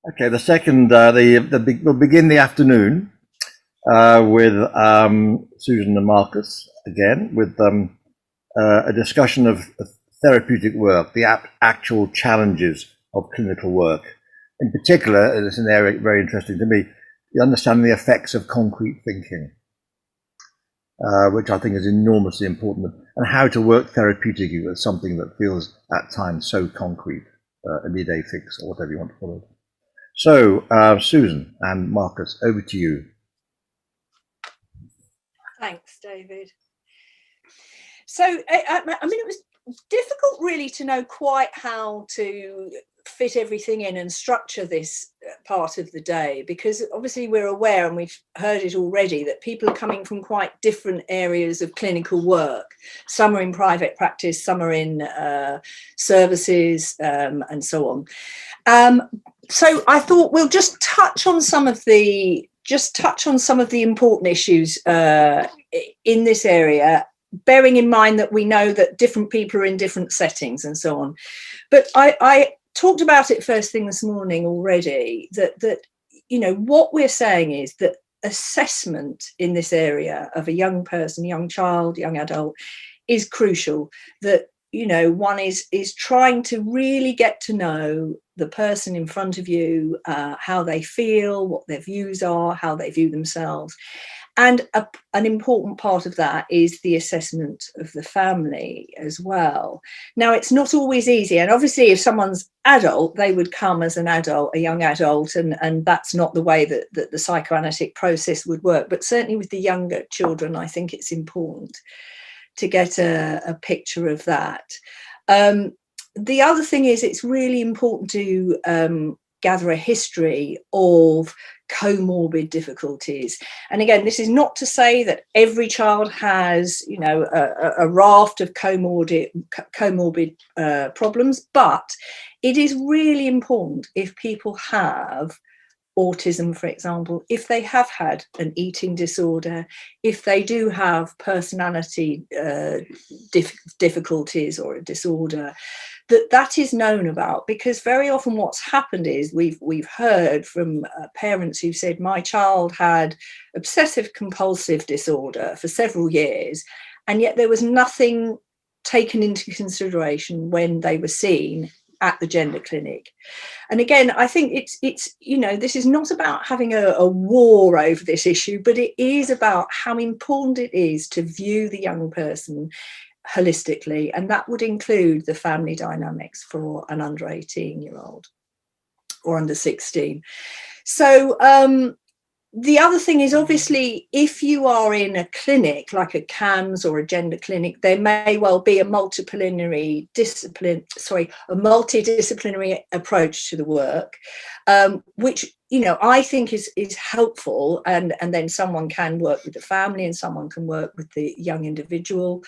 Okay, the second, we'll begin the afternoon with Susan and Marcus again with a discussion of therapeutic work, the actual challenges of clinical work. In particular, and it's an area very interesting to me, the understanding the effects of concrete thinking, which I think is enormously important, and how to work therapeutically with something that feels at times so concrete, a midday fix or whatever you want to call it. So, Susan and Marcus, over to you. Thanks, David. So, I mean, it was difficult really to know quite how to fit everything in and structure this part of the day, because obviously we're aware, and we've heard it already, that people are coming from quite different areas of clinical work. Some are in private practice, some are in services, and so on. So I thought we'll just touch on some of the important issues in this area, bearing in mind that we know that different people are in different settings and so on. But I talked about it first thing this morning already, that you know, what we're saying is that assessment in this area of a young person, young child, young adult, is crucial. That, you know, one is trying to really get to know the person in front of you, how they feel, what their views are, how they view themselves. And an important part of that is the assessment of the family as well. Now, it's not always easy. And obviously, if someone's adult, they would come as an adult, a young adult, and that's not the way that the psychoanalytic process would work. But certainly with the younger children, I think it's important to get a picture of that. The other thing is, it's really important to gather a history of comorbid difficulties. And again, this is not to say that every child has, you know, a raft of comorbid problems, but it is really important if people have autism, for example, if they have had an eating disorder, if they do have personality difficulties or a disorder, that is known about. Because very often what's happened is we've heard from parents who said, my child had obsessive compulsive disorder for several years, and yet there was nothing taken into consideration when they were seen at the gender clinic. And again, I think it's you know, this is not about having a war over this issue, but it is about how important it is to view the young person holistically, and that would include the family dynamics for an under 18-year-old or under 16. So the other thing is, obviously, if you are in a clinic like a CAMS or a gender clinic, there may well be a multidisciplinary approach to the work, which, you know, I think is helpful, and then someone can work with the family and someone can work with the young individual.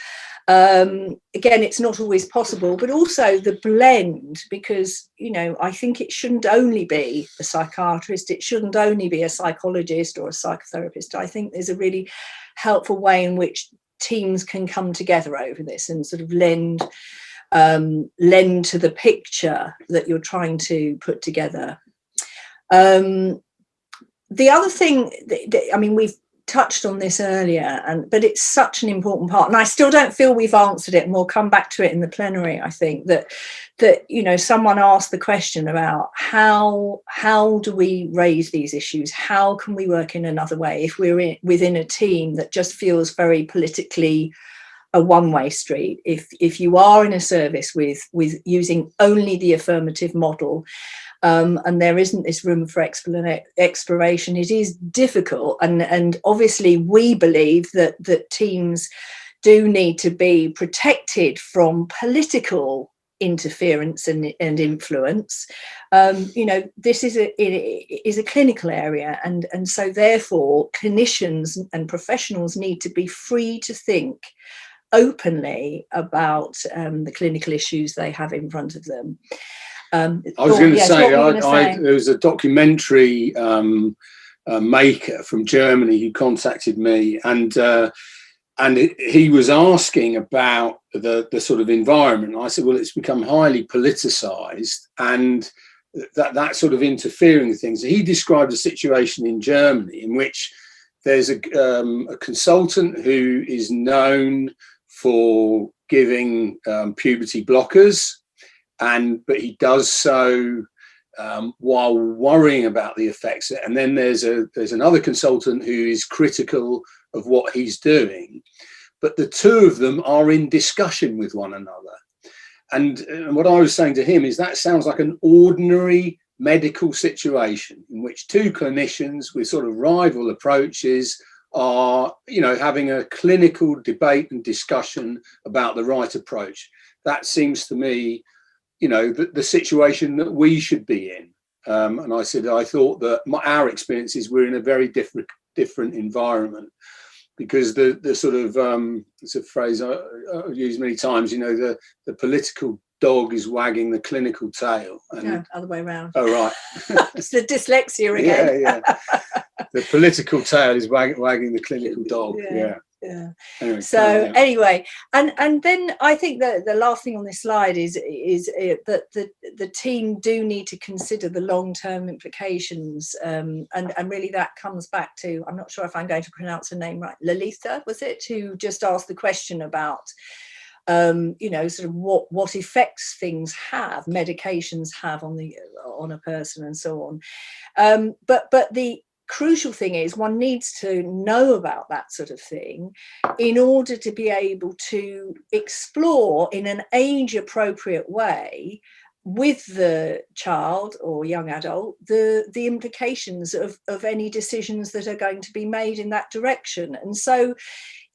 Again, it's not always possible, but also the blend, because, you know, I think it shouldn't only be a psychiatrist, it shouldn't only be a psychologist or a psychotherapist. I think there's a really helpful way in which teams can come together over this and sort of lend to the picture that you're trying to put together. The other thing, I mean, we've touched on this earlier, but it's such an important part, and I still don't feel we've answered it, and we'll come back to it in the plenary. I think that you know, someone asked the question about how do we raise these issues? How can we work in another way if we're within a team that just feels very politically a one-way street? If you are in a service with using only the affirmative model, and there isn't this room for exploration, it is difficult. And obviously we believe that teams do need to be protected from political interference and influence. You know, this is a clinical area, and so therefore clinicians and professionals need to be free to think openly about the clinical issues they have in front of them. I was going to say, there was a documentary maker from Germany who contacted me, and he was asking about the sort of environment. I said, well, it's become highly politicised, and that sort of interfering with things. He described a situation in Germany in which there's a consultant who is known for giving puberty blockers, but he does so while worrying about the effects. And then there's another consultant who is critical of what he's doing, but the two of them are in discussion with one another. And what I was saying to him is that sounds like an ordinary medical situation in which two clinicians with sort of rival approaches are, having a clinical debate and discussion about the right approach. That seems to me, the situation that we should be in. And I said, I thought that our experiences were in a very different environment, because the sort of, it's a phrase I've used many times, the political dog is wagging the clinical tail. No, other way around. Oh, right. It's the dyslexia again. Yeah. The political tail is wagging the clinical dog. Yeah. Anyway, anyway, and then I think that the last thing on this slide is that the team do need to consider the long-term implications, and really that comes back to, I'm not sure if I'm going to pronounce her name right, Lalitha, was it, who just asked the question about sort of what effects things have, medications have on a person and so on, but the crucial thing is one needs to know about that sort of thing in order to be able to explore in an age appropriate way with the child or young adult the implications of any decisions that are going to be made in that direction. And so,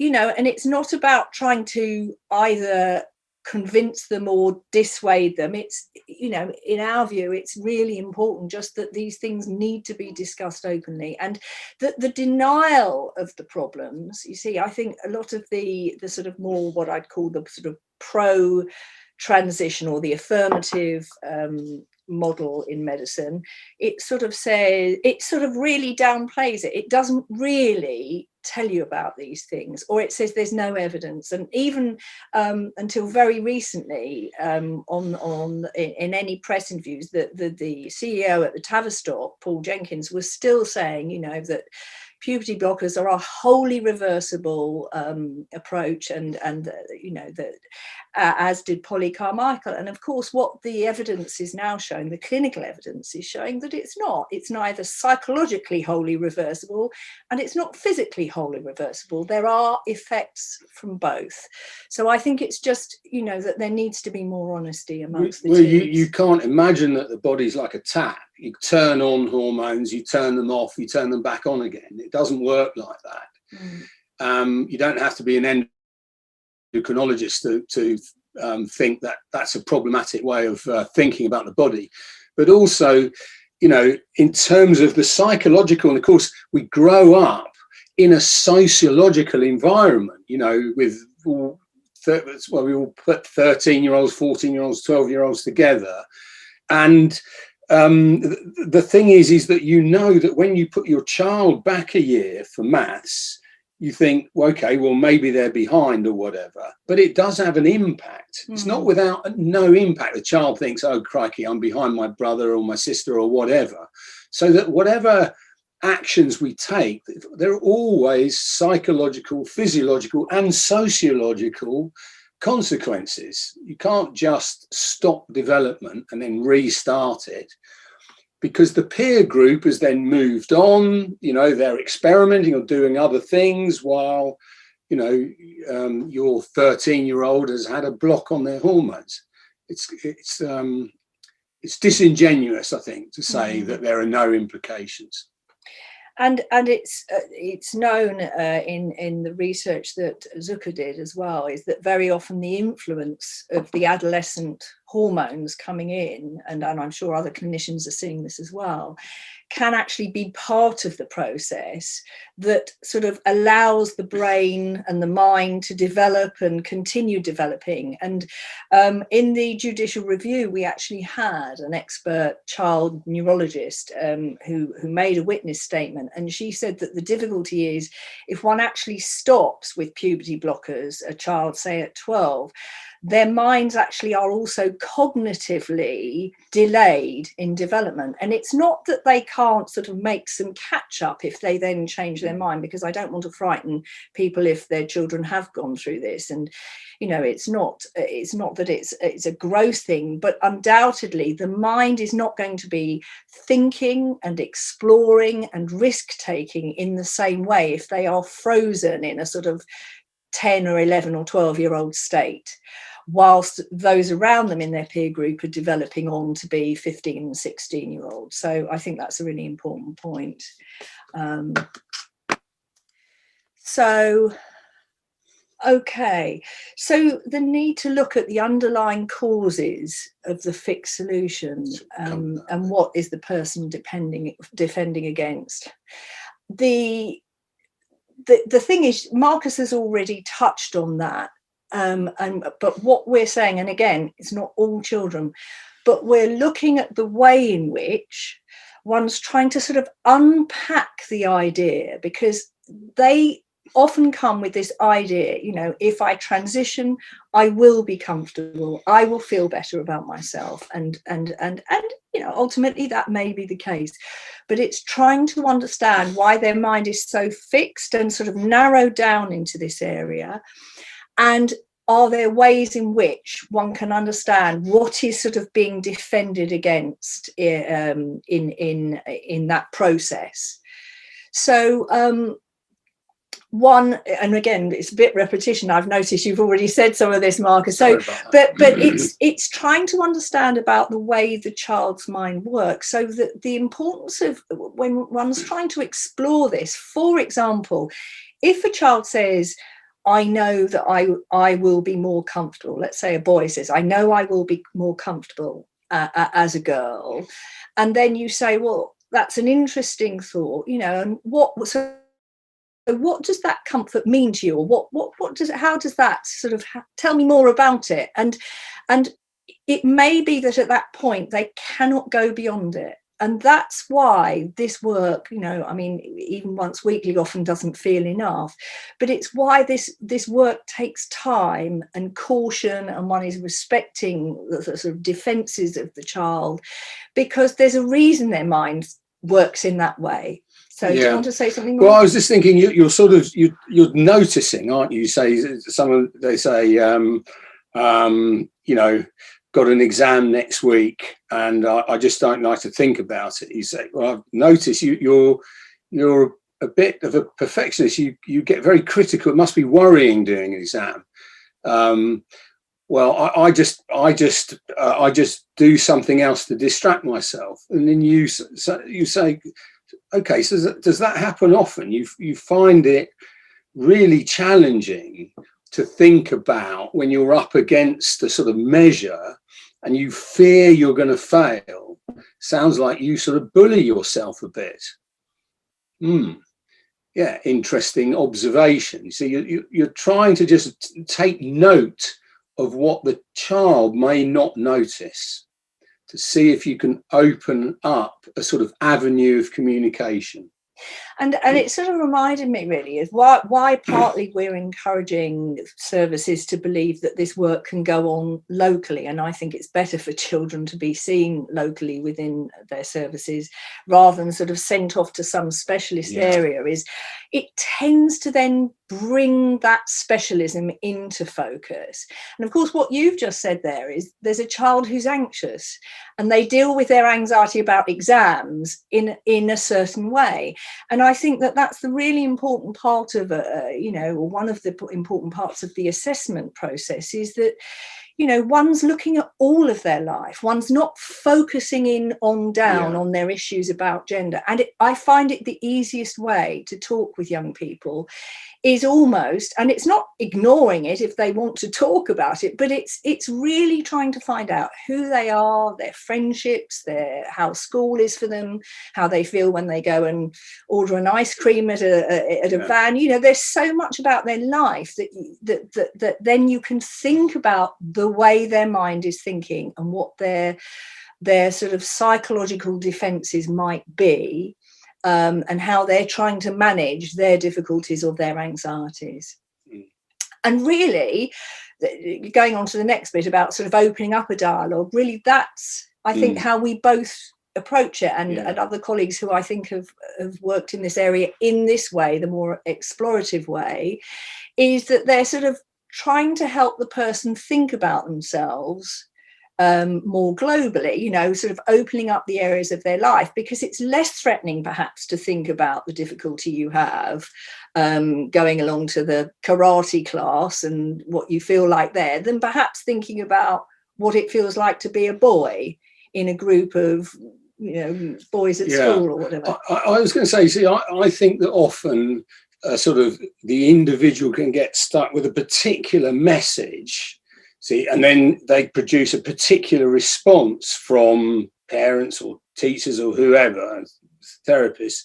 and it's not about trying to either convince them or dissuade them. It's, in our view, it's really important just that these things need to be discussed openly, and the denial of the problems, you see, I think a lot of the sort of more what I'd call the sort of pro transition or the affirmative model in medicine, it sort of really downplays it. It doesn't really tell you about these things, or it says there's no evidence. And even until very recently, in any press interviews, the CEO at the Tavistock, Paul Jenkins, was still saying, that puberty blockers are a wholly reversible approach, and as did Polly Carmichael. And of course, what the evidence is now showing, the clinical evidence is showing that it's not. It's neither psychologically wholly reversible, and it's not physically wholly reversible. There are effects from both. So I think it's just, that there needs to be more honesty amongst the teams. You can't imagine that the body's like a tap. You turn on hormones, you turn them off, you turn them back on again. It doesn't work like that. You don't have to be an endocrinologist to think that that's a problematic way of thinking about the body. But also, in terms of the psychological, and of course, we grow up in a sociological environment, with we all put 13-year-olds, 14-year-olds, 12-year-olds together. And the thing is that that when you put your child back a year for maths, you think, well, okay, well, maybe they're behind or whatever, but it does have an impact. It's not without no impact. The child thinks, oh, crikey, I'm behind my brother or my sister or whatever. So that whatever actions we take, there are always psychological, physiological and sociological consequences. You can't just stop development and then restart it, because the peer group has then moved on. They're experimenting or doing other things while your 13-year-old has had a block on their hormones. It's disingenuous, I think, to say that there are no implications. And it's known in the research that Zucker did as well, is that very often the influence of the adolescent hormones coming in, and I'm sure other clinicians are seeing this as well, can actually be part of the process that sort of allows the brain and the mind to develop and continue developing. And in the judicial review, we actually had an expert child neurologist who made a witness statement, and she said that the difficulty is if one actually stops with puberty blockers, a child, say at 12, their minds actually are also cognitively delayed in development. And it's not that they can't sort of make some catch up if they then change their mind, because I don't want to frighten people if their children have gone through this. And, you know, it's not that it's a growth thing, but undoubtedly the mind is not going to be thinking and exploring and risk taking in the same way if they are frozen in a sort of 10 or 11 or 12-year-old state, whilst those around them in their peer group are developing on to be 15 and 16-year-olds. So I think that's a really important point. Okay, so the need to look at the underlying causes of the fixed solution, and what is the person defending against. The thing is, Marcus has already touched on that, but what we're saying, and again, it's not all children, but we're looking at the way in which one's trying to sort of unpack the idea, because they often come with this idea, you know, if I transition, I will be comfortable, I will feel better about myself, and you know, ultimately that may be the case, but it's trying to understand why their mind is so fixed and sort of narrowed down into this area, and are there ways in which one can understand what is sort of being defended against in that process. So one, and again, it's a bit repetition. I've noticed you've already said some of this, Marcus. So, but it's trying to understand about the way the child's mind works. So that the importance of when one's trying to explore this, for example, if a child says, I know that I will be more comfortable. Let's say a boy says, I know I will be more comfortable as a girl. And then you say, well, that's an interesting thought, you know, and what does that comfort mean to you? Or how does that sort of tell me more about it? And it may be that at that point they cannot go beyond it. And that's why this work, you know, I mean, even once weekly often doesn't feel enough, but it's why this work takes time and caution, and one is respecting the sort of defenses of the child, because there's a reason their mind works in that way. So do you want to say something more? Well, I was just thinking, you're sort of, you're noticing, aren't you? They say, you know, got an exam next week and I just don't like to think about it. You say, well, I've noticed you're a bit of a perfectionist. You get very critical. It must be worrying doing an exam. Well, I just do something else to distract myself. And then you say, okay, so does that happen often? You find it really challenging to think about when you're up against a sort of measure and you fear you're going to fail. Sounds like you sort of bully yourself a bit. Yeah, interesting observation. So you're trying to just take note of what the child may not notice, to see if you can open up a sort of avenue of communication. And it sort of reminded me really of why partly we're encouraging services to believe that this work can go on locally. And I think it's better for children to be seen locally within their services rather than sort of sent off to some specialist area, is it tends to then bring that specialism into focus. And of course, what you've just said there is there's a child who's anxious and they deal with their anxiety about exams in a certain way. And I think that that's the really important part of, you know, one of the important parts of the assessment process is that, you know, one's looking at all of their life. One's not focusing in on their issues about gender. And I find it the easiest way to talk with young people is almost, and it's not ignoring it if they want to talk about it, but it's really trying to find out who they are, their friendships, how school is for them, how they feel when they go and order an ice cream at a van. You know, there's so much about their life that then you can think about the way their mind is thinking and what their sort of psychological defenses might be. And how they're trying to manage their difficulties or their anxieties. And really, going on to the next bit about sort of opening up a dialogue, really that's, I think, how we both approach it, and other colleagues who I think have worked in this area in this way, the more explorative way, is that they're sort of trying to help the person think about themselves more globally, you know, sort of opening up the areas of their life, because it's less threatening perhaps to think about the difficulty you have going along to the karate class and what you feel like there, than perhaps thinking about what it feels like to be a boy in a group of, you know, boys at school or whatever. I was going to say, see, I think that often sort of the individual can get stuck with a particular message, see, and then they produce a particular response from parents or teachers or whoever, therapists.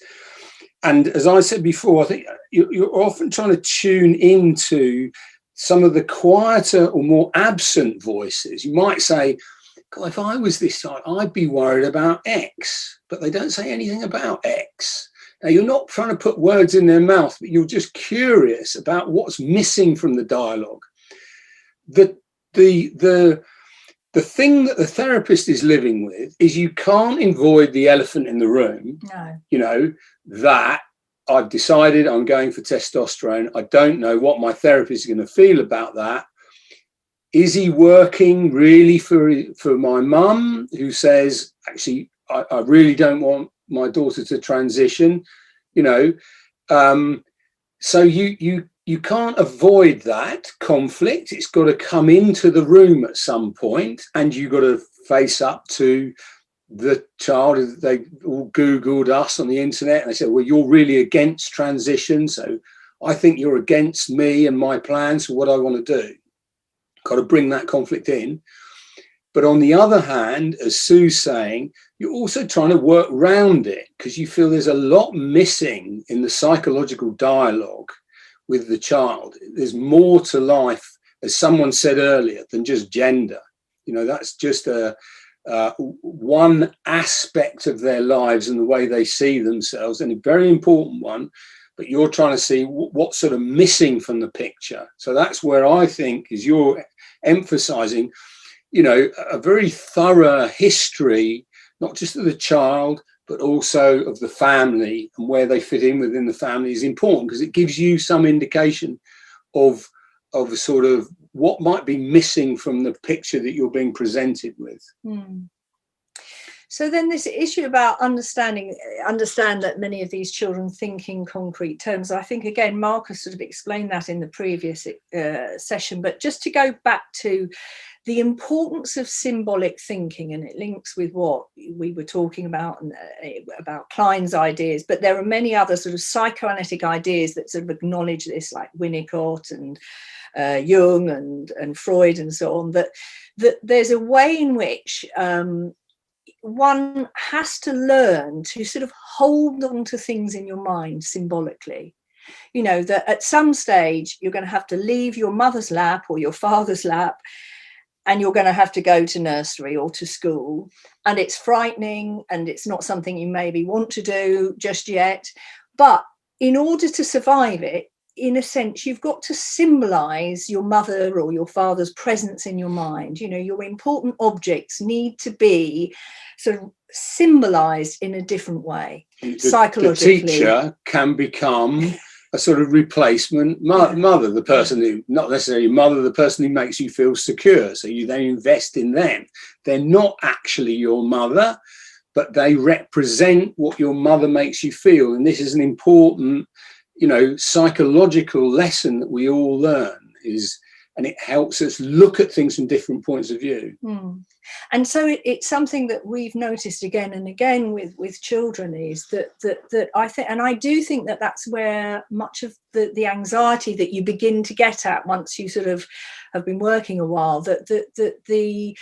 And as I said before, I think you're often trying to tune into some of the quieter or more absent voices. You might say, God, if I was this type, I'd be worried about X, but they don't say anything about X. Now, you're not trying to put words in their mouth, but you're just curious about what's missing from the dialogue. The thing that the therapist is living with is you can't avoid the elephant in the room. No. You know, that I've decided I'm going for testosterone. I don't know what my therapist is going to feel about that. Is he working really for my mum, who says, actually, I really don't want my daughter to transition, you know? So you can't avoid that conflict. It's got to come into the room at some point, and you've got to face up to the child. They all Googled us on the internet and they said, well, you're really against transition, so I think you're against me and my plans for what I want to do. Got to bring that conflict in. But on the other hand, as Sue's saying, you're also trying to work around it, because you feel there's a lot missing in the psychological dialogue with the child. There's more to life, as someone said earlier, than just gender. You know, that's just one aspect of their lives and the way they see themselves, and a very important one. But you're trying to see what's sort of missing from the picture. So that's where I think is you're emphasizing, you know, a very thorough history, not just of the child, but also of the family, and where they fit in within the family is important, because it gives you some indication of sort of what might be missing from the picture that you're being presented with. So then this issue about understand that many of these children think in concrete terms. I think, again, Marcus sort of explained that in the previous session, but just to go back to the importance of symbolic thinking, and it links with what we were talking about Klein's ideas, but there are many other sort of psychoanalytic ideas that sort of acknowledge this, like Winnicott and Jung and Freud and so on, that there's a way in which one has to learn to sort of hold on to things in your mind symbolically. You know, that at some stage you're going to have to leave your mother's lap or your father's lap, and you're going to have to go to nursery or to school, and it's frightening and it's not something you maybe want to do just yet. But in order to survive it, in a sense, you've got to symbolize your mother or your father's presence in your mind. You know, your important objects need to be sort of symbolized in a different way. Psychologically, the teacher can become a sort of replacement mother, the person who, not necessarily mother, the person who makes you feel secure. So you then invest in them. They're not actually your mother, but they represent what your mother makes you feel. And this is an important, you know, psychological lesson that we all learn, and it helps us look at things from different points of view. And so it's something that we've noticed again and again with children, is that I think, and I do think that that's where much of the anxiety that you begin to get at once you sort of have been working a while, that the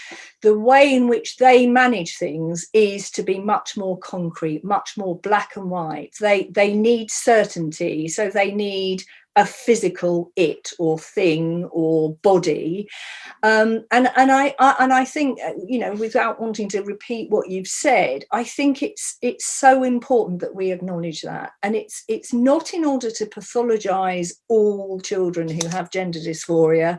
way in which they manage things is to be much more concrete, much more black and white. They need certainty, so they need a physical it or thing or body, and I think, you know, without wanting to repeat what you've said, I think it's so important that we acknowledge that, and it's not in order to pathologize all children who have gender dysphoria.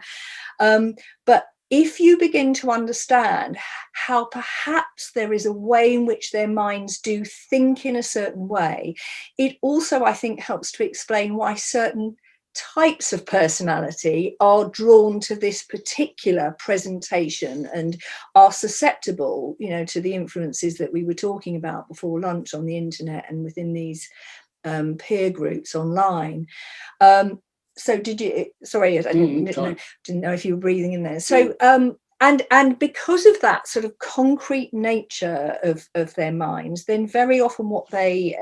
But if you begin to understand how perhaps there is a way in which their minds do think in a certain way, it also, I think, helps to explain why certain types of personality are drawn to this particular presentation and are susceptible, you know, to the influences that we were talking about before lunch on the internet and within these peer groups online. So did you, sorry, I didn't know if you were breathing in there. So, and because of that sort of concrete nature of their minds, then very often what they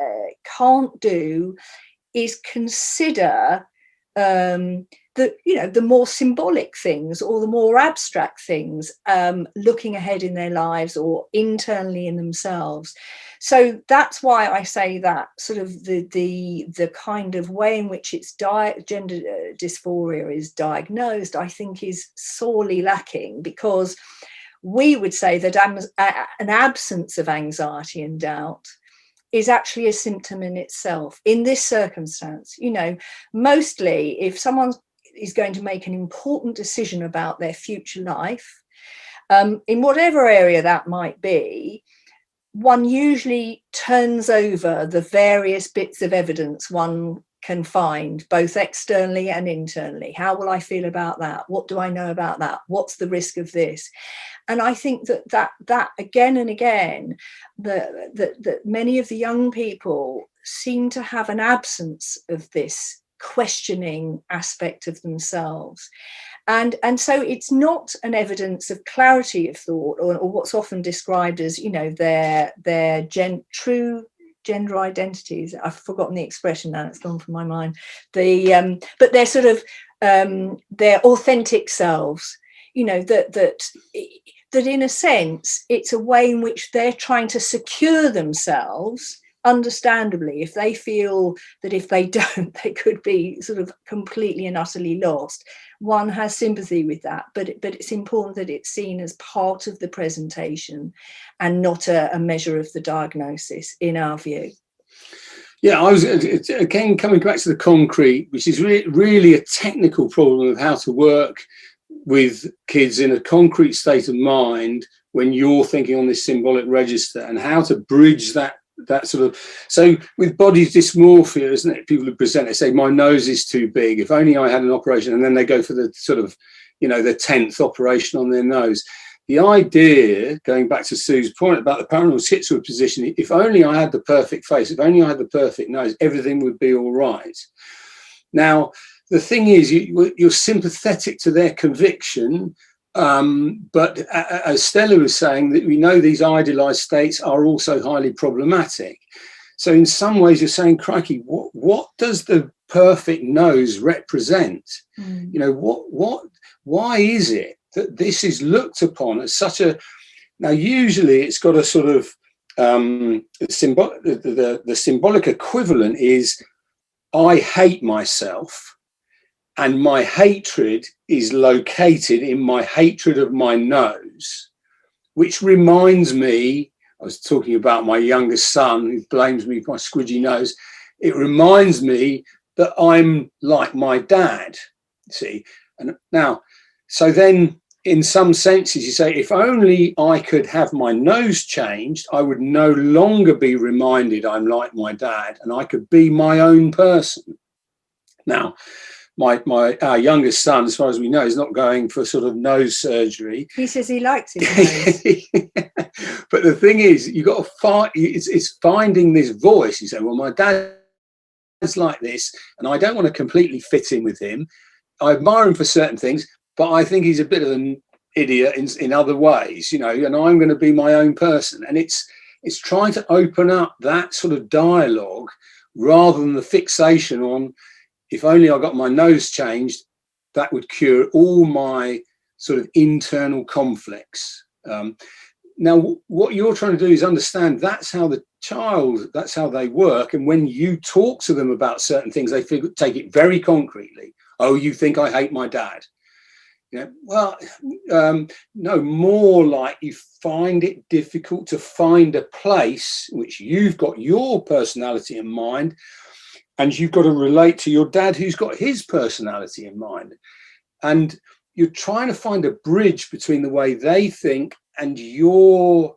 can't do is consider the more symbolic things or the more abstract things, looking ahead in their lives or internally in themselves. So that's why I say that sort of the kind of way in which it's gender dysphoria is diagnosed, I think, is sorely lacking, because we would say that an absence of anxiety and doubt is actually a symptom in itself. In this circumstance, you know, mostly if someone is going to make an important decision about their future life, in whatever area that might be, one usually turns over the various bits of evidence one can find, both externally and internally. How will I feel about that? What do I know about that? What's the risk of this? And I think that again and again, that many of the young people seem to have an absence of this questioning aspect of themselves. And so it's not an evidence of clarity of thought, or what's often described as, you know, their true gender identities. I've forgotten the expression now, it's gone from my mind. But they're sort of their authentic selves, you know, that in a sense it's a way in which they're trying to secure themselves, understandably, if they feel that if they don't, they could be sort of completely and utterly lost. One has sympathy with that, but it's important that it's seen as part of the presentation and not a measure of the diagnosis, in our view. Yeah, I was again coming back to the concrete, which is really a technical problem of how to work with kids in a concrete state of mind when you're thinking on this symbolic register, and how to bridge that sort of. So with body dysmorphia, isn't it, people who present, they say my nose is too big, if only I had an operation, and then they go for the sort of, you know, the 10th operation on their nose. The idea, going back to Sue's point about the paranoid schizoid position, if only I had the perfect face, if only I had the perfect nose, everything would be all right. Now the thing is, you're sympathetic to their conviction, but as Stella was saying, that we know these idealized states are also highly problematic. So in some ways you're saying, crikey, what does the perfect nose represent? You know, why is it that this is looked upon as such a, now usually it's got a sort of the symbolic equivalent is I hate myself, and my hatred is located in my hatred of my nose, which reminds me, I was talking about my youngest son who blames me for my squidgy nose. It reminds me that I'm like my dad, see? And now, so then in some senses you say, if only I could have my nose changed, I would no longer be reminded I'm like my dad, and I could be my own person. Now, our youngest son, as far as we know, is not going for sort of nose surgery. He says he likes his nose. But the thing is, you got to find, it's finding this voice. You say, well, my dad's like this, and I don't want to completely fit in with him. I admire him for certain things, but I think he's a bit of an idiot in other ways, you know, and I'm going to be my own person. And it's trying to open up that sort of dialogue rather than the fixation on, if only I got my nose changed, that would cure all my sort of internal conflicts. Now, what you're trying to do is understand that's how the child, that's how they work. And when you talk to them about certain things, they take it very concretely. Oh, you think I hate my dad? You know, well, no, more like you find it difficult to find a place in which you've got your personality in mind, and you've got to relate to your dad who's got his personality in mind. And you're trying to find a bridge between the way they think and your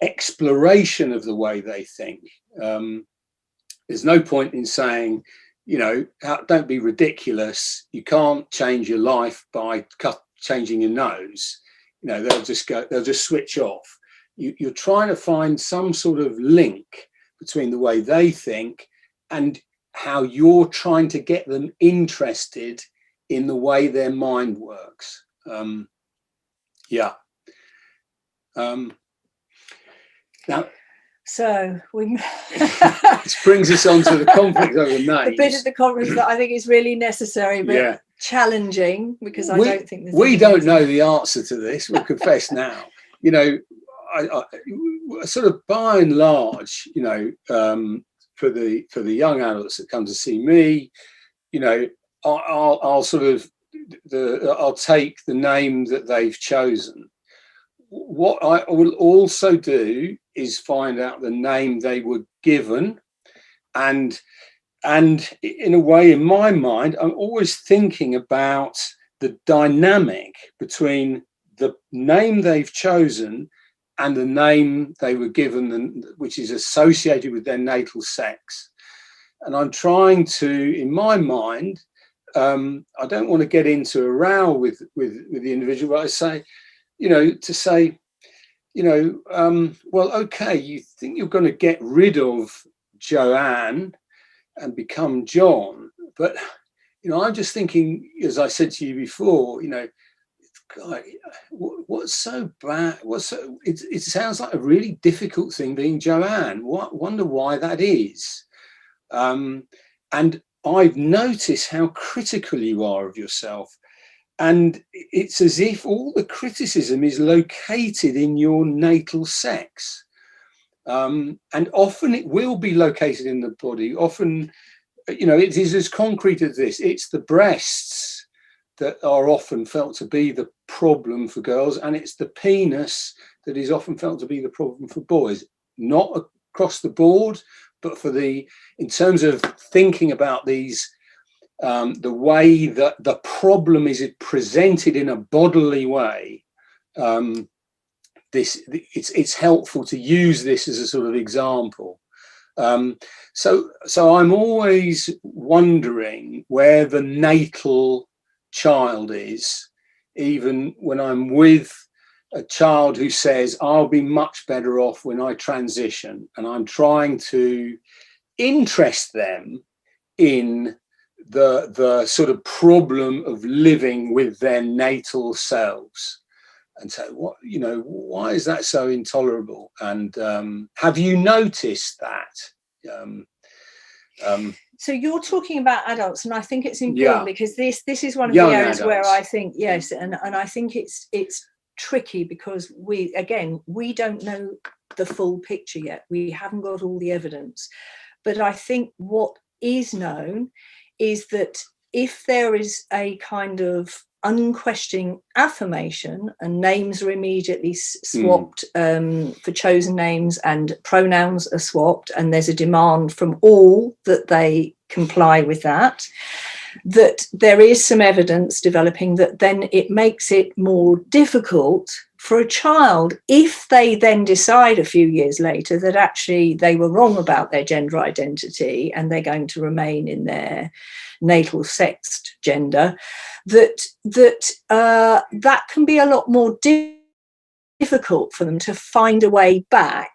exploration of the way they think. There's no point in saying, you know, don't be ridiculous. You can't change your life by changing your nose. You know, they'll just switch off. You're trying to find some sort of link between the way they think and how you're trying to get them interested in the way their mind works. Now, so we this brings us on to the conflict over names. The bit of the conference that I think is really necessary, but challenging, because I don't think we don't know the answer to this. We'll confess now. You know, I sort of by and large, you know, for the young adults that come to see me, you know, I'll sort of I'll take the name that they've chosen. What I will also do is find out the name they were given, and in a way, in my mind, I'm always thinking about the dynamic between the name they've chosen and the name they were given, which is associated with their natal sex. And I'm trying to, in my mind, I don't want to get into a row with the individual, but I say, you know, to say, you know, well, okay, you think you're going to get rid of Joanne and become John, but, you know, I'm just thinking, as I said to you before, you know, God, what's so bad? It sounds like a really difficult thing being Joanne. Wonder why that is. And I've noticed how critical you are of yourself. And it's as if all the criticism is located in your natal sex. And often it will be located in the body. Often, you know, it is as concrete as this. It's the breasts that are often felt to be the problem for girls, and it's the penis that is often felt to be the problem for boys. Not across the board, but in terms of thinking about these, the way that the problem is presented in a bodily way, it's helpful to use this as a sort of example. So I'm always wondering where the natal child is, even when I'm with a child who says, I'll be much better off when I transition, and I'm trying to interest them in the sort of problem of living with their natal selves, and so what, you know, why is that so intolerable? And have you noticed that? So you're talking about adults, and I think it's important because this is one of the areas adults. Where I think and I think it's tricky because we don't know the full picture yet. We haven't got all the evidence, but I think what is known is that if there is a kind of unquestioning affirmation and names are immediately swapped for chosen names, and pronouns are swapped, and there's a demand from all that they comply with that there is some evidence developing that then it makes it more difficult for a child if they then decide a few years later that actually they were wrong about their gender identity and they're going to remain in their natal sexed gender, that can be a lot more difficult for them to find a way back.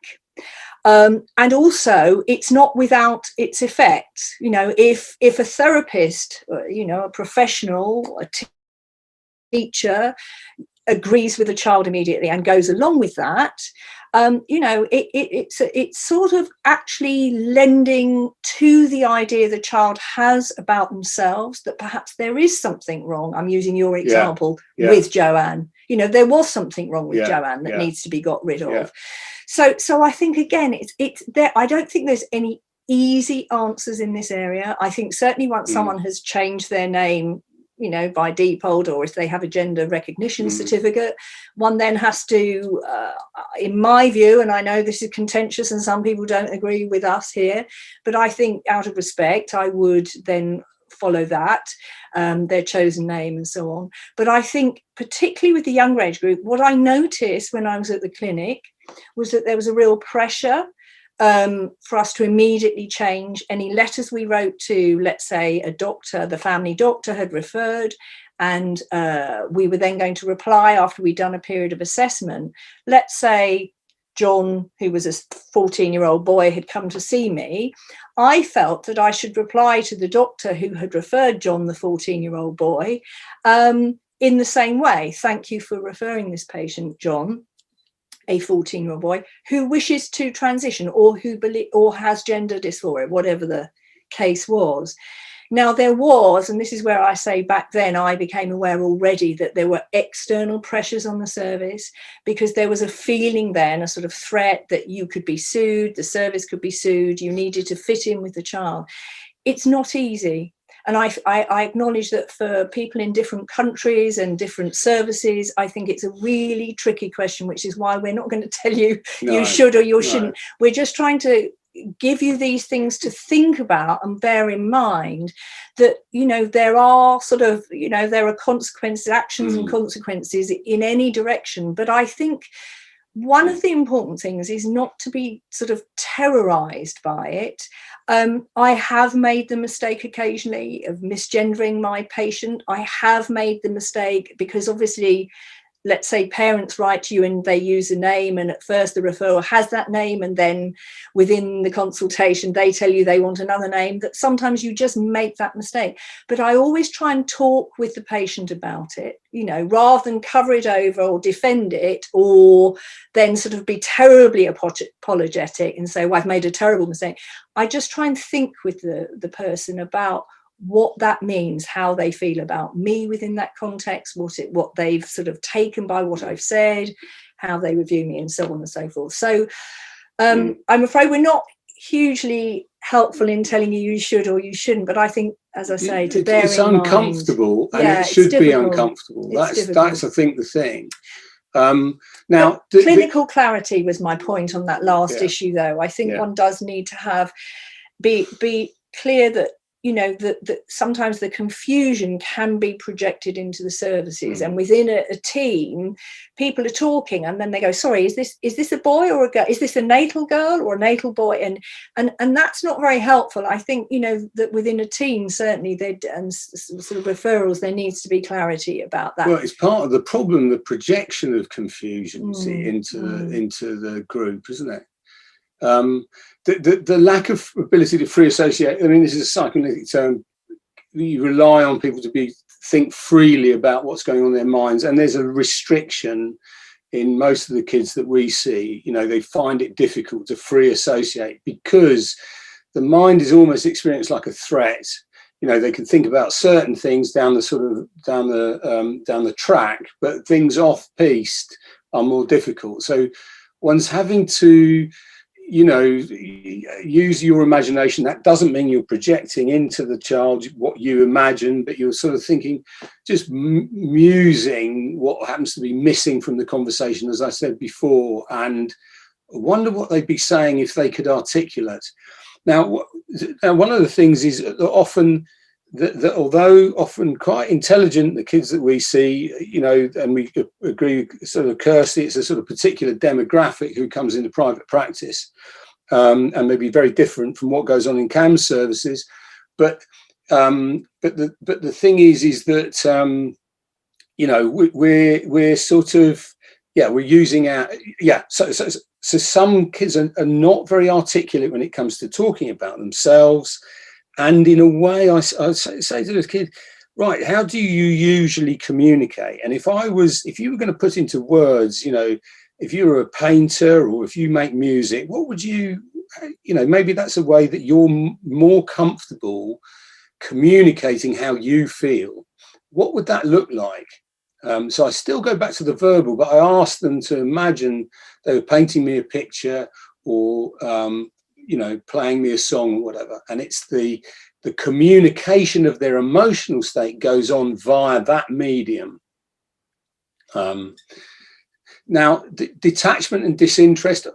And also, it's not without its effects. You know, if a therapist, you know, a professional, a teacher agrees with a child immediately and goes along with that, you know, it's sort of actually lending to the idea the child has about themselves that perhaps there is something wrong. I'm using your example with Joanne. You know, there was something wrong with Joanne that needs to be got rid of. So I think, again, it's there. I don't think there's any easy answers in this area. I think certainly once someone has changed their name, you know, by default, or if they have a gender recognition certificate, one then has to, in my view, and I know this is contentious and some people don't agree with us here, but I think out of respect, I would then follow that, their chosen name and so on. But I think particularly with the younger age group, what I noticed when I was at the clinic was that there was a real pressure for us to immediately change any letters we wrote to, let's say, a doctor, the family doctor had referred, and we were then going to reply after we'd done a period of assessment. Let's say John, who was a 14-year-old boy, had come to see me. I felt that I should reply to the doctor who had referred John, the 14-year-old boy, in the same way. Thank you for referring this patient, John, a 14-year-old boy who wishes to transition or has gender dysphoria, whatever the case was. Now, there was, and this is where I say back then I became aware already that there were external pressures on the service, because there was a feeling then, a sort of threat that you could be sued, the service could be sued, you needed to fit in with the child. It's not easy. And I acknowledge that for people in different countries and different services, I think it's a really tricky question, which is why we're not going to tell you you should or you shouldn't. We're just trying to give you these things to think about and bear in mind that, there are there are consequences, actions and consequences in any direction. But I think one of the important things is not to be sort of terrorized by it. I have made the mistake occasionally of misgendering my patient. I have made the mistake because obviously, let's say parents write to you and they use a name, and at first the referral has that name, and then within the consultation they tell you they want another name, that sometimes you just make that mistake. But I always try and talk with the patient about it, rather than cover it over or defend it, or then sort of be terribly apologetic and say, well, I've made a terrible mistake. I just try and think with the person about what that means, how they feel about me within that context, what they've sort of taken by what I've said, how they review me, and so on and so forth. So I'm afraid we're not hugely helpful in telling you should or you shouldn't, but I think, as I say, to bear in mind, it's uncomfortable, and it should be uncomfortable. That's I think the thing. Now, clinical clarity was my point on that last issue, though. I think one does need to be clear that that sometimes the confusion can be projected into the services, and within a team, people are talking, and then they go, "Sorry, is this a boy or a girl? Is this a natal girl or a natal boy?" And that's not very helpful. I think that within a team, certainly, and sort of referrals, there needs to be clarity about that. Well, it's part of the problem, the projection of confusion into the group, isn't it? The lack of ability to free associate. I mean, this is a psychoanalytic term. You rely on people to think freely about what's going on in their minds, and there's a restriction in most of the kids that we see. They find it difficult to free associate because the mind is almost experienced like a threat. They can think about certain things down the track, but things off piste are more difficult. So one's having to use your imagination. That doesn't mean you're projecting into the child what you imagine, but you're sort of thinking, just musing what happens to be missing from the conversation, as I said before, and I wonder what they'd be saying if they could articulate. Now one of the things is that often that although often quite intelligent, the kids that we see, and we agree sort of Kirsty, it's a sort of particular demographic who comes into private practice, and maybe very different from what goes on in CAM services. But the thing is that we're sort of we're using our so some kids are not very articulate when it comes to talking about themselves. And in a way, I say to this kid, right, how do you usually communicate? And if you were going to put into words, if you were a painter or if you make music, what would maybe that's a way that you're more comfortable communicating how you feel. What would that look like? So I still go back to the verbal, but I asked them to imagine they were painting me a picture or playing me a song or whatever, and it's the communication of their emotional state goes on via that medium. Now, detachment and disinterest,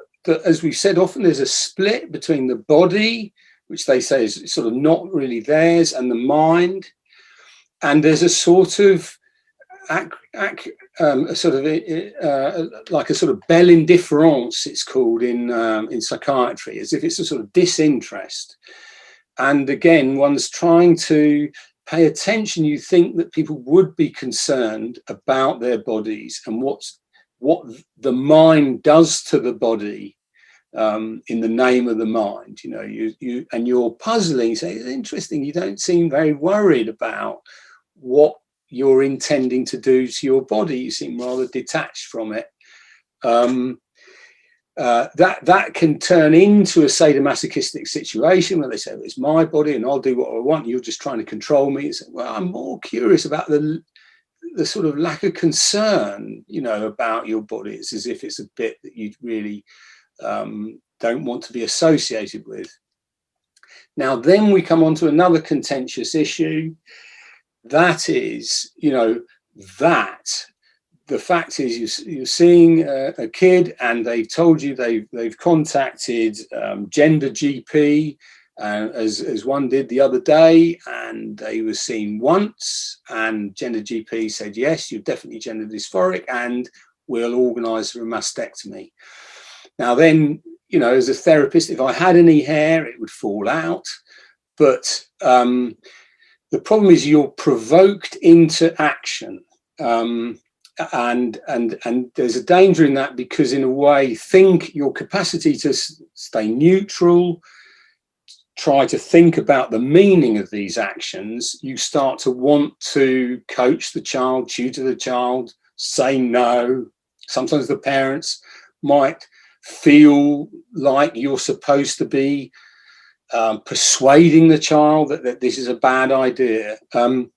as we've said, often there's a split between the body, which they say is sort of not really theirs, and the mind. And there's a sort of like a sort of belle indifference, it's called in psychiatry, as if it's a sort of disinterest. And again, one's trying to pay attention. You think that people would be concerned about their bodies and what the mind does to the body in the name of the mind. You know, you're puzzling. You say, it's interesting. You don't seem very worried about what you're intending to do to your body. You seem rather detached from it. That can turn into a sadomasochistic situation where they say, well, it's my body and I'll do what I want. You're just trying to control me. You say, well, I'm more curious about the sort of lack of concern, you know, about your body. It's as if it's a bit that you really don't want to be associated with. Now, then we come on to another contentious issue. That is, you know, that the fact is you're seeing a kid and they've told you they've contacted Gender GP, as one did the other day, and they were seen once, and Gender GP said, yes, you're definitely gender dysphoric and we'll organise for a mastectomy. Now then, you know, as a therapist, if I had any hair, it would fall out. But the problem is you're provoked into action. And there's a danger in that, because in a way, think your capacity to stay neutral, try to think about the meaning of these actions, you start to want to coach the child, tutor the child, say no. Sometimes the parents might feel like you're supposed to be persuading the child that this is a bad idea. And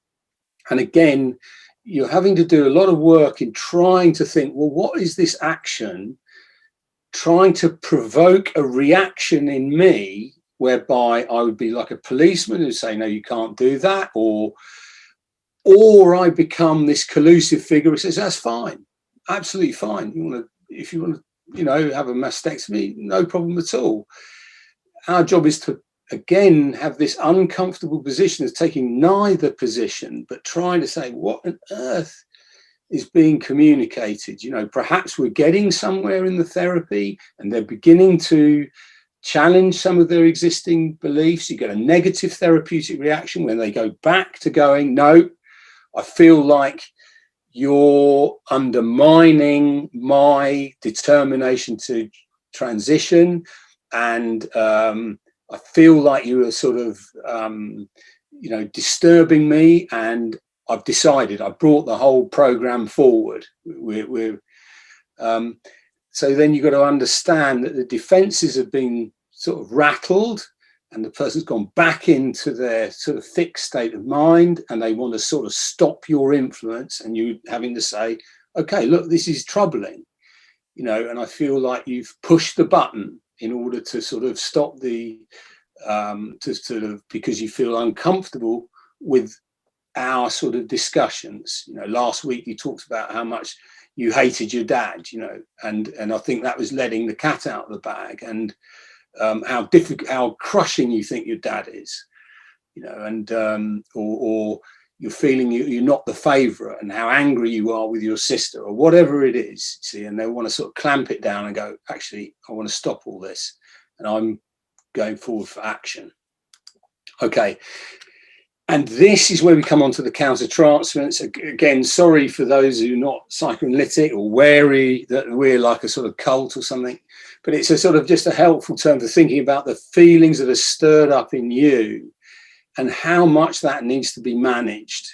again, you're having to do a lot of work in trying to think, well, what is this action trying to provoke a reaction in me, whereby I would be like a policeman who'd say, no, you can't do that, or I become this collusive figure who says, that's fine, absolutely fine. If you want to, you know, have a mastectomy, no problem at all. Our job is to, again, have this uncomfortable position of taking neither position, but trying to say, what on earth is being communicated? You know, perhaps we're getting somewhere in the therapy and they're beginning to challenge some of their existing beliefs. You get a negative therapeutic reaction when they go back to going, no, I feel like you're undermining my determination to transition, and I feel like you are sort of, you know, disturbing me, and I've decided, I brought the whole program forward. So then you've got to understand that the defenses have been sort of rattled, and the person's gone back into their sort of fixed state of mind, and they want to sort of stop your influence, and you having to say, okay, look, this is troubling, you know, and I feel like you've pushed the button in order to sort of stop the, because you feel uncomfortable with our sort of discussions. You know, last week you talked about how much you hated your dad, you know, and I think that was letting the cat out of the bag, and how difficult, how crushing you think your dad is, you know, and or you're feeling you're not the favourite, and how angry you are with your sister, or whatever it is, see, and they want to sort of clamp it down and go, actually, I want to stop all this, and I'm going forward for action. Okay. And this is where we come on to the counter-transference. Again, sorry for those who are not psychoanalytic or wary that we're like a sort of cult or something, but it's a sort of just a helpful term for thinking about the feelings that are stirred up in you and how much that needs to be managed.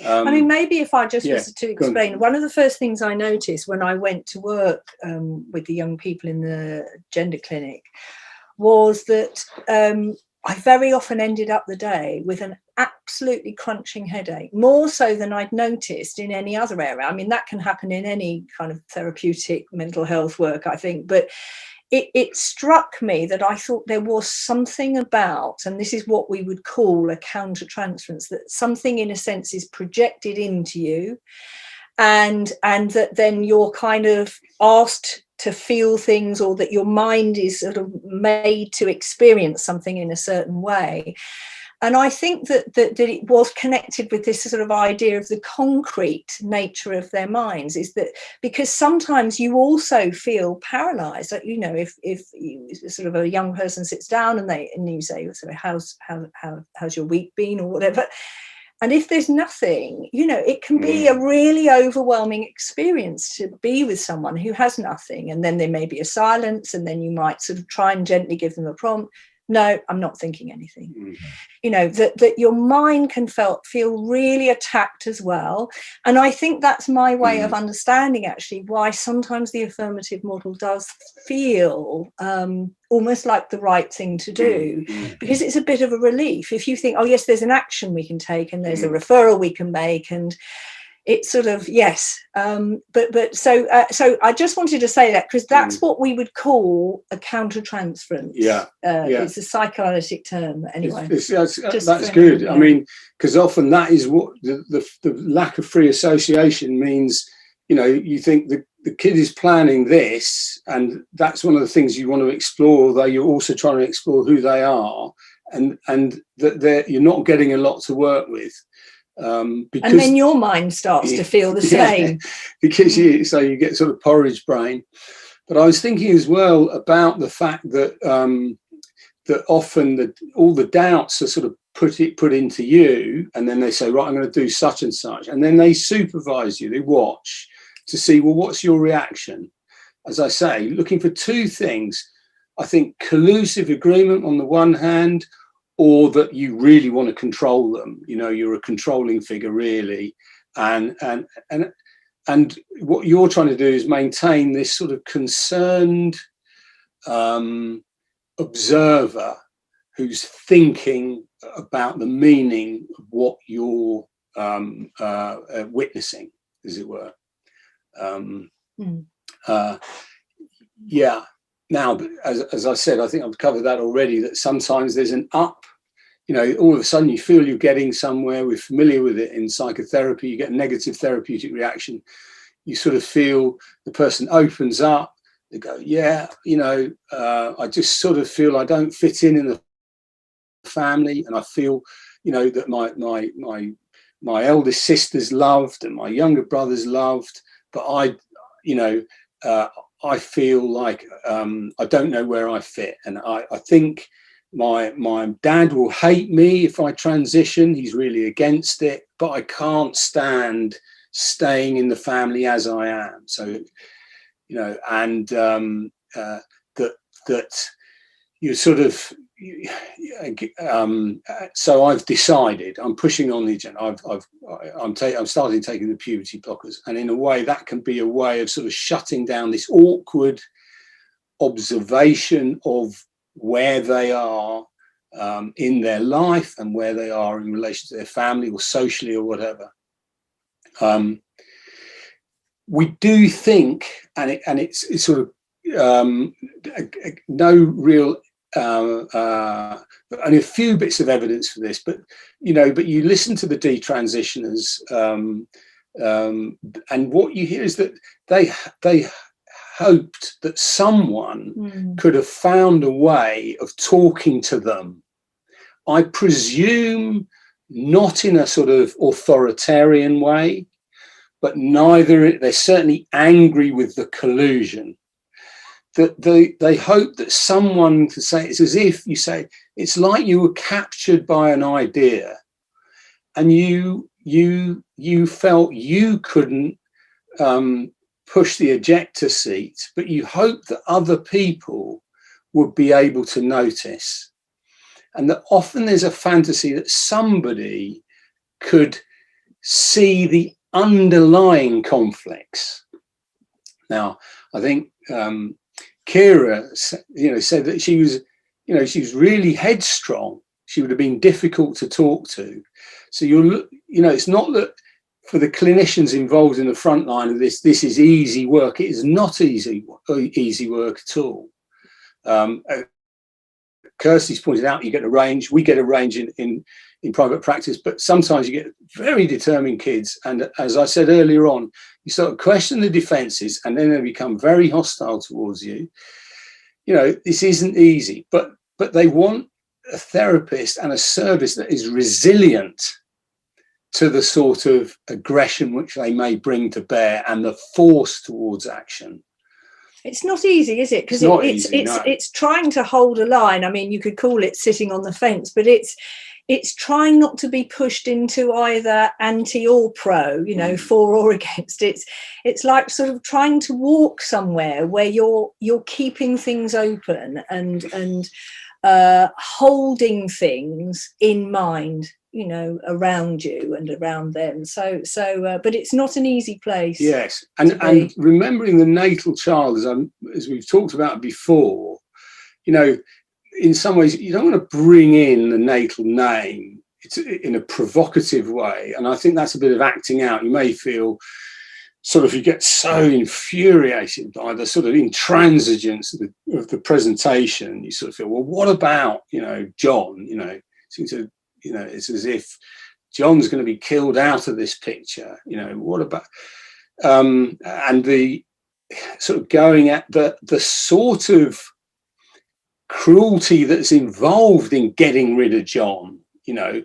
I mean, maybe if I just was to explain, one of the first things I noticed when I went to work with the young people in the gender clinic was that I very often ended up the day with an absolutely crunching headache, more so than I'd noticed in any other area. I mean, that can happen in any kind of therapeutic mental health work, I think, but it struck me that I thought there was something about, and this is what we would call a counter-transference, that something in a sense is projected into you, and that then you're kind of asked to feel things, or that your mind is sort of made to experience something in a certain way. And I think that it was connected with this sort of idea of the concrete nature of their minds, is that because sometimes you also feel paralyzed. Like, you know, if you, sort of a young person sits down and you say, so how's your week been, or whatever, and if there's nothing, you know, it can be a really overwhelming experience to be with someone who has nothing. And then there may be a silence, and then you might sort of try and gently give them a prompt. No, I'm not thinking anything. You know, that your mind can feel really attacked as well. And I think that's my way of understanding actually why sometimes the affirmative model does feel almost like the right thing to do, because it's a bit of a relief. If you think, oh yes, there's an action we can take, and there's a referral we can make, and it's sort of, yes, but so I just wanted to say that, because that's what we would call a countertransference. It's a psychoanalytic term, anyway. That's good. Yeah. I mean, because often that is what the lack of free association means. You know, you think the kid is planning this, and that's one of the things you want to explore, though you're also trying to explore who they are, and that you're not getting a lot to work with. And then your mind starts to feel the same, because you get sort of porridge brain. But I was thinking as well about the fact that that often all the doubts are sort of put into you, and then they say, right, I'm going to do such and such, and then they supervise you, they watch to see, well, what's your reaction? As I say, looking for two things. I think collusive agreement on the one hand, or that you really want to control them. You know, you're a controlling figure, really, and what you're trying to do is maintain this sort of concerned observer who's thinking about the meaning of what you're witnessing, as it were. Now, as I said, I think I've covered that already, that sometimes there's an up, you know, all of a sudden you feel you're getting somewhere. We're familiar with it in psychotherapy. You get a negative therapeutic reaction. You sort of feel the person opens up. They go, yeah, you know, I just sort of feel I don't fit in the family. And I feel, you know, that my eldest sister's loved and my younger brother's loved, but I feel like I don't know where I fit, and I think my dad will hate me if I transition. He's really against it, but I can't stand staying in the family as I am. So, you know, and that you sort of. So I've decided I'm pushing on the agenda. I'm starting taking the puberty blockers, and in a way that can be a way of sort of shutting down this awkward observation of where they are in their life and where they are in relation to their family or socially or whatever. We do think, and it's sort of no real. Only a few bits of evidence for this, but you listen to the detransitioners, and what you hear is that they hoped that someone could have found a way of talking to them. I presume not in a sort of authoritarian way, but they're certainly angry with the collusion. That they hope that someone could say, it's as if you say, it's like you were captured by an idea, and you felt you couldn't push the ejector seat, but you hoped that other people would be able to notice, and that often there's a fantasy that somebody could see the underlying conflicts. Now, I think Kira, said that she was really headstrong. She would have been difficult to talk to. So it's not that for the clinicians involved in the front line of this is easy work. It is not easy work at all. Kirsty's pointed out, you get a range. We get a range in in private practice, but sometimes you get very determined kids, and as I said earlier on, you sort of question the defences, and then they become very hostile towards you. You know, this isn't easy, but they want a therapist and a service that is resilient to the sort of aggression which they may bring to bear and the force towards action. It's not easy, is it? Because it's trying to hold a line. I mean, you could call it sitting on the fence, but it's trying not to be pushed into either anti or pro, you know, for or against. It's like sort of trying to walk somewhere where you're keeping things open and holding things in mind, you know, around you and around them. So but it's not an easy place. Yes, and remembering the natal child, as we've talked about before, you know, in some ways you don't want to bring in the natal name in a provocative way, and I think that's a bit of acting out. You may feel sort of, you get so infuriated by the sort of intransigence of the presentation, you sort of feel, well, what about, you know, John? You know, seems to, you know, it's as if John's going to be killed out of this picture. You know, what about and the sort of going at the sort of cruelty that's involved in getting rid of John. You know,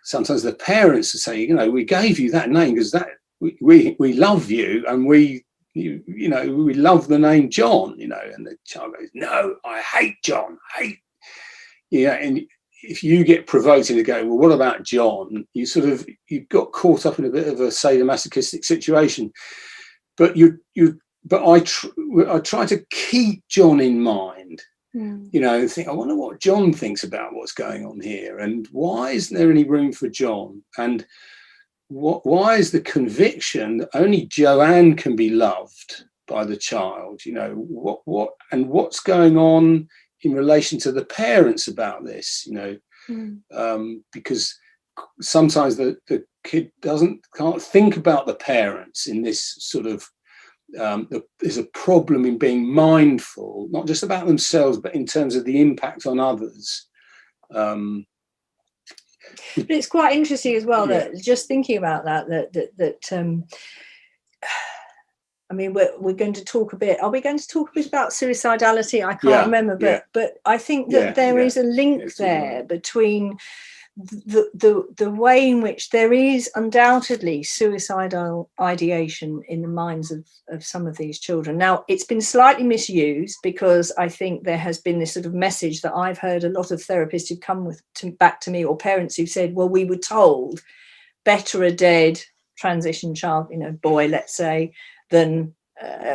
sometimes the parents will say, you know, we gave you that name because that we love you, and we love the name John, you know. And the child goes, no, I hate John, and if you get provoked into going, well, what about John? You got caught up in a bit of a sadomasochistic situation. But I try to keep John in mind, you know, and think, I wonder what John thinks about what's going on here, and why isn't there any room for John? And why is the conviction that only Joanne can be loved by the child? You know, what's going on in relation to the parents about this? You know, because sometimes the kid can't think about the parents in this sort of. There's a problem in being mindful, not just about themselves, but in terms of the impact on others. But it's quite interesting as well that just thinking about that I mean, we're going to talk a bit. Are we going to talk a bit about suicidality? I can't remember, but I think that there is a link there between the way in which there is undoubtedly suicidal ideation in the minds of some of these children. Now, it's been slightly misused, because I think there has been this sort of message that I've heard a lot of therapists who've come back to me, or parents who've said, well, we were told better a dead transition child, you know, boy, let's say, than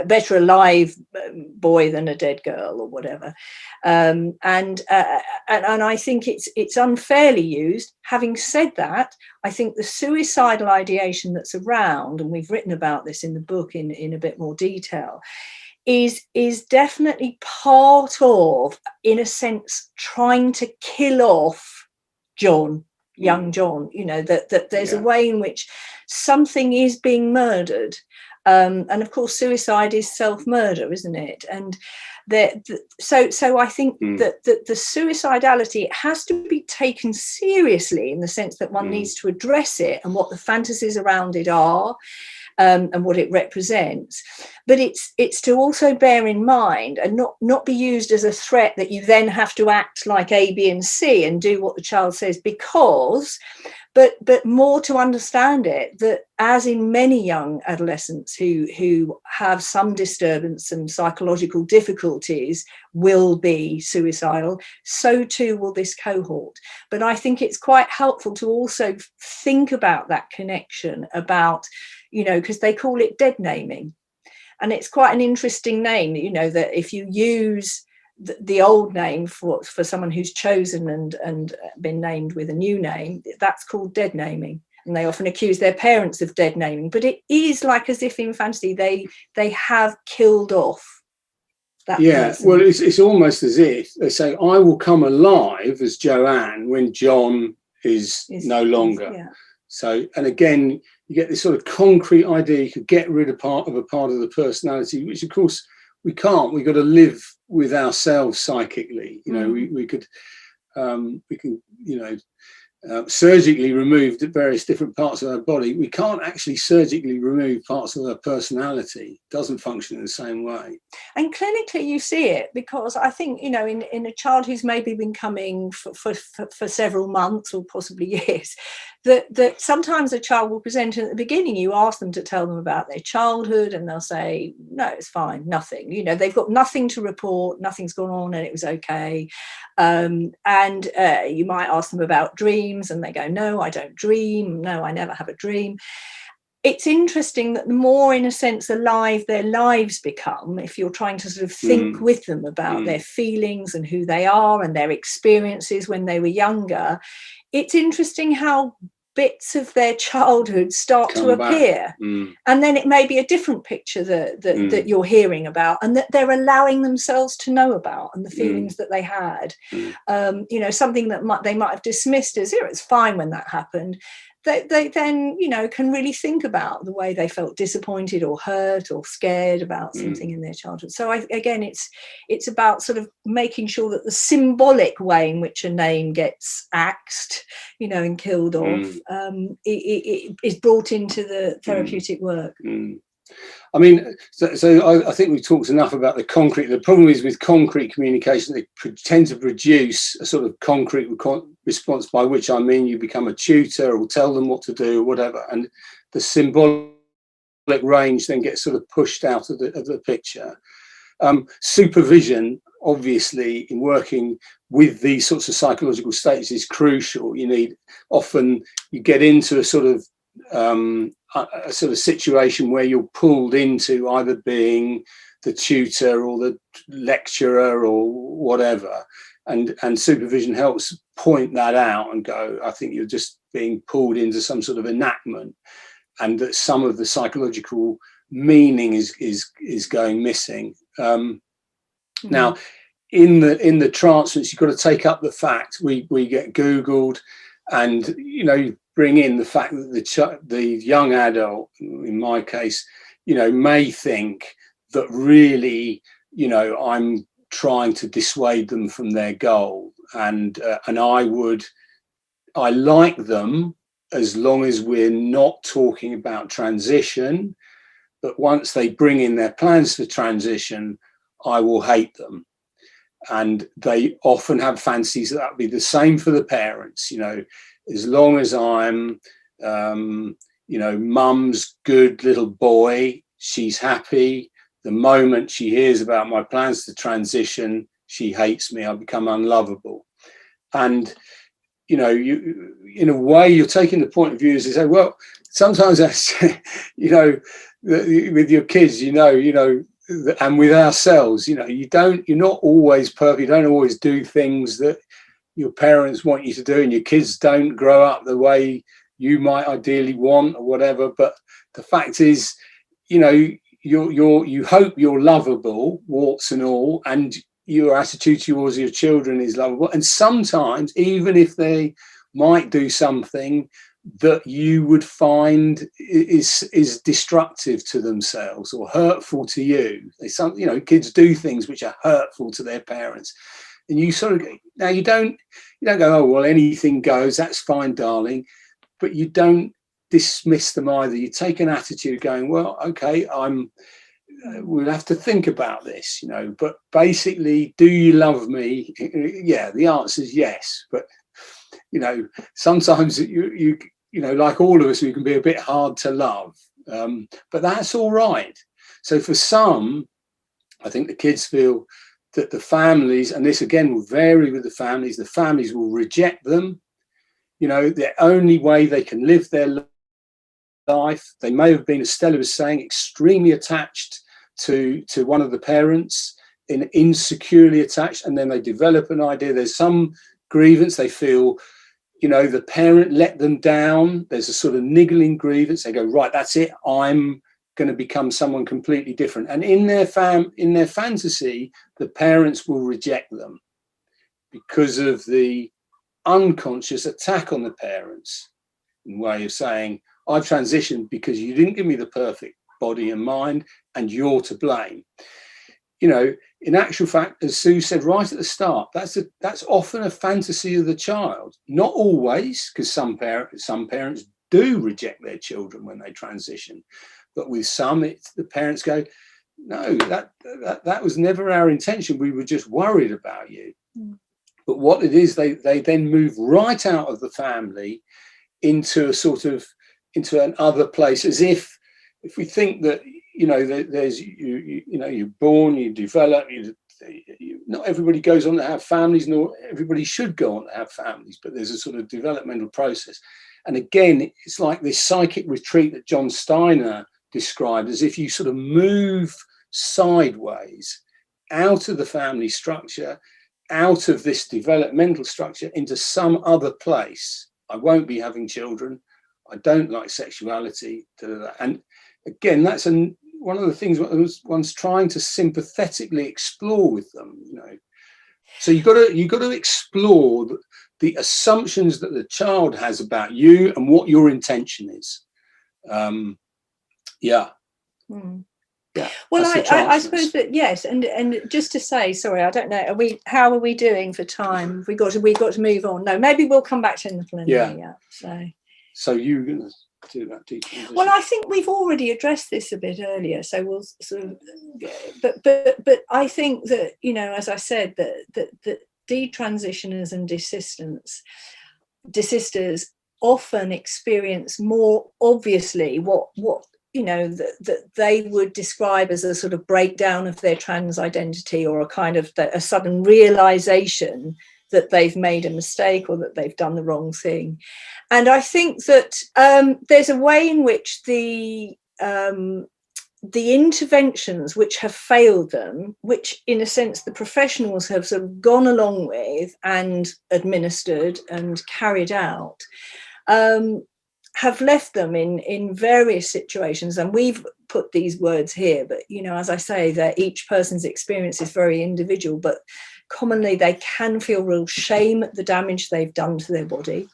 better a live boy than a dead girl, or whatever. And I think it's unfairly used. Having said that, I think the suicidal ideation that's around, and we've written about this in the book in a bit more detail, is definitely part of, in a sense, trying to kill off John, young John. You know, that there's a way in which something is being murdered. And of course, suicide is self-murder, isn't it? And so I think that the suicidality, it has to be taken seriously, in the sense that one needs to address it and what the fantasies around it are, and what it represents. But it's to also bear in mind and not be used as a threat that you then have to act like A, B, and C and do what the child says, because. But more to understand it, that as in many young adolescents who have some disturbance and psychological difficulties will be suicidal, so too will this cohort. But I think it's quite helpful to also think about that connection, about, you know, because they call it dead naming. And it's quite an interesting name, you know, that if you use the old name for someone who's chosen and been named with a new name, that's called dead naming, and they often accuse their parents of dead naming. But it is like as if in fantasy they have killed off that person. Well, it's almost as if they say, I will come alive as Joanne when John is no longer. So, and again, you get this sort of concrete idea you could get rid of a part of the personality, which of course we can't. We've got to live with ourselves psychically. You know, we can, you know, surgically removed various different parts of our body, we can't actually surgically remove parts of our personality. It doesn't function in the same way. And clinically you see it, because I think, you know, in a child who's maybe been coming for several months or possibly years, that sometimes a child will present, and at the beginning you ask them to tell them about their childhood and they'll say, no, it's fine, nothing, you know, they've got nothing to report, nothing's gone on and it was okay. And you might ask them about dreams and they go, no, I don't dream, no, I never have a dream. It's interesting that the more, in a sense, alive their lives become, if you're trying to sort of think with them about their feelings and who they are and their experiences when they were younger, it's interesting how bits of their childhood start to appear. And then it may be a different picture that you're hearing about and that they're allowing themselves to know about, and the feelings that they had. You know, something that they might have dismissed as, it's fine when that happened. They then, you know, can really think about the way they felt disappointed or hurt or scared about something in their childhood. So again, it's about sort of making sure that the symbolic way in which a name gets axed, you know, and killed off, it is brought into the therapeutic work. I mean, so I think we've talked enough about the concrete. The problem is with concrete communication, they tend to produce a sort of concrete response, by which I mean you become a tutor or tell them what to do or whatever. And the symbolic range then gets sort of pushed out of the picture. Supervision, obviously, in working with these sorts of psychological states is crucial. Often you get into a sort of situation where you're pulled into either being the tutor or the lecturer or whatever, and supervision helps point that out and go, I think you're just being pulled into some sort of enactment, and that some of the psychological meaning is going missing. Now, in the transference, you've got to take up the fact we get Googled, and you know, bring in the fact that the young adult, in my case, you know, may think that really, you know, I'm trying to dissuade them from their goal, and I like them as long as we're not talking about transition, but once they bring in their plans for transition, I will hate them. And they often have fancies that would be the same for the parents, you know, as long as I'm, you know, mum's good little boy, she's happy. The moment she hears about my plans to transition, she hates me. I become unlovable. And, you know, you, in a way, you're taking the point of view as to say, well, sometimes that's, you know, with your kids, you know, and with ourselves, you know, you're not always perfect. You don't always do things that your parents want you to do, and your kids don't grow up the way you might ideally want or whatever. But the fact is, you know, you hope you're lovable, warts and all, and your attitude towards your children is lovable. And sometimes, even if they might do something that you would find is destructive to themselves or hurtful to you, you know, kids do things which are hurtful to their parents. And you sort of, now you don't go, oh, well, anything goes, that's fine, darling. But you don't dismiss them either. You take an attitude going, well, okay, we'll have to think about this, you know, but basically, do you love me? Yeah, the answer is yes. But, you know, sometimes you know, like all of us, we can be a bit hard to love, but that's all right. So for some, I think the kids feel that the families, and this again will vary with the families will reject them. You know, the only way they can live their life, they may have been, as Stella was saying, extremely attached to one of the parents, insecurely attached, and then they develop an idea. There's some grievance, they feel, you know, the parent let them down. There's a sort of niggling grievance. They go, right, that's it, I'm going to become someone completely different. And in their fantasy, the parents will reject them because of the unconscious attack on the parents, in way of saying, I've transitioned because you didn't give me the perfect body and mind, and you're to blame. you know, in actual fact, as Sue said right at the start, that's often a fantasy of the child. Not always, because some parents do reject their children when they transition, but with some, the parents go, no, that was never our intention. We were just worried about you. Mm. But what it is, they then move right out of the family into a sort of into an other place, as if we think that, you know, there's you know, you're born, you develop, not everybody goes on to have families, nor everybody should go on to have families, but there's a sort of developmental process. And again, it's like this psychic retreat that John Steiner described, as if you sort of move sideways out of the family structure, out of this developmental structure, into some other place. I won't be having children. I don't like sexuality. And again, that's one of the things one's trying to sympathetically explore with them, you know. So you've got to explore the assumptions that the child has about you and what your intention is. Yeah. Mm. Yeah. Well, I suppose that, yes, and just to say, sorry, I don't know, how are we doing for time? We got to move on. No, maybe we'll come back to in the plenary. Yeah. So you're going to do that detransition? Well, I think we've already addressed this a bit earlier, so we'll sort of, but I think that, you know, as I said, that detransitioners and desisters often experience more obviously what you know, that they would describe as a sort of breakdown of their trans identity, or a kind of a sudden realization that they've made a mistake or that they've done the wrong thing. And I think that there's a way in which the interventions which have failed them, which in a sense the professionals have sort of gone along with and administered and carried out, have left them in various situations. And we've put these words here, but, you know, as I say, that each person's experience is very individual, but commonly they can feel real shame at the damage they've done to their body,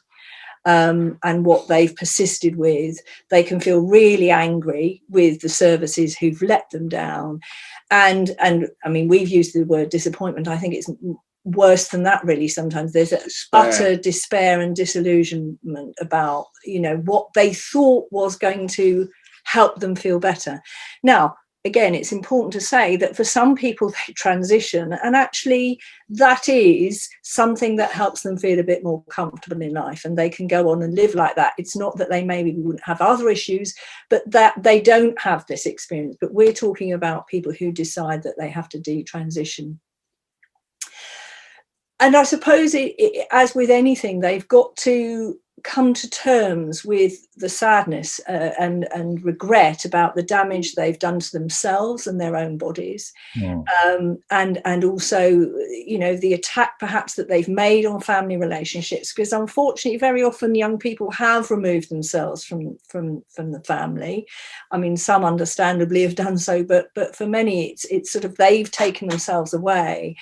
and what they've persisted with. They can feel really angry with the services who've let them down. And I mean, we've used the word disappointment. I think it's worse than that, really. Sometimes there's utter despair and disillusionment about, you know, what they thought was going to help them feel better. Now, again, it's important to say that for some people they transition, and actually that is something that helps them feel a bit more comfortable in life, and they can go on and live like that. It's not that they maybe wouldn't have other issues, but that they don't have this experience. But we're talking about people who decide that they have to detransition. And I suppose, as with anything, they've got to come to terms with the sadness and regret about the damage they've done to themselves and their own bodies. Yeah. And also, you know, the attack perhaps that they've made on family relationships, because unfortunately very often young people have removed themselves from the family. I mean, some understandably have done so, but for many it's sort of they've taken themselves away.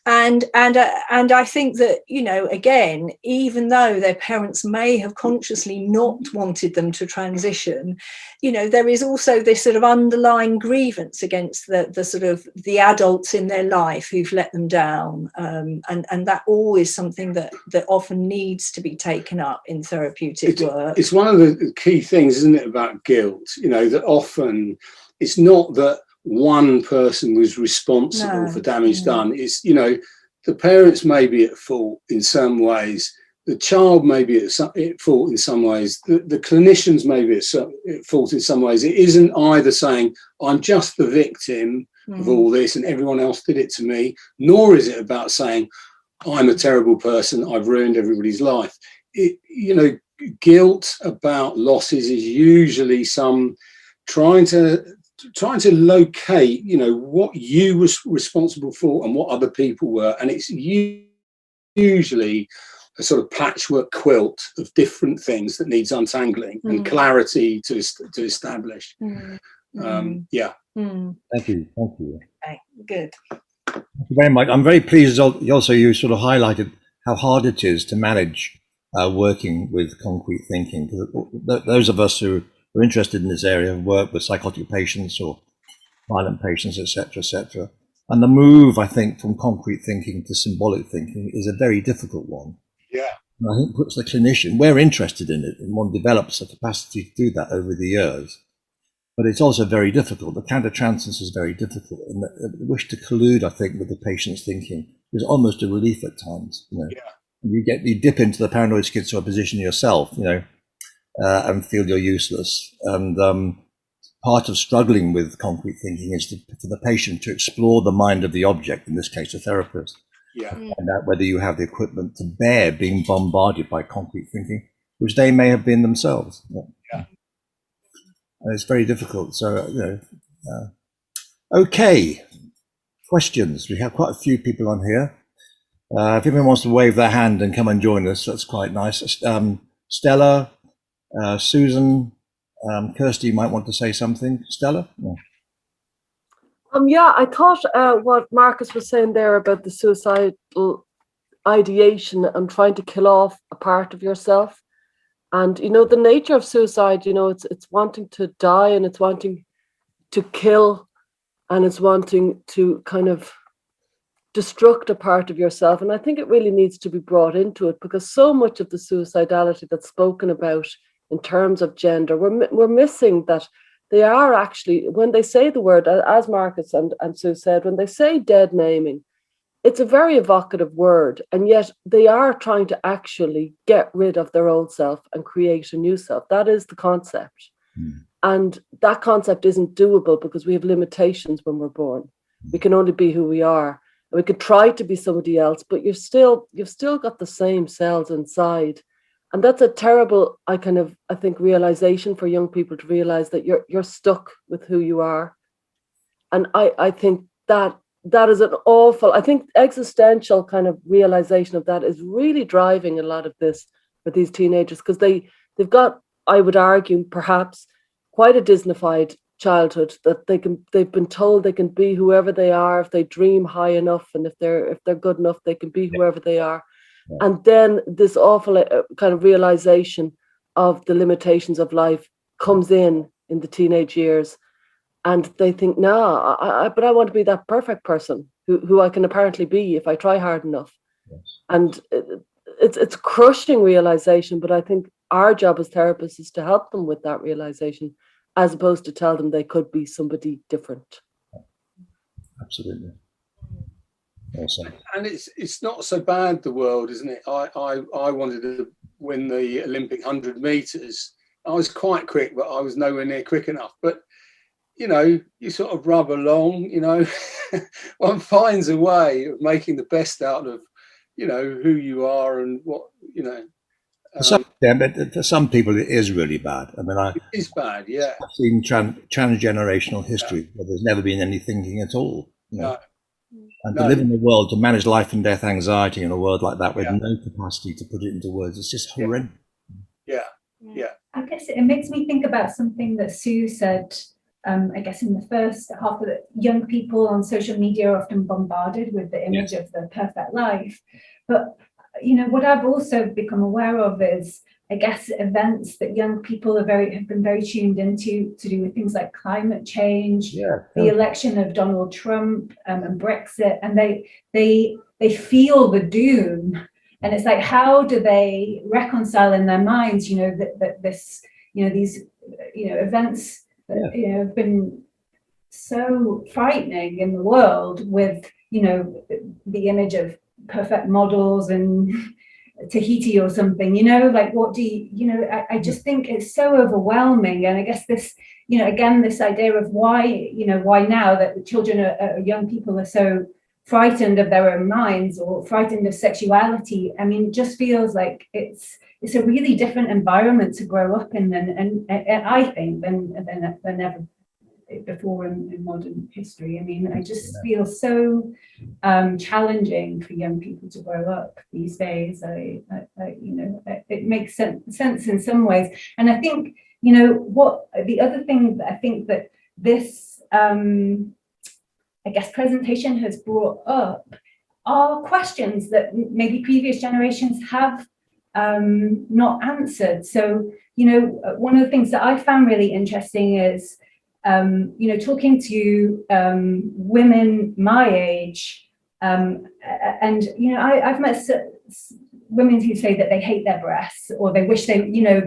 And I think that, you know, again, even though their parents may have consciously not wanted them to transition, you know, there is also this sort of underlying grievance against the sort of the adults in their life who've let them down. And that always something that often needs to be taken up in therapeutic work. It's one of the key things, isn't it, about guilt, you know, that often it's not that one person was responsible for damage done. It's, you know, the parents may be at fault in some ways, the child may be at fault in some ways, the clinicians may be at fault in some ways. It isn't either saying I'm just the victim of all this and everyone else did it to me, nor is it about saying I'm a terrible person, I've ruined everybody's life. You know, guilt about losses is usually some trying to locate, you know, what you was responsible for and what other people were. And it's usually a sort of patchwork quilt of different things that needs untangling and clarity to establish. Yeah. Thank you. Okay, good. Thank you very much. I'm very pleased also you sort of highlighted how hard it is to manage working with concrete thinking. Those of us who are interested in this area of work with psychotic patients or violent patients, etc., And the move, I think, from concrete thinking to symbolic thinking is a very difficult one. Yeah. And I think puts the clinician, we're interested in it, and one develops a capacity to do that over the years. But it's also very difficult. The countertransference is very difficult. And the wish to collude, I think, with the patient's thinking is almost a relief at times. Yeah. You dip into the paranoid schizoid position yourself, and feel you're useless. And part of struggling with concrete thinking is for the patient to explore the mind of the object, in this case, the therapist. Yeah. And find out whether you have the equipment to bear being bombarded by concrete thinking, which they may have been themselves. Yeah. And it's very difficult. So, okay. Questions. We have quite a few people on here. If anyone wants to wave their hand and come and join us, that's quite nice. Stella, Susan, Kirsty might want to say something. Stella? Yeah, I thought what Marcus was saying there about the suicidal ideation and trying to kill off a part of yourself. And, the nature of suicide, it's wanting to die, and it's wanting to kill, and it's wanting to kind of destruct a part of yourself. And I think it really needs to be brought into it, because so much of the suicidality that's spoken about in terms of gender, we're missing that they are actually, when they say the word, as Marcus and Sue said, when they say dead naming, it's a very evocative word, and yet they are trying to actually get rid of their old self and create a new self. That is the concept. And that concept isn't doable because we have limitations when we're born. We can only be who we are. And we could try to be somebody else, but you've still got the same cells inside. And that's a terrible, I think, realization for young people, to realize that you're stuck with who you are. And I think that is an awful, I think existential kind of realization of that is really driving a lot of this for these teenagers, because they've got, I would argue, perhaps quite a Disneyfied childhood, that they've been told they can be whoever they are if they dream high enough, and if they're good enough, they can be whoever they are. And then this awful kind of realization of the limitations of life comes in the teenage years, and they think, no, but I want to be that perfect person who I can apparently be if I try hard enough. Yes. And it's crushing realization, but I think our job as therapists is to help them with that realization, as opposed to tell them they could be somebody different. Absolutely. Awesome. And it's not so bad, the world, isn't it? I wanted to win the Olympic 100 meters. I was quite quick, but I was nowhere near quick enough. But you sort of rub along. One finds a way of making the best out of who you are and what but for some people it is really bad. I mean, it is bad. Yeah, I've seen transgenerational history where there's never been any thinking at all. No. And to live in a world, to manage life and death anxiety in a world like that with no capacity to put it into words, it's just horrendous. Yeah. I guess it makes me think about something that Sue said, I guess in the first half of it. Young people on social media are often bombarded with the image of the perfect life. But, what I've also become aware of is, I guess, events that young people have been very tuned into, to do with things like climate change, the election of Donald Trump and Brexit, and they feel the doom, and it's like, how do they reconcile in their minds, that this, these, events that have been so frightening in the world, with the image of perfect models and Tahiti or something, like, what do I just think it's so overwhelming. And I guess this, again, this idea of why now that the children young people are so frightened of their own minds, or frightened of sexuality. I mean, it just feels like it's a really different environment to grow up in, and I think than ever before in modern history. I mean, I just feel so challenging for young people to grow up these days. It makes sense in some ways. And I think, what the other thing that I think that this, I guess, presentation has brought up are questions that maybe previous generations have not answered. So, one of the things that I found really interesting is talking to women my age, and I've met women who say that they hate their breasts, or they wish they,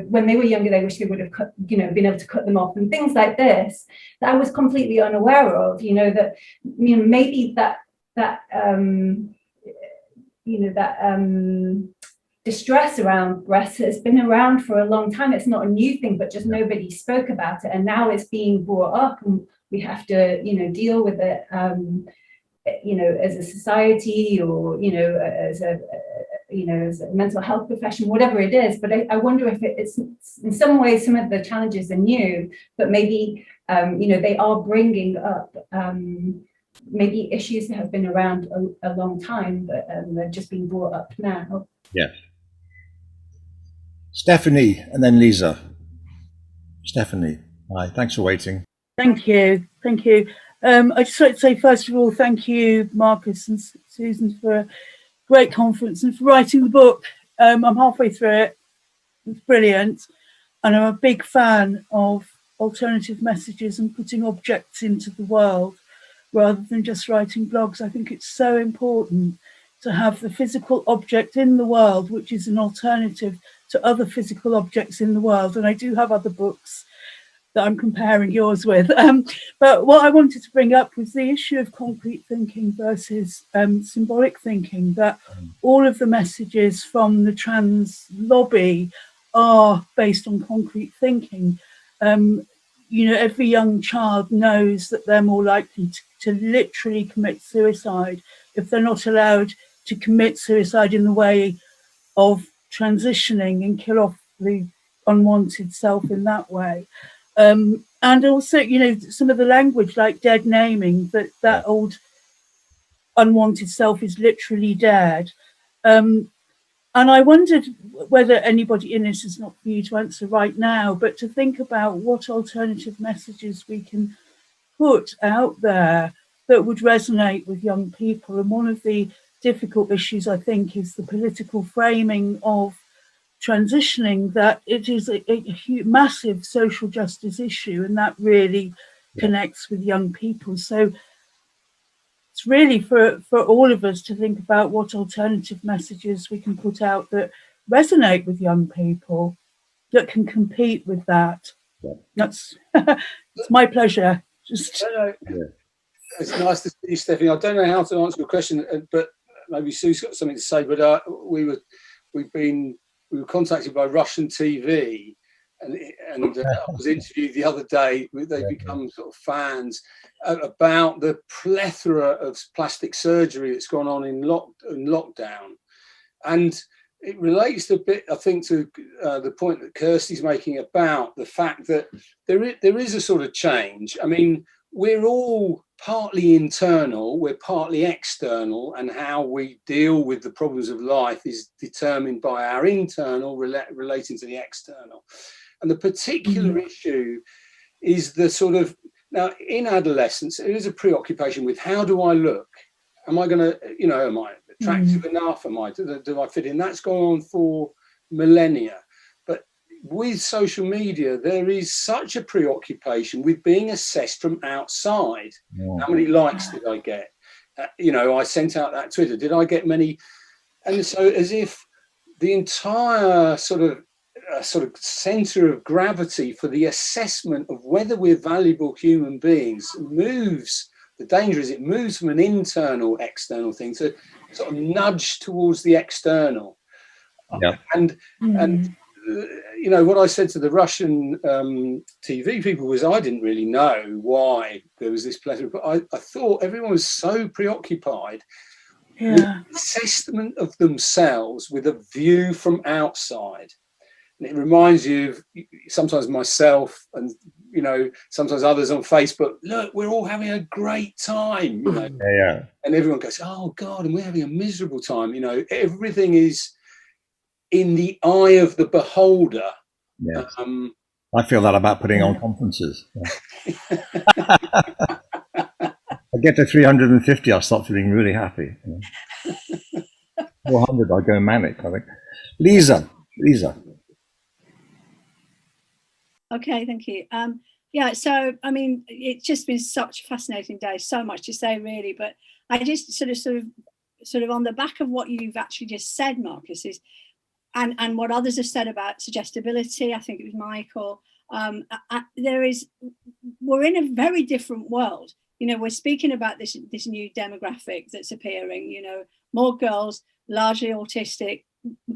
when they were younger, they wish they would have been able to cut them off, and things like this that I was completely unaware of. Maybe distress around breasts has been around for a long time. It's not a new thing, but just nobody spoke about it, and now it's being brought up, and we have to deal with it as a society, or as a mental health profession, whatever it is. But I wonder if it's in some ways, some of the challenges are new, but maybe they are bringing up maybe issues that have been around a long time, but they're just being brought up now. Yes. Stephanie, and then Lisa. Stephanie, hi, thanks for waiting. Thank you. I'd just like to say, first of all, thank you, Marcus and Susan, for a great conference and for writing the book. I'm halfway through it. It's brilliant. And I'm a big fan of alternative messages and putting objects into the world rather than just writing blogs. I think it's so important to have the physical object in the world, which is an alternative to other physical objects in the world. And I do have other books that I'm comparing yours with. But what I wanted to bring up was the issue of concrete thinking versus symbolic thinking, that all of the messages from the trans lobby are based on concrete thinking. Every young child knows that they're more likely to literally commit suicide if they're not allowed to commit suicide in the way of transitioning and kill off the unwanted self in that way. And also, some of the language, like dead naming, that old unwanted self is literally dead. And I wondered whether anybody in this is not for you to answer right now, but to think about what alternative messages we can put out there that would resonate with young people. And one of the difficult issues, I think, is the political framing of transitioning, that it is a massive social justice issue, and that really connects with young people. So it's really for all of us to think about what alternative messages we can put out that resonate with young people, that can compete with that. That's it's my pleasure. Just it's nice to see you, Stephanie. I don't know how to answer your question, but maybe Sue's got something to say. But we were contacted by Russian TV, and I was interviewed the other day. They've become sort of fans about the plethora of plastic surgery that's gone on in lockdown, and it relates a bit, I think, to the point that Kirsty's making about the fact that there is a sort of change. I mean, we're all partly internal, we're partly external, and how we deal with the problems of life is determined by our internal relating to the external. And the particular issue is the sort of, now in adolescence, there is a preoccupation with how do I look? Am I going to, am I attractive enough? Do I fit in? That's gone on for millennia. But with social media, there is such a preoccupation with being assessed from outside. How many likes did I get? I sent out that Twitter. Did I get many? And so as if the entire sort of center of gravity for the assessment of whether we're valuable human beings moves. The danger is it moves from an internal external thing to sort of nudge towards the external. And what I said to the Russian TV people was I didn't really know why there was this plethora, but I thought everyone was so preoccupied with the assessment of themselves with a view from outside. And it reminds you of sometimes myself and, sometimes others on Facebook, look, we're all having a great time, And everyone goes, oh God, and we're having a miserable time. Everything is in the eye of the beholder. Yeah. I feel that about putting on conferences. I get to 350, I start feeling really happy. 400, I go manic, I think. Lisa. Okay, thank you. Yeah, so I mean, it's just been such a fascinating day. So much to say, really, but I just sort of on the back of what you've actually just said, Marcus, is and what others have said about suggestibility. I think it was Michael. We're in a very different world. You know, we're speaking about this new demographic that's appearing. You know, more girls, largely autistic,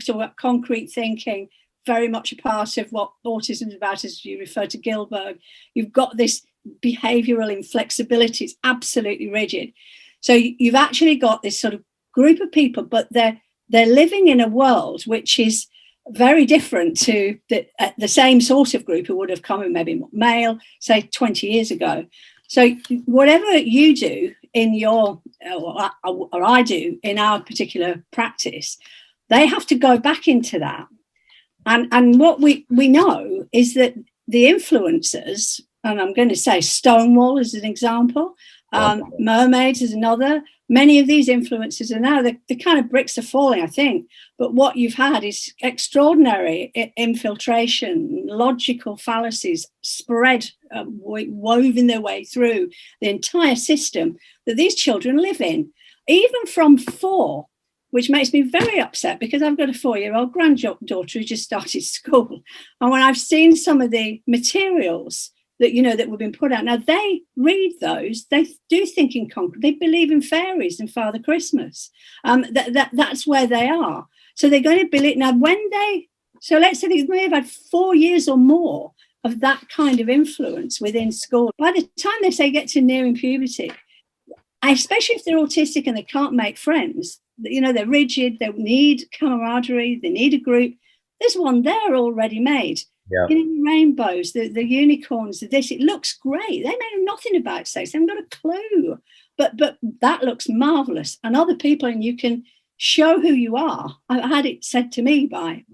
sort of concrete thinking. Very much a part of what autism is about, as you refer to Gilbert. You've got this behavioural inflexibility. It's absolutely rigid. So you've actually got this sort of group of people, but they're living in a world which is very different to the same sort of group who would have come in maybe male, say 20 years ago. So whatever you do in your, or I do in our particular practice, they have to go back into that. And what we know is that the influencers, and I'm going to say Stonewall as an example, Mermaids is another. Many of these influencers are now, the kind of bricks are falling, I think. But what you've had is extraordinary infiltration, logical fallacies spread, woven their way through the entire system that these children live in, even from 4. Which makes me very upset because I've got a 4-year-old granddaughter who just started school. And when I've seen some of the materials that, you know, that we've been put out, now they read those, they do think in concrete, they believe in fairies and Father Christmas. That's where they are. So they're going to believe, now so let's say they may have had 4 years or more of that kind of influence within school. By the time they say get to nearing puberty, especially if they're autistic and they can't make friends, you know, they're rigid, they need camaraderie, they need a group. There's one there already made. Yeah. You know, the rainbows, the unicorns, this, it looks great. They know nothing about sex, they haven't got a clue. But that looks marvelous. And other people, and you can show who you are. I had it said to me by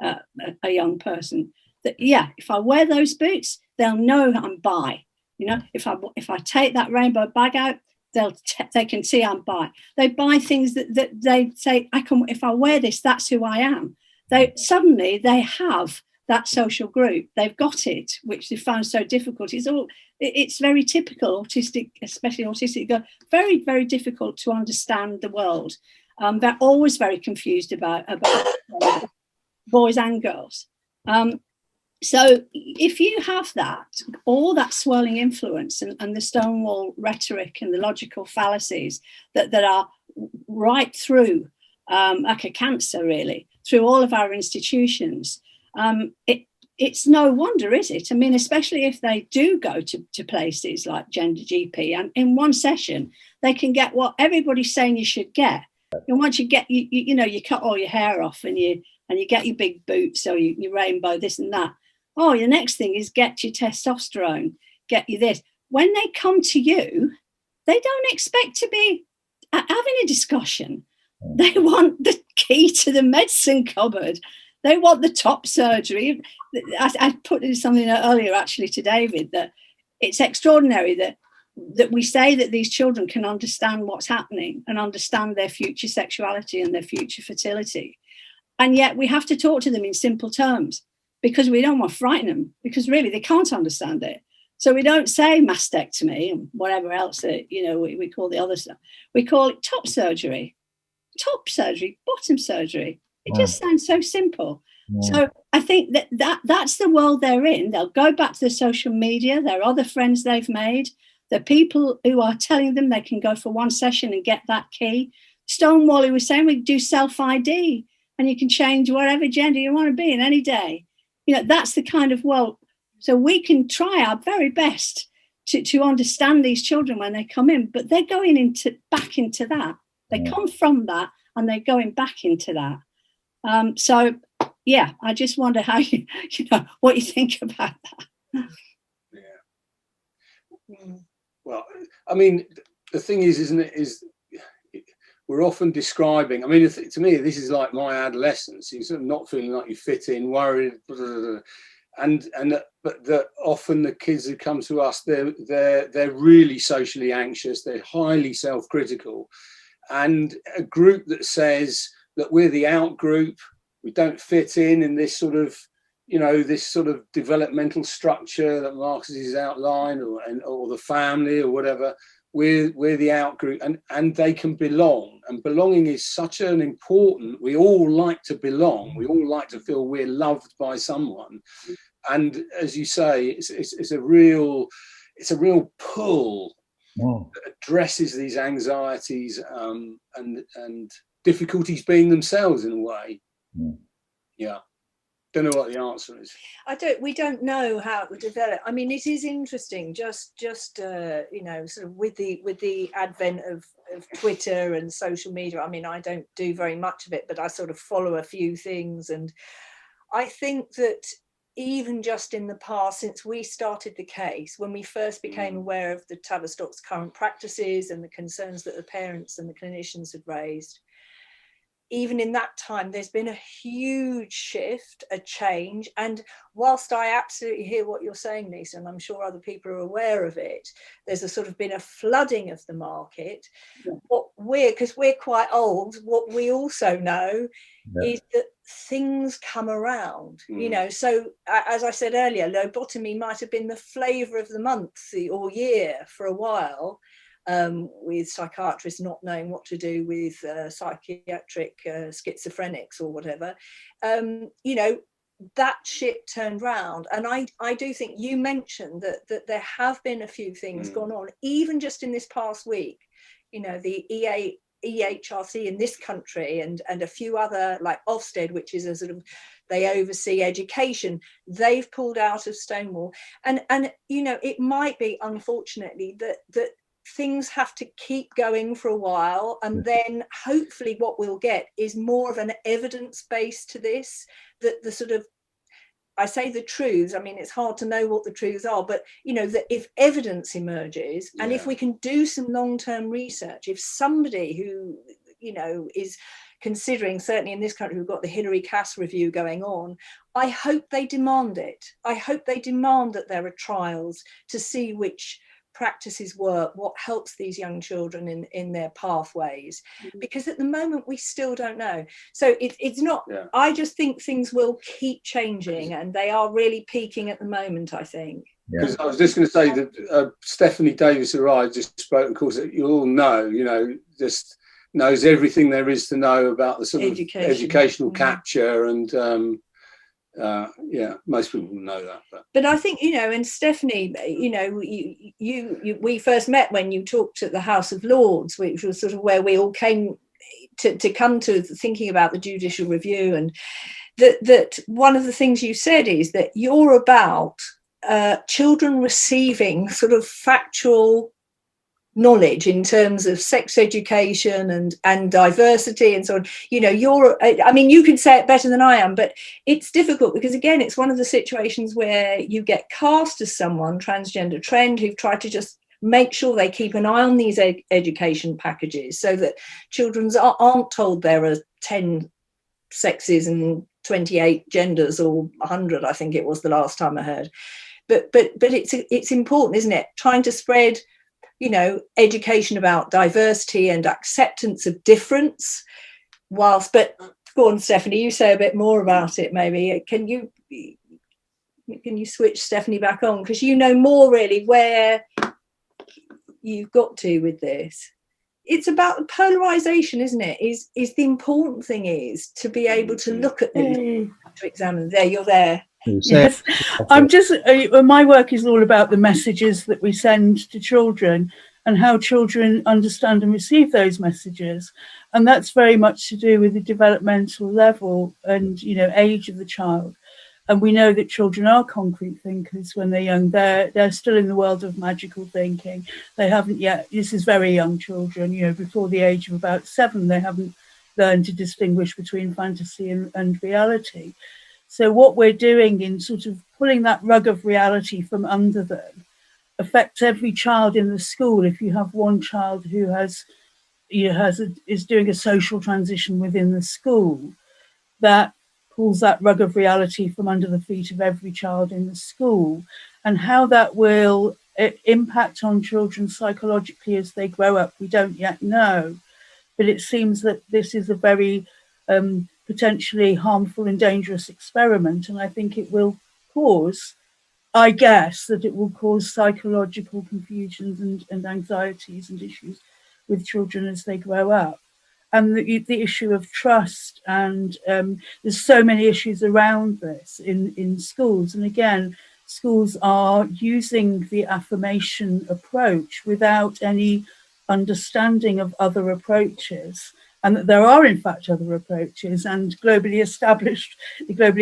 a young person that, yeah, if I wear those boots, they'll know I'm bi. You know, if I take that rainbow bag out, they can see I'm bi. They buy things that they say, if I wear this, that's who I am. Suddenly they have that social group. They've got it, which they found so difficult. It's very typical autistic, especially autistic, very, very difficult to understand the world. They're always very confused about boys and girls. So if you have all that swirling influence and the Stonewall rhetoric and the logical fallacies that are right through, like a cancer really, through all of our institutions, it's no wonder, is it? I mean, especially if they do go to places like Gender GP, and in one session, they can get what everybody's saying you should get. And once you get, you know, you cut all your hair off and you get your big boots, so you rainbow this and that. Oh, the next thing is get your testosterone, get you this. When they come to you, they don't expect to be having a discussion. They want the key to the medicine cupboard. They want the top surgery. I put something earlier actually to David, that it's extraordinary that we say that these children can understand what's happening and understand their future sexuality and their future fertility. And yet we have to talk to them in simple terms, because we don't want to frighten them, because really they can't understand it. So we don't say mastectomy and whatever else that, you know, we call the other stuff. We call it top surgery, bottom surgery. It just sounds so simple. So I think that's the world they're in. They'll go back to the social media. There are other friends they've made. The people who are telling them they can go for one session and get that key. Stonewall was saying we do self-ID and you can change whatever gender you want to be in any day. You know, that's the kind of world. So we can try our very best to understand these children when they come in, but they're going back into that. They come from that and they're going back into that. So, yeah, I just wonder how what you think about that. Yeah. Well, I mean, the thing is, isn't it, is we're often describing, I mean, to me, this is like my adolescence. You're sort of not feeling like you fit in, worried, blah, blah, blah. But often the kids who come to us, they're really socially anxious. They're highly self-critical, and a group that says that we're the out group, we don't fit in this sort of, you know, this sort of developmental structure that Marcus has outlined, or the family or whatever. We're the out-group, and they can belong. And belonging is such an important, we all like to belong. We all like to feel we're loved by someone. And as you say, it's a real pull that addresses these anxieties and difficulties being themselves in a way. Yeah. Don't know what the answer is. We don't know how it would develop. I mean, it is interesting, just you know, sort of with the advent of Twitter and social media. I mean, I don't do very much of it, but I sort of follow a few things, and I think that even just in the past, since we started the case, when we first became aware of the Tavistock's current practices and the concerns that the parents and the clinicians had raised, even in that time, there's been a huge shift, a change. And whilst I absolutely hear what you're saying, Lisa, and I'm sure other people are aware of it, there's a sort of been a flooding of the market. Because we're quite old, what we also know is that things come around, you know. So as I said earlier, lobotomy might have been the flavour of the month or year for a while. With psychiatrists not knowing what to do with psychiatric schizophrenics or whatever, you know, that ship turned round. And I do think you mentioned that there have been a few things gone on, even just in this past week. You know, the EHRC in this country and a few other, like Ofsted, which is a sort of, they oversee education, they've pulled out of Stonewall. And you know, it might be, unfortunately, that things have to keep going for a while, and then hopefully what we'll get is more of an evidence base to this, that the sort of, I say the truths, I mean, it's hard to know what the truths are, but you know, that if evidence emerges and if we can do some long-term research, if somebody who, you know, is considering, certainly in this country, we've got the Hilary Cass review going on, I hope they demand it. I hope they demand that there are trials to see which practices work, what helps these young children in their pathways, because at the moment we still don't know. So it's not, I just think things will keep changing, and they are really peaking at the moment, I think. Because I was just going to say that Stephanie Davis, who I just spoke, of course, you all know, you know, just knows everything there is to know about the sort of educational capture, and most people know that. But I think, you know, and Stephanie, you know, we first met when you talked at the House of Lords, which was sort of where we all came to come to thinking about the judicial review, and that one of the things you said is that you're about children receiving sort of factual knowledge in terms of sex education and diversity and so on. You know, I mean, you can say it better than I am, but it's difficult because, again, it's one of the situations where you get cast as someone, transgender trend, who've tried to just make sure they keep an eye on these education packages so that children aren't told there are 10 sexes and 28 genders, or 100, I think it was the last time I heard. But it's important, isn't it? Trying to spread, you know, education about diversity and acceptance of difference, but go on, Stephanie, you say a bit more about it, maybe. Can you switch Stephanie back on, because you know more really where you've got to with this. It's about polarization, isn't it? Is the important thing is to be able to look at things, to examine. There, you're there. Yes, I'm just, my work is all about the messages that we send to children and how children understand and receive those messages, and that's very much to do with the developmental level and, you know, age of the child. And we know that children are concrete thinkers when they're young. They're still in the world of magical thinking. They haven't yet, this is very young children, you know, before the age of about 7, they haven't learned to distinguish between fantasy and reality. So what we're doing in sort of pulling that rug of reality from under them affects every child in the school. If you have one child who is doing a social transition within the school, that pulls that rug of reality from under the feet of every child in the school. And how that will impact on children psychologically as they grow up, we don't yet know. But it seems that this is a very potentially harmful and dangerous experiment. And I think it will cause, I guess, that it will cause psychological confusions and anxieties and issues with children as they grow up. And the issue of trust, and there's so many issues around this in schools. And again, schools are using the affirmation approach without any understanding of other approaches, and that there are in fact other approaches, and the globally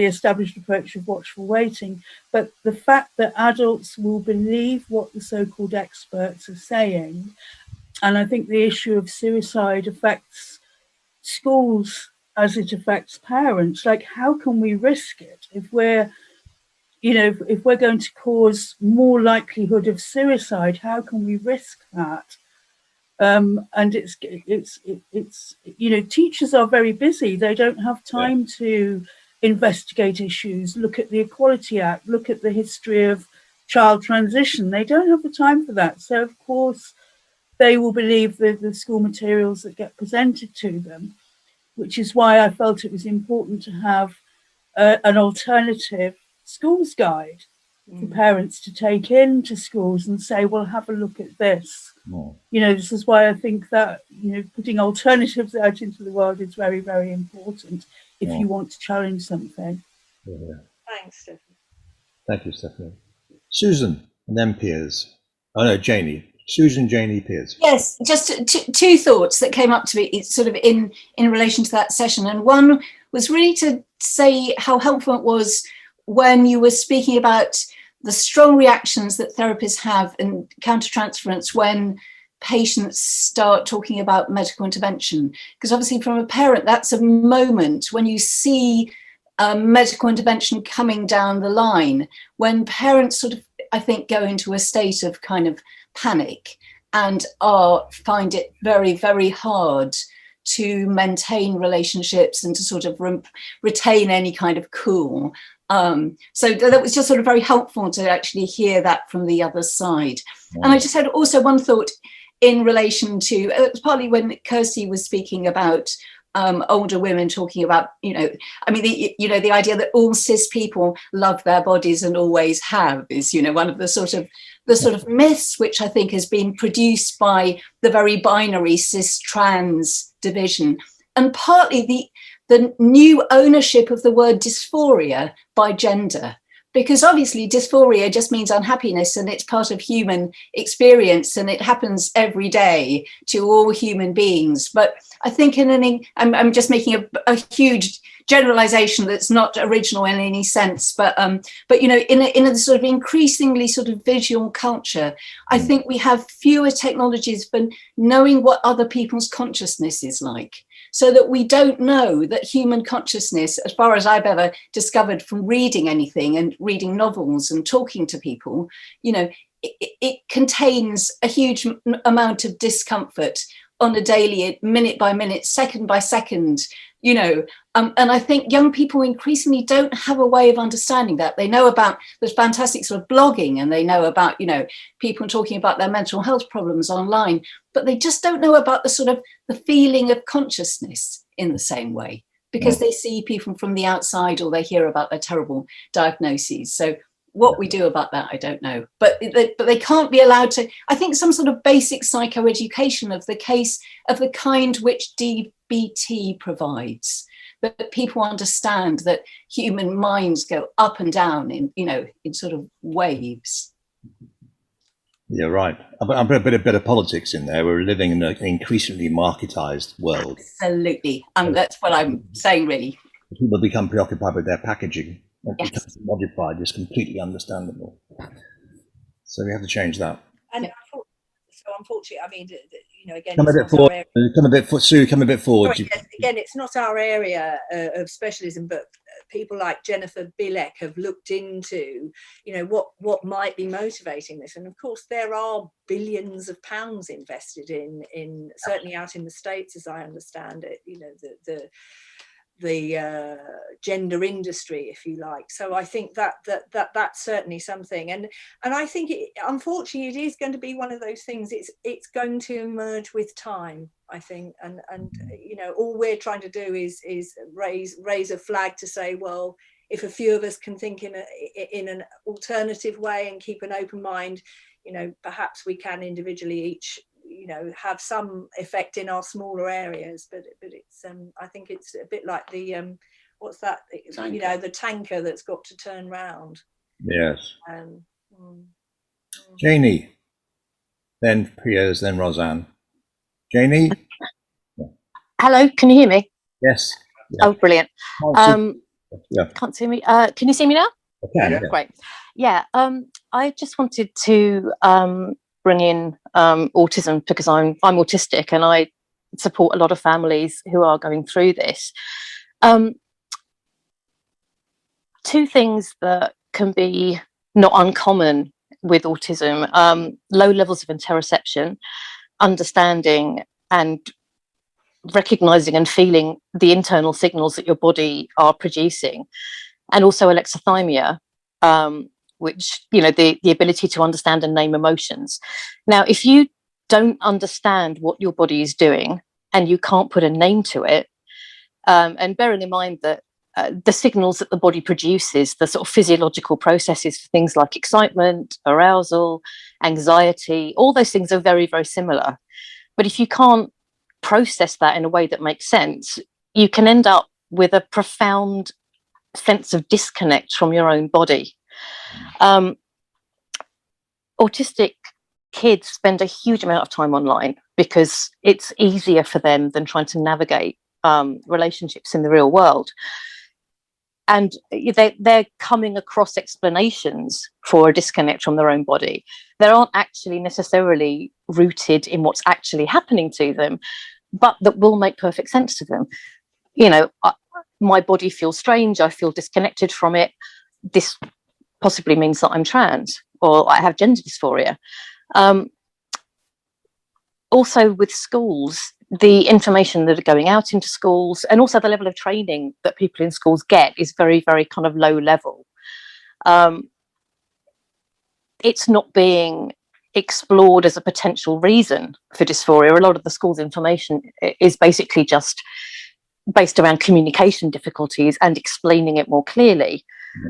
established approach of watchful waiting. But the fact that adults will believe what the so-called experts are saying, and I think the issue of suicide affects schools as it affects parents. Like, how can we risk it if we're, if we're going to cause more likelihood of suicide? How can we risk that? And it's teachers are very busy. They don't have time to investigate issues, look at the Equality Act, look at the history of child transition. They don't have the time for that. So of course they will believe the school materials that get presented to them, which is why I felt it was important to have an alternative schools guide for parents to take into schools and say, well, have a look at this. This is why I think that, putting alternatives out into the world is very, very important if you want to challenge something. Thanks, Stephanie. Thank you, Stephanie. Susan, and then Piers. Oh no, Janie. Susan, Janie, Piers. Yes, just two thoughts that came up to me sort of in relation to that session. And one was really to say how helpful it was when you were speaking about the strong reactions that therapists have in countertransference when patients start talking about medical intervention. Because obviously from a parent, that's a moment when you see medical intervention coming down the line, when parents sort of, I think, go into a state of kind of panic and find it very, very hard to maintain relationships and to sort of retain any kind of cool. So that was just sort of very helpful to actually hear that from the other side. And I just had also one thought in relation to, it was partly when Kirsty was speaking about older women talking about, the idea that all cis people love their bodies and always have is, one of the sort of myths which I think has been produced by the very binary cis-trans division, and partly the new ownership of the word dysphoria by gender. Because obviously dysphoria just means unhappiness, and it's part of human experience, and it happens every day to all human beings. But I think I'm just making a huge generalization that's not original in any sense, but in a sort of increasingly sort of visual culture, I think we have fewer technologies for knowing what other people's consciousness is like. So that we don't know that human consciousness, as far as I've ever discovered from reading anything and reading novels and talking to people, it contains a huge amount of discomfort on a daily, minute by minute, second by second, and I think young people increasingly don't have a way of understanding that. They know about this fantastic sort of blogging, and they know about, people talking about their mental health problems online, but they just don't know about the sort of the feeling of consciousness in the same way, because they see people from the outside or they hear about their terrible diagnoses. So what we do about that, I don't know. But they can't be allowed to, I think, some sort of basic psychoeducation of the case of the kind which DBT provides, that people understand that human minds go up and down in sort of waves. Yeah, right. I'm putting a bit of politics in there. We're living in an increasingly marketized world. Absolutely. That's what I'm saying, really. People become preoccupied with their packaging. It becomes modified. It's completely understandable. So we have to change that. And so unfortunately, I mean, again, come a bit forward. Sue, come a bit forward. Sorry, yes, again, it's not our area of specialism, but people like Jennifer Bilek have looked into, what might be motivating this. And of course, there are billions of pounds invested in certainly out in the States, as I understand it. the gender industry, if you like. So I think that's certainly something, and I think unfortunately it is going to be one of those things. It's going to emerge with time, I think, and you know, all we're trying to do is raise a flag to say, well, if a few of us can think in an alternative way and keep an open mind, you know, perhaps we can individually each, you know, have some effect in our smaller areas. But it's I think it's a bit like the what's that, tanker. You know, the tanker that's got to turn round. Yes. Janie, then Piers, then Roseanne. Janie. Hello, can you hear me? Yes. Yeah. Oh, brilliant. Yeah. Can't see me. Can you see me now? I can. Yeah. Great. Yeah. I just wanted to bring in autism because I'm autistic and I support a lot of families who are going through this. Two things that can be not uncommon with autism: low levels of interoception, understanding and recognizing and feeling the internal signals that your body are producing, and also alexithymia, which, you know, the ability to understand and name emotions. Now, if you don't understand what your body is doing and you can't put a name to it, and bearing in mind that the signals that the body produces, the sort of physiological processes for things like excitement, arousal, anxiety, all those things are very, very similar. But if you can't process that in a way that makes sense, you can end up with a profound sense of disconnect from your own body. Autistic kids spend a huge amount of time online because it's easier for them than trying to navigate relationships in the real world. And they're coming across explanations for a disconnect from their own body. They aren't actually necessarily rooted in what's actually happening to them, but that will make perfect sense to them. You know, my body feels strange, I feel disconnected from it. This possibly means that I'm trans or I have gender dysphoria. Also with schools, the information that are going out into schools and also the level of training that people in schools get is very, very kind of low level. It's not being explored as a potential reason for dysphoria. A lot of the school's information is basically just based around communication difficulties and explaining it more clearly.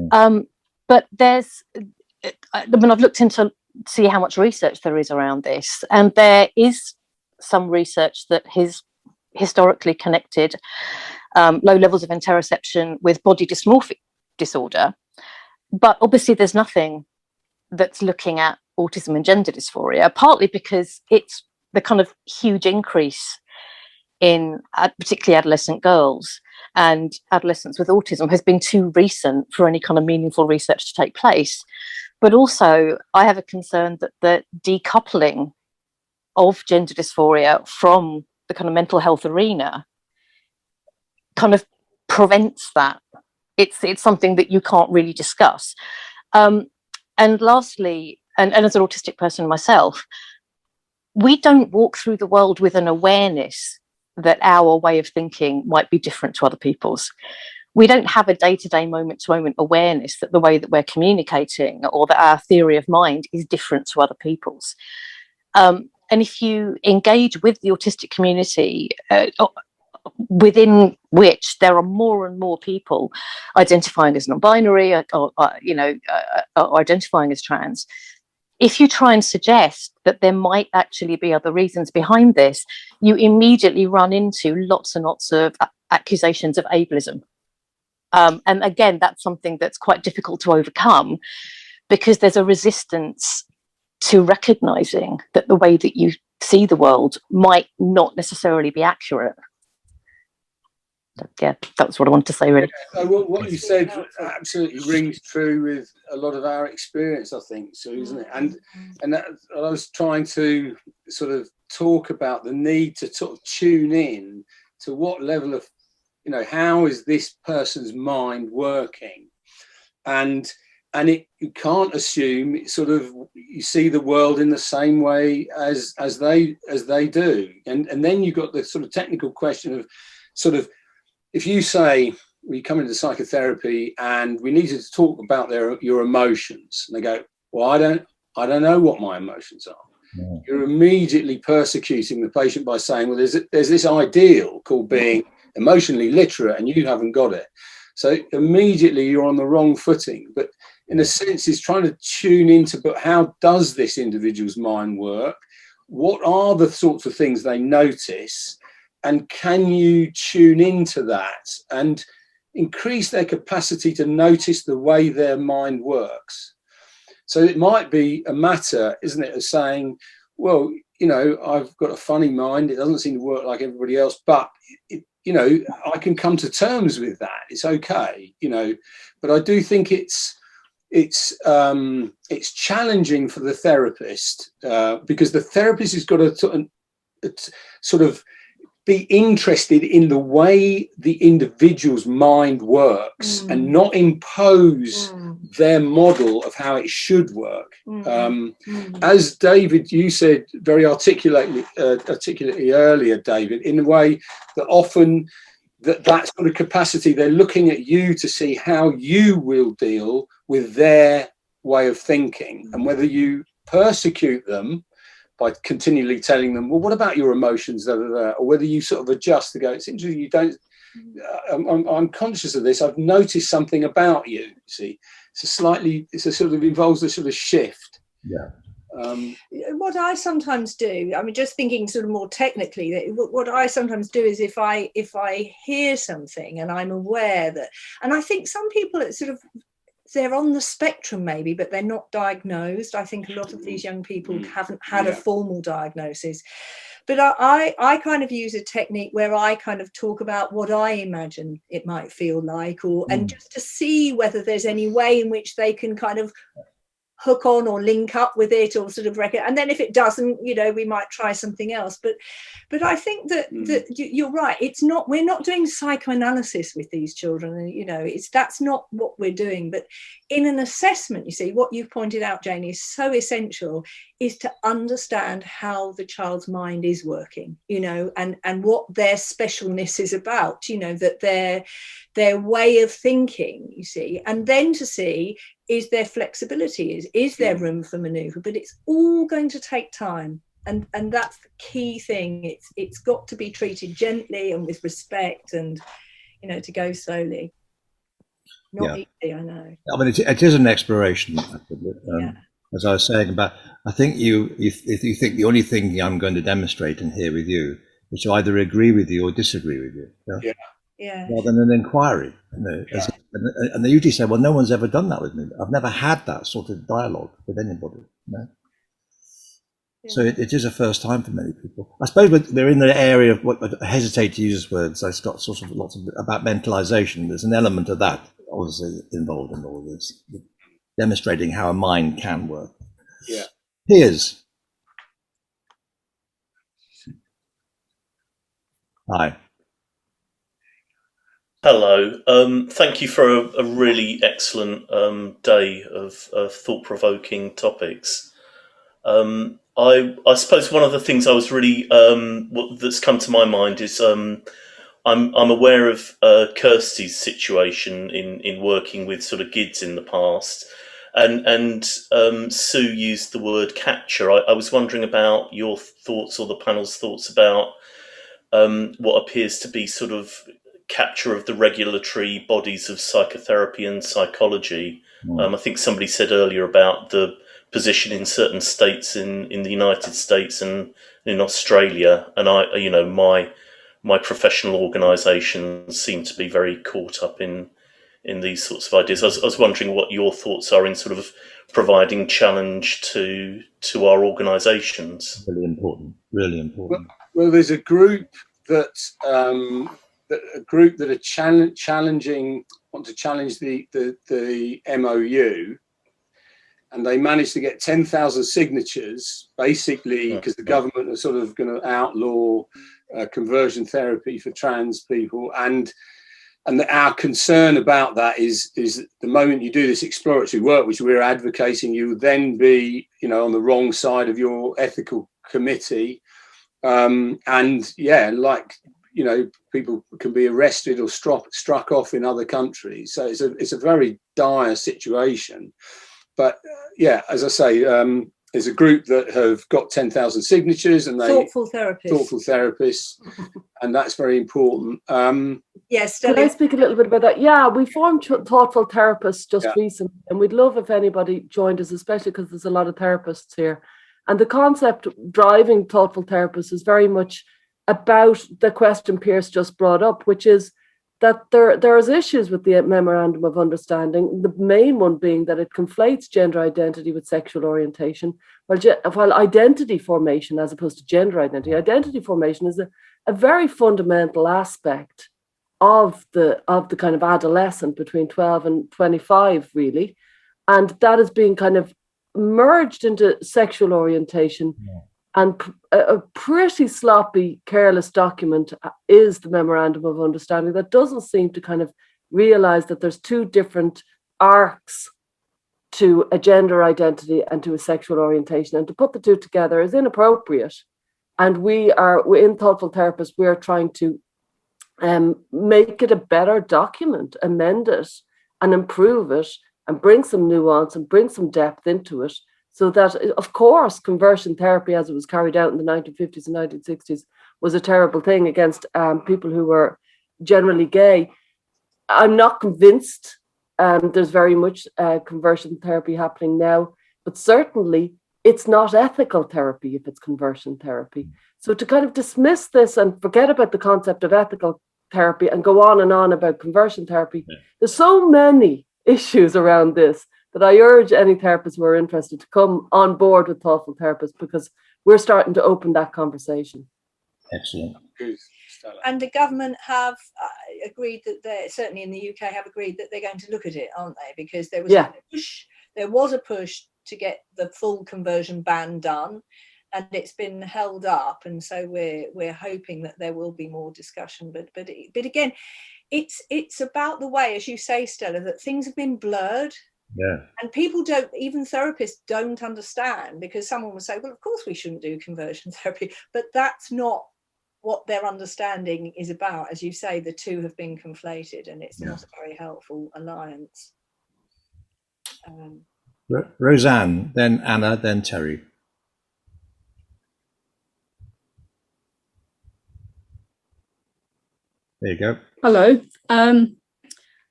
But there's, I mean, I've looked into see how much research there is around this, and there is some research that has historically connected low levels of interoception with body dysmorphic disorder, but obviously there's nothing that's looking at autism and gender dysphoria, partly because it's the kind of huge increase in particularly adolescent girls and adolescents with autism has been too recent for any kind of meaningful research to take place. But also, I have a concern that the decoupling of gender dysphoria from the kind of mental health arena kind of prevents that. It's something that you can't really discuss. And lastly, and as an autistic person myself, we don't walk through the world with an awareness that our way of thinking might be different to other people's. We don't have a day-to-day, moment-to-moment awareness that the way that we're communicating or that our theory of mind is different to other people's. And if you engage with the autistic community, within which there are more and more people identifying as non-binary or identifying as trans, if you try and suggest that there might actually be other reasons behind this, you immediately run into lots and lots of accusations of ableism. And again, that's something that's quite difficult to overcome because there's a resistance to recognizing that the way that you see the world might not necessarily be accurate. Yeah, that's what I wanted to say, really. What you said absolutely rings true with a lot of our experience, I think, Susan. And I was trying to sort of talk about the need to sort of tune in to what level of, you know, how is this person's mind working? And you can't assume it's sort of you see the world in the same way as they do. And then you've got the sort of technical question of sort of, if you say, we come into psychotherapy and we need you to talk about your emotions, and they go, well, I don't know what my emotions are. Yeah. You're immediately persecuting the patient by saying, well, there's this ideal called being emotionally literate and you haven't got it. So immediately you're on the wrong footing. But in a sense, it's trying to tune into, but how does this individual's mind work? What are the sorts of things they notice? And can you tune into that and increase their capacity to notice the way their mind works? So it might be a matter, isn't it, of saying, well, you know, I've got a funny mind. It doesn't seem to work like everybody else, but, you know, I can come to terms with that. It's okay, you know, but I do think it's challenging for the therapist because the therapist has got to sort of be interested in the way the individual's mind works and not impose their model of how it should work. As David, you said very articulately earlier, David, in a way that often that sort of capacity, they're looking at you to see how you will deal with their way of thinking, and whether you persecute them by continually telling them, well, what about your emotions, or whether you sort of adjust to go, it's interesting, you don't, I'm conscious of this, I've noticed something about you, see. It involves a sort of shift. Yeah. What I sometimes do, I mean, just thinking sort of more technically, what I sometimes do is if I hear something and I'm aware that, and I think some people it's sort of, they're on the spectrum maybe, but they're not diagnosed. I think a lot of these young people haven't had a formal diagnosis. But I kind of use a technique where I kind of talk about what I imagine it might feel like, and just to see whether there's any way in which they can kind of hook on or link up with it, or sort of reckon, and then if it doesn't, you know, we might try something else. But I think that you're right, it's not, we're not doing psychoanalysis with these children, you know, that's not what we're doing. But in an assessment, you see, what you've pointed out, Janie, is so essential, is to understand how the child's mind is working, you know, and what their specialness is about, you know, that their way of thinking, you see, and then to see, is there flexibility, is there room for maneuver? But it's all going to take time, and that's the key thing. It's got to be treated gently and with respect, and, you know, to go slowly. Not easy, I know. I mean, it is an exploration. As I was saying about, I think if you think the only thing I'm going to demonstrate in here with you is to either agree with you or disagree with you. Yeah. Yeah. Rather than an inquiry, you know, and they usually say, "Well, no one's ever done that with me. I've never had that sort of dialogue with anybody." You know? So it is a first time for many people. I suppose we're in the area of what I hesitate to use words. I've got sort of lots of about mentalization. There's an element of that obviously involved in all this, demonstrating how a mind can work. Yeah. Piers. Hi. Hello. Thank you for a really excellent day of thought-provoking topics. I suppose one of the things I was really that's come to my mind is I'm aware of Kirsty's situation in working with sort of GIDS in the past, and Sue used the word capture. I was wondering about your thoughts, or the panel's thoughts, about what appears to be sort of capture of the regulatory bodies of psychotherapy and psychology. I think somebody said earlier about the position in certain states in the United States and in Australia, and my professional organisations seem to be very caught up in these sorts of ideas. I was wondering what your thoughts are in sort of providing challenge to our organisations. Really important. Well, there's a group that are challenging, want to challenge the MOU, and they managed to get 10,000 signatures, basically because the government are sort of going to outlaw conversion therapy for trans people, and our concern about that is the moment you do this exploratory work, which we're advocating, you would then be, you know, on the wrong side of your ethical committee, and yeah, like, you know, people can be arrested or struck off in other countries. So it's a very dire situation. But yeah, as I say, there's a group that have got 10,000 signatures, and thoughtful therapists, and that's very important. Yes, can I speak a little bit about that? Yeah, we formed Thoughtful Therapists just recently, and we'd love if anybody joined us, especially because there's a lot of therapists here. And the concept driving Thoughtful Therapists is very much about the question Pierce just brought up, which is that there's issues with the Memorandum of Understanding, the main one being that it conflates gender identity with sexual orientation, while identity formation, as opposed to gender identity formation is a very fundamental aspect of the kind of adolescent between 12 and 25, really. And that is being kind of merged into sexual orientation. Yeah. And a pretty sloppy, careless document is the Memorandum of Understanding that doesn't seem to kind of realize that there's two different arcs to a gender identity and to a sexual orientation. And to put the two together is inappropriate. And we're in Thoughtful Therapists, we're trying to make it a better document, amend it and improve it and bring some nuance and bring some depth into it. So that, of course, conversion therapy, as it was carried out in the 1950s and 1960s, was a terrible thing against people who were generally gay. I'm not convinced there's very much conversion therapy happening now, but certainly it's not ethical therapy if it's conversion therapy. So to kind of dismiss this and forget about the concept of ethical therapy and go on and on about conversion therapy, there's so many issues around this that I urge any therapists who are interested to come on board with Thoughtful Therapists, because we're starting to open that conversation. Excellent. And the government have agreed that certainly in the UK have agreed that they're going to look at it, aren't they? Because there was a push to get the full conversion ban done, and it's been held up. And so we're hoping that there will be more discussion. But again, it's about the way, as you say, Stella, that things have been blurred. Yeah. And people don't, even therapists don't understand, because someone will say, well, of course we shouldn't do conversion therapy, but that's not what their understanding is about. As you say, the two have been conflated, and it's not a very helpful alliance. Roseanne, then Anna, then Terry. There you go. Hello.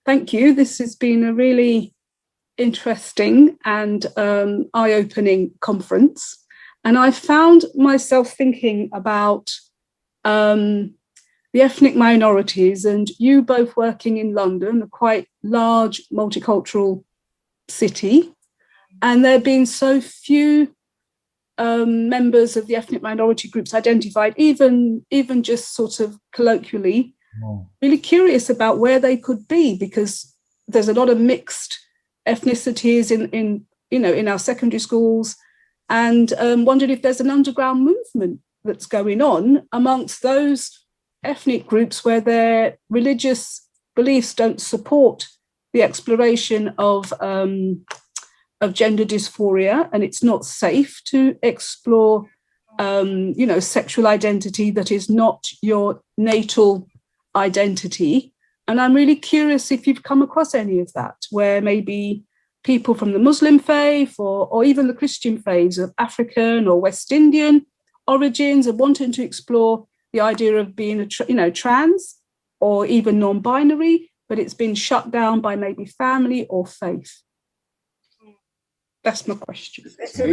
Thank you. This has been a really interesting and eye-opening conference, and I found myself thinking about the ethnic minorities, and you both working in London, a quite large multicultural city, and there being so few members of the ethnic minority groups identified, even just sort of colloquially. Really curious about where they could be, because there's a lot of mixed ethnicities in our secondary schools, and wondered if there's an underground movement that's going on amongst those ethnic groups where their religious beliefs don't support the exploration of gender dysphoria, and it's not safe to explore sexual identity that is not your natal identity. And I'm really curious if you've come across any of that, where maybe people from the Muslim faith or even the Christian faiths of African or West Indian origins are wanting to explore the idea of being trans or even non-binary, but it's been shut down by maybe family or faith. That's my question. It's a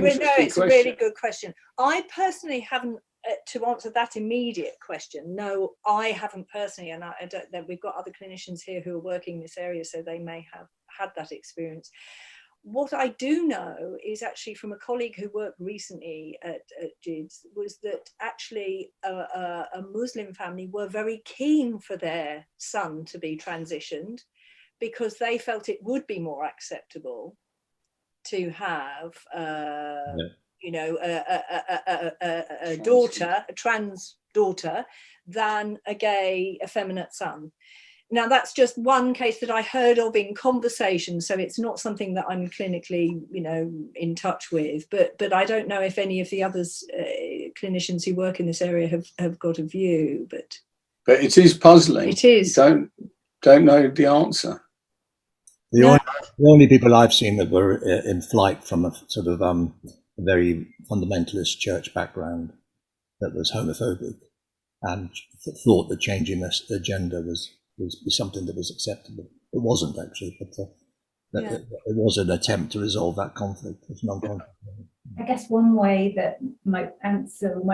really good question. I personally haven't, to answer that immediate question, no, I haven't personally, and I don't, we've got other clinicians here who are working in this area, so they may have had that experience. What I do know is actually from a colleague who worked recently at GIDS, was that actually a Muslim family were very keen for their son to be transitioned, because they felt it would be more acceptable to have a daughter, a trans daughter, than a gay, effeminate son. Now, that's just one case that I heard of in conversation, so it's not something that I'm clinically, in touch with. But I don't know if any of the others clinicians who work in this area have got a view. But But it is puzzling. It is. Don't know the answer. The only people I've seen that were in flight from a sort of a very fundamentalist church background that was homophobic and thought that changing the gender was something that was acceptable. It wasn't actually, but it was an attempt to resolve that conflict. It's non-conflict. I guess one way that might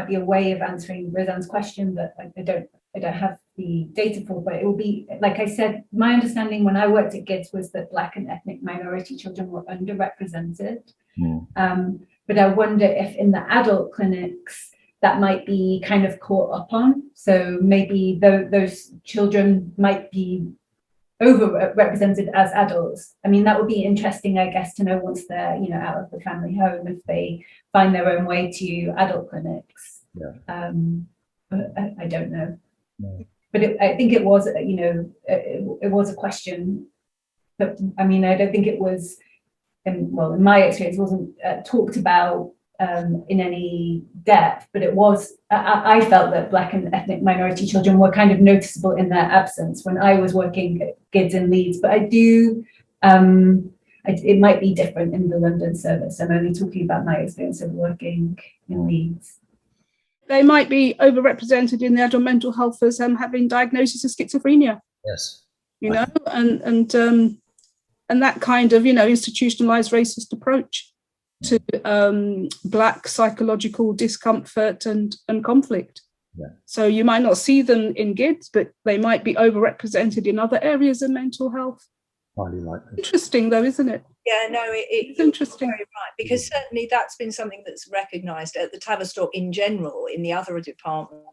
be a way of answering Roseanne's question that I don't have the data for, but it will be, like I said, my understanding when I worked at GIDS was that Black and ethnic minority children were underrepresented. But I wonder if in the adult clinics that might be kind of caught up on. So maybe those children might be overrepresented as adults. I mean, that would be interesting, I guess, to know once they're, out of the family home, if they find their own way to adult clinics. But I don't know. But I think it was, it was a question. But I mean, I don't think it was, in my experience, it wasn't talked about in any depth, but it was, I felt that Black and ethnic minority children were kind of noticeable in their absence when I was working at GIDS in Leeds, but I do, it might be different in the London service. I'm only talking about my experience of working in Leeds. They might be overrepresented in the adult mental health as having diagnosis of schizophrenia. Yes. And that kind of, institutionalized racist approach to Black psychological discomfort and conflict. So you might not see them in GIDS, but they might be overrepresented in other areas of mental health. Highly likely. Interesting though, isn't it? Yeah, no, it's interesting. Very right, because certainly that's been something that's recognised at the Tavistock in general in the other departments,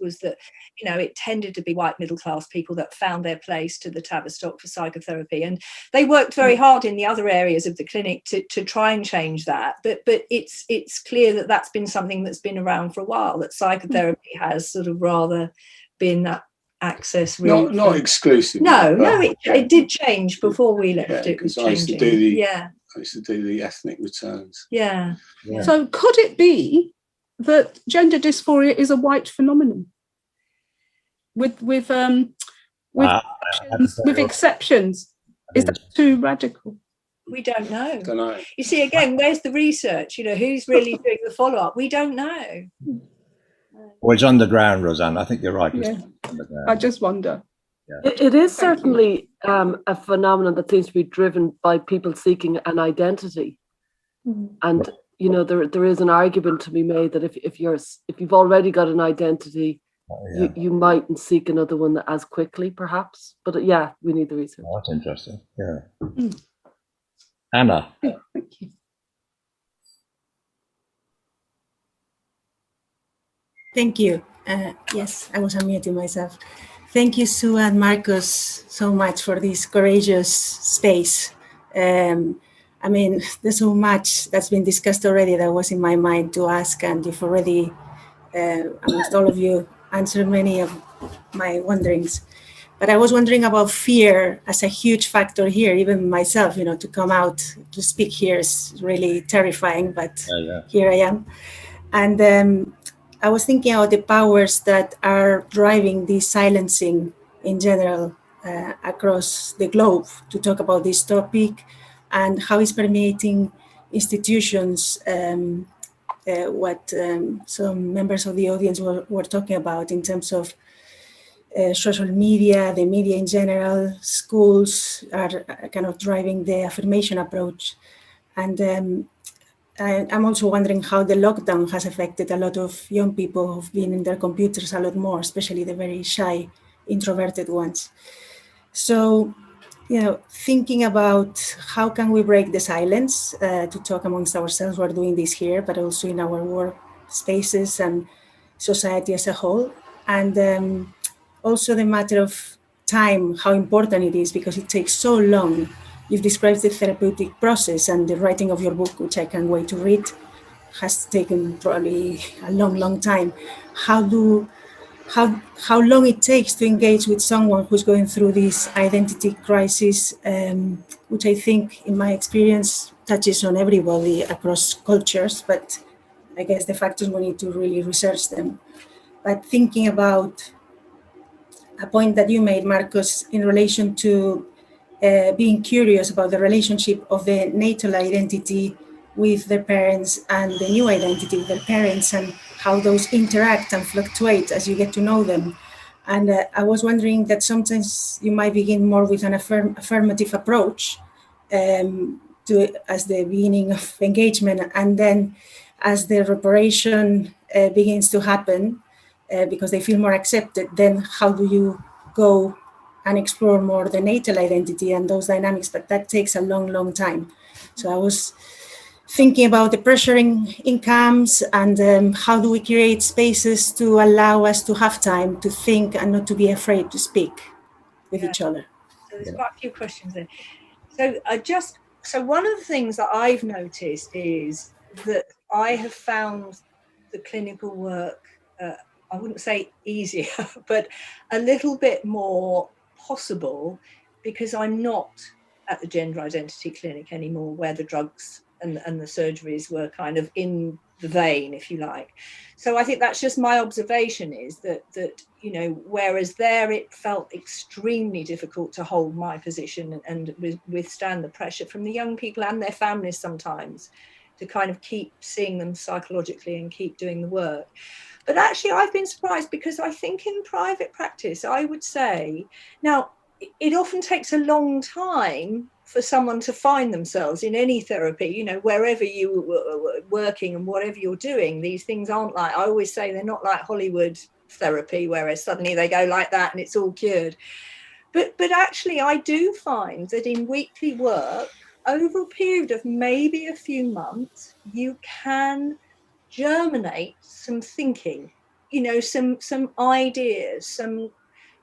was that, it tended to be white middle class people that found their place to the Tavistock for psychotherapy, and they worked very hard in the other areas of the clinic to try and change that. But it's clear that that's been something that's been around for a while, that psychotherapy has sort of rather been that access route. Not exclusively. No, it did change before we left. It was changing. I used to do the ethnic returns. Yeah. So could it be that gender dysphoria is a white phenomenon with exceptions? Is that too radical? We don't know. You see, again, where's the research? Who's really doing the follow-up? We don't know. Well, it's underground, Roseanne. I think you're right. I just wonder. It is certainly a phenomenon that seems to be driven by people seeking an identity. And there is an argument to be made that if you've already got an identity, you mightn't seek another one as quickly, perhaps. But we need the research. Oh, that's interesting. Yeah. Anna. Yeah, thank you. Thank you. Yes, I was unmuting myself. Thank you, Sue and Marcus, so much for this courageous space. I mean, there's so much that's been discussed already that was in my mind to ask, and you've already, amongst all of you, answered many of my wonderings. But I was wondering about fear as a huge factor here, even myself, to come out to speak here is really terrifying, but here I am. And I was thinking about the powers that are driving this silencing in general across the globe to talk about this topic, and how it's permeating institutions, what some members of the audience were talking about in terms of social media, the media in general. Schools are kind of driving the affirmation approach. And I'm also wondering how the lockdown has affected a lot of young people who've been in their computers a lot more, especially the very shy, introverted ones. So, thinking about how can we break the silence to talk amongst ourselves. We're doing this here, but also in our work spaces and society as a whole. And also the matter of time, how important it is, because it takes so long. You've described the therapeutic process, and the writing of your book, which I can't wait to read, has taken probably a long, long time. How long it takes to engage with someone who's going through this identity crisis, which I think, in my experience, touches on everybody across cultures, but I guess the fact is we need to really research them. But thinking about a point that you made, Marcus, in relation to being curious about the relationship of the natal identity with their parents and the new identity with their parents, and how those interact and fluctuate as you get to know them. And I was wondering that sometimes you might begin more with an affirmative approach as the beginning of engagement, and then as the reparation begins to happen, because they feel more accepted, then how do you go and explore more the natal identity and those dynamics? But that takes a long, long time. So I was thinking about the pressure in camps, and how do we create spaces to allow us to have time to think and not to be afraid to speak with each other. So there's quite a few questions there. So one of the things that I've noticed is that I have found the clinical work, I wouldn't say easier, but a little bit more possible, because I'm not at the gender identity clinic anymore, where the drugs and the surgeries were kind of in the vein, if you like. So I think that's just my observation, is that you know, whereas there it felt extremely difficult to hold my position and withstand the pressure from the young people and their families sometimes to kind of keep seeing them psychologically and keep doing the work. But actually I've been surprised, because I think in private practice, I would say, now it often takes a long time for someone to find themselves in any therapy, you know, wherever you were working and whatever you're doing. These things aren't like, I always say, they're not like Hollywood therapy, whereas suddenly they go like that and it's all cured. But actually I do find that in weekly work, over a period of maybe a few months, you can germinate some thinking, you know, some ideas, some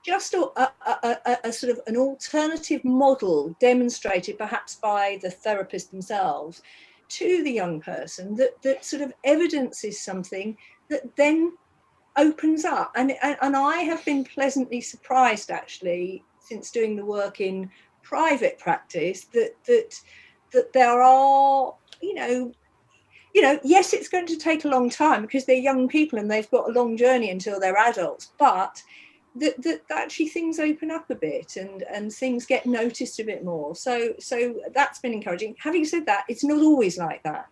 just a sort of an alternative model demonstrated perhaps by the therapist themselves to the young person that sort of evidences something that then opens up. And I have been pleasantly surprised, actually, since doing the work in private practice, that there are, you know, yes, it's going to take a long time because they're young people and they've got a long journey until they're adults, but that actually things open up a bit and things get noticed a bit more. So that's been encouraging. Having said that, it's not always like that.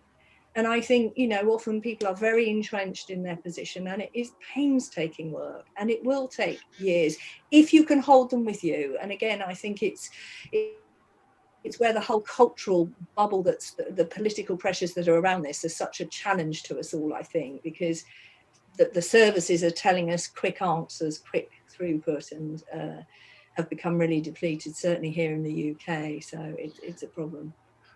And I think, you know, often people are very entrenched in their position, and it is painstaking work, and it will take years if you can hold them with you. And again, I think it's where the whole cultural bubble, that's the political pressures that are around this, are such a challenge to us all, I think, because the services are telling us quick answers, quick throughput, and have become really depleted, certainly here in the UK. So it's a problem.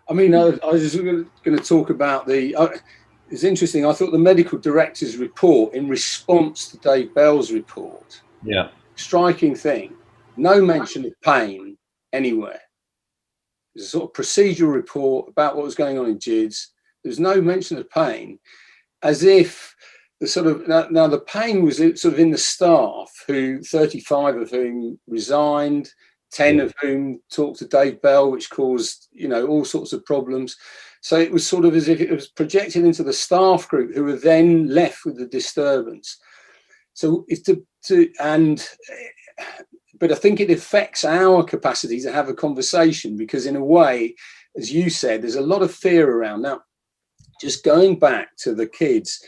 I mean, I was just going to talk about it's interesting. I thought the medical director's report in response to Dave Bell's report, striking thing, no mention of pain anywhere. There's a sort of procedural report about what was going on in GIDS. There's no mention of pain, as if the sort of, now the pain was sort of in the staff, who 35 of whom resigned, 10 of whom talked to Dave Bell, which caused, you know, all sorts of problems. So it was sort of as if it was projected into the staff group, who were then left with the disturbance. So it's but I think it affects our capacity to have a conversation, because in a way, as you said, there's a lot of fear around. Now, just going back to the kids,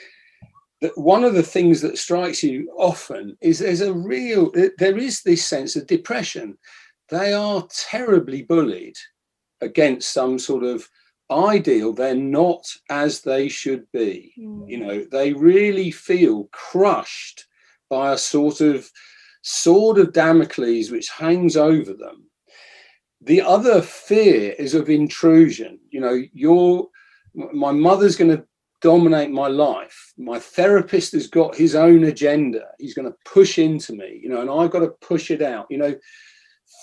that one of the things that strikes you often is there is this sense of depression. They are terribly bullied against some sort of ideal. They're not as they should be. You know, they really feel crushed by a sort of sword of Damocles which hangs over them. The other fear is of intrusion. You know, my mother's going to dominate my life. My therapist has got his own agenda. He's going to push into me, you know, and I've got to push it out. You know,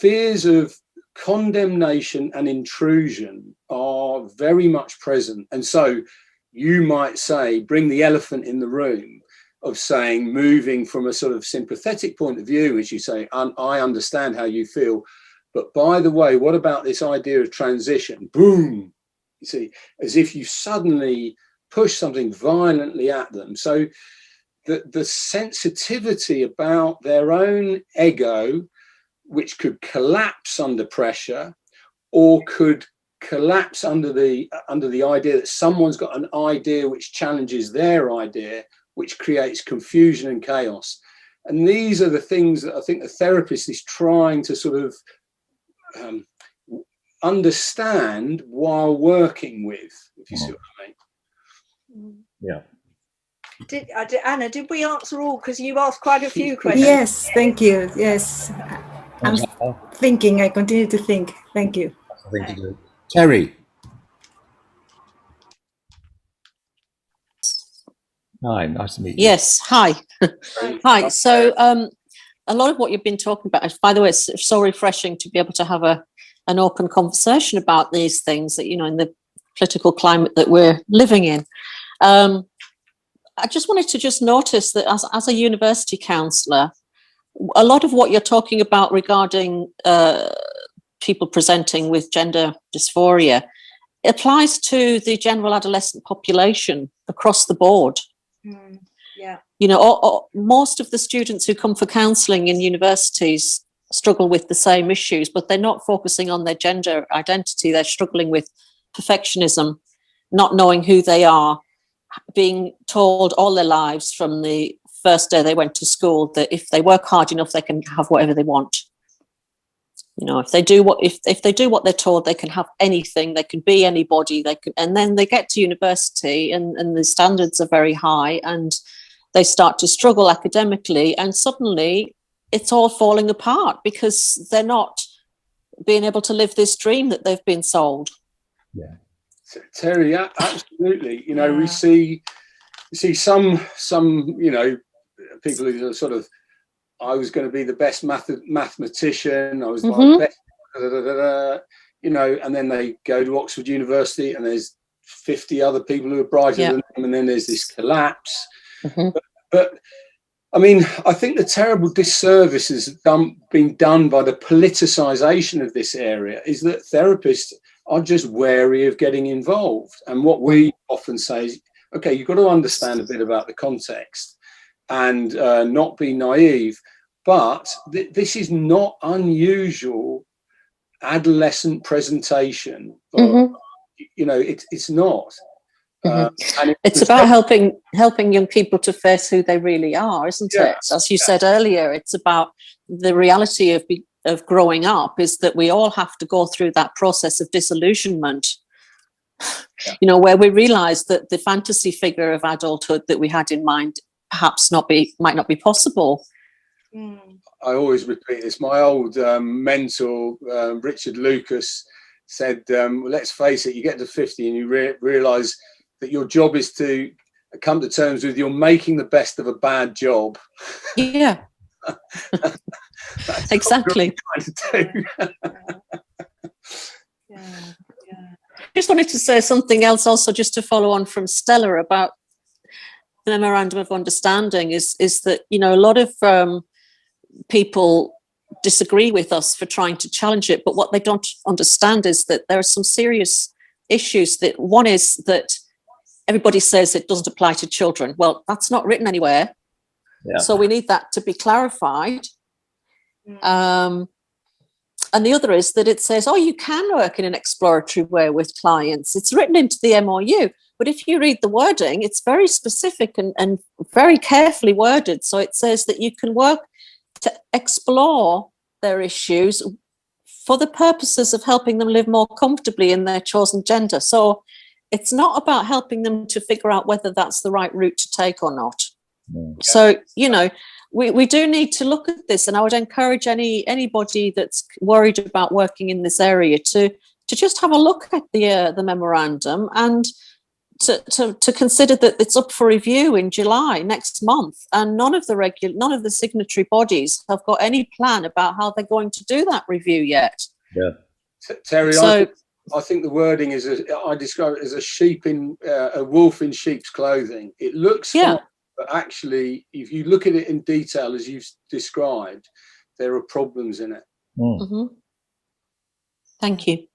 fears of condemnation and intrusion are very much present. And so you might say, bring the elephant in the room of saying, moving from a sort of sympathetic point of view, which you say, I understand how you feel, but by the way, what about this idea of transition? Boom, you see, as if you suddenly push something violently at them. So the sensitivity about their own ego, which could collapse under pressure, or could collapse under the idea that someone's got an idea which challenges their idea, which creates confusion and chaos. And these are the things that I think the therapist is trying to sort of understand while working with, if you see what I mean. Yeah. Anna, did we answer all? Because you asked quite a few questions. Yes, thank you. Yes, I'm thinking. I continue to think. Thank you. Terry. Hi, nice to meet you. Yes, hi. Hi. So a lot of what you've been talking about, by the way, it's so refreshing to be able to have an open conversation about these things that, you know, in the political climate that we're living in. I just wanted to just notice that as a university counsellor, a lot of what you're talking about regarding people presenting with gender dysphoria applies to the general adolescent population across the board. Yeah. You know, most of the students who come for counselling in universities struggle with the same issues, but they're not focusing on their gender identity. They're struggling with perfectionism, not knowing who they are, being told all their lives from the first day they went to school that if they work hard enough, they can have whatever they want. You know, if they do what they're told, they can have anything, they can be anybody, and then they get to university and the standards are very high and they start to struggle academically, and suddenly it's all falling apart because they're not being able to live this dream that they've been sold. Yeah. Terry, absolutely. You know, we see some, you know, people who are sort of, I was going to be the best mathematician. I was the best, you know, and then they go to Oxford University and there's 50 other people who are brighter than them, and then there's this collapse. But I mean, I think the terrible disservice has been done by the politicisation of this area is that therapists are just wary of getting involved. And what we often say is, okay, you've got to understand a bit about the context and not be naive. But this is not unusual adolescent presentation. You know, it's not. And it's about helping young people to face who they really are, isn't it? As you said earlier, it's about the reality of growing up is that we all have to go through that process of disillusionment. You know, where we realise that the fantasy figure of adulthood that we had in mind perhaps might not be possible. I always repeat this. My old mentor, Richard Lucas, said, well, let's face it, you get to 50 and you realise that your job is to come to terms with you're making the best of a bad job. Yeah. Exactly. Just wanted to say something else also, just to follow on from Stella about the memorandum of understanding is that, you know, a lot of people disagree with us for trying to challenge it, but what they don't understand is that there are some serious issues. That one is that everybody says it doesn't apply to children. Well, that's not written anywhere. So we need that to be clarified. And the other is that it says, oh, you can work in an exploratory way with clients. It's written into the MOU. But if you read the wording, it's very specific and very carefully worded. So it says that you can work to explore their issues for the purposes of helping them live more comfortably in their chosen gender. So it's not about helping them to figure out whether that's the right route to take or not. So, you know, we do need to look at this, and I would encourage anybody that's worried about working in this area to just have a look at the memorandum and to consider that it's up for review in July next month, and none of the signatory bodies have got any plan about how they're going to do that review yet. Terry, so, I think the wording is I describe it as a wolf in sheep's clothing. It looks fine, but actually, if you look at it in detail as you've described, there are problems in it. Thank you.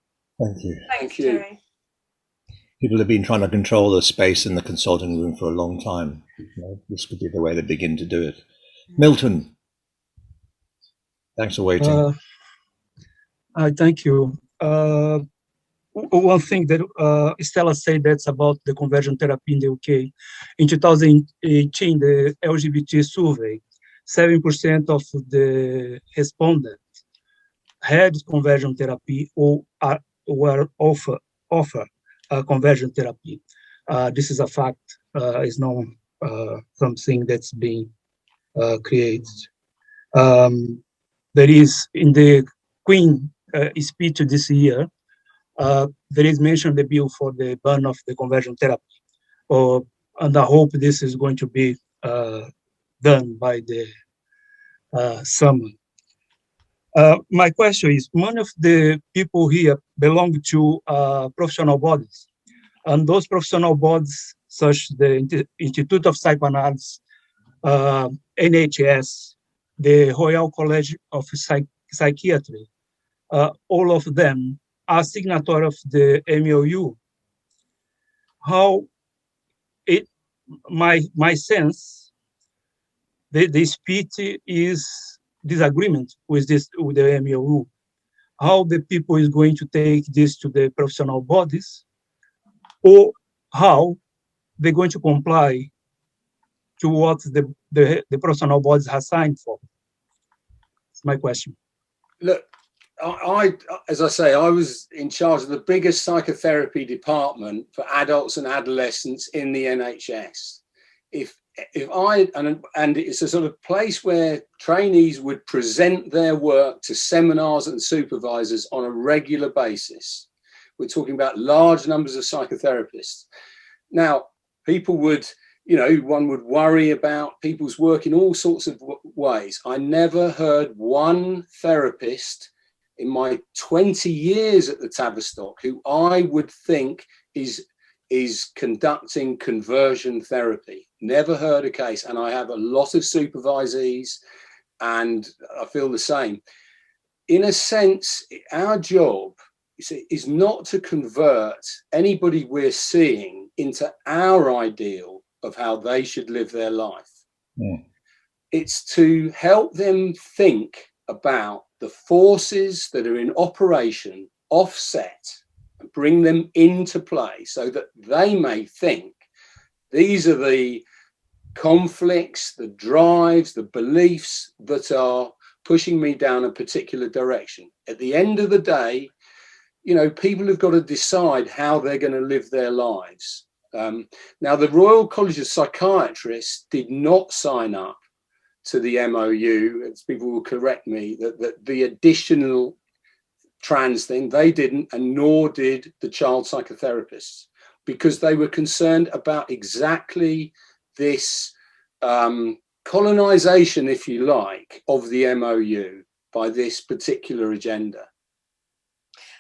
Thank you. Thanks, Terry. People have been trying to control the space in the consulting room for a long time. This could be the way they begin to do it. Milton, thanks for waiting. Thank you. One thing that Stella said, that's about the conversion therapy in the UK. In 2018, the LGBT survey, 7% of the respondents had conversion therapy or were offer conversion therapy. This is a fact. It's not something that's being created. There is in the Queen speech this year, there is mentioned the bill for the ban of the conversion therapy, and I hope this is going to be done by the summer. My question is, one of the people here belong to professional bodies, and those professional bodies, such the Institute of Psychoanalysis, NHS, the Royal College of Psychiatry, all of them are signatory of the MOU. How it, my sense, the speech is disagreement with the MOU. How the people is going to take this to the professional bodies, or how they're going to comply to what the professional bodies have signed for. That's my question. Look, as I say, I was in charge of the biggest psychotherapy department for adults and adolescents in the NHS. And it's a sort of place where trainees would present their work to seminars and supervisors on a regular basis. We're talking about large numbers of psychotherapists. Now, people would, one would worry about people's work in all sorts of ways. I never heard one therapist in my 20 years at the Tavistock who I would think is conducting conversion therapy. Never heard a case. And I have a lot of supervisees, and I feel the same. In a sense, our job is not to convert anybody we're seeing into our ideal of how they should live their life. Yeah. It's to help them think about the forces that are in operation, offset, and bring them into play so that they may think these are the conflicts, the drives, the beliefs that are pushing me down a particular direction. At the end of the day, people have got to decide how they're going to live their lives. Now, the Royal College of Psychiatrists did not sign up to the MOU, as people will correct me, that the additional trans thing, they didn't, and nor did the child psychotherapists, because they were concerned about exactly this colonization, if you like, of the MOU by this particular agenda.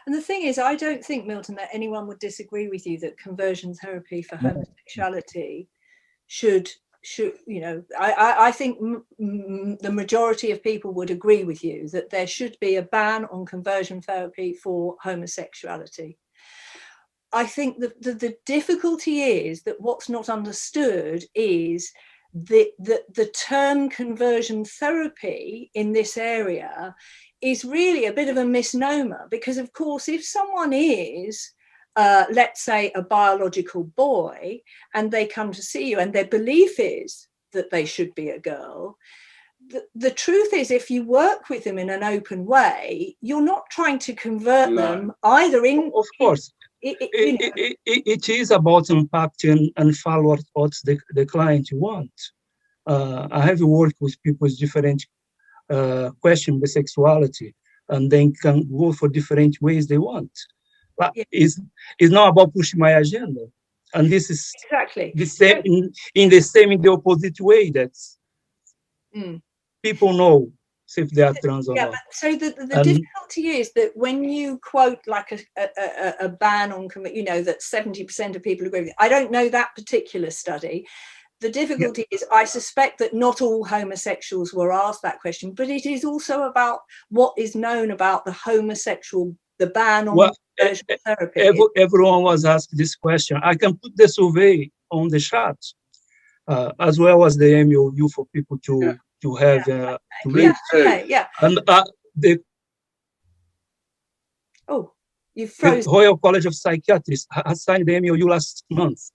And the thing is, I don't think, Milton, that anyone would disagree with you that conversion therapy for homosexuality should I think the majority of people would agree with you that there should be a ban on conversion therapy for homosexuality. I think the difficulty is that what's not understood is the term conversion therapy in this area is really a bit of a misnomer, because of course if someone is let's say a biological boy and they come to see you and their belief is that they should be a girl, the truth is, if you work with them in an open way, you're not trying to convert them either in. Of course, it is about impacting and follow what the client wants. I have worked with people with different question the sexuality, and they can go for different ways they want. But it's not about pushing my agenda, and this is exactly the same in the opposite way. That's people know if they are trans or not. So the difficulty is that when you quote like a ban on, that 70% of people agree with. I don't know that particular study. The difficulty is, I suspect that not all homosexuals were asked that question, but it is also about what is known about the homosexual, the ban on conversion therapy. Everyone was asked this question. I can put the survey on the chat, as well as the MOU for people to have to read. Yeah. And you froze. The Royal College of Psychiatrists has signed the MOU last month.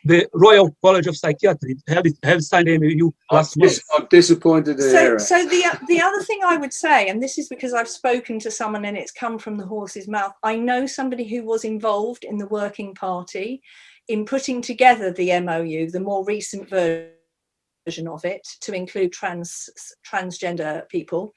The Royal College of Psychiatry have signed the MOU last month. I'm disappointed to hear it. So the other thing I would say, and this is because I've spoken to someone and it's come from the horse's mouth, I know somebody who was involved in the Working Party in putting together the MOU, the more recent version of it, to include transgender people.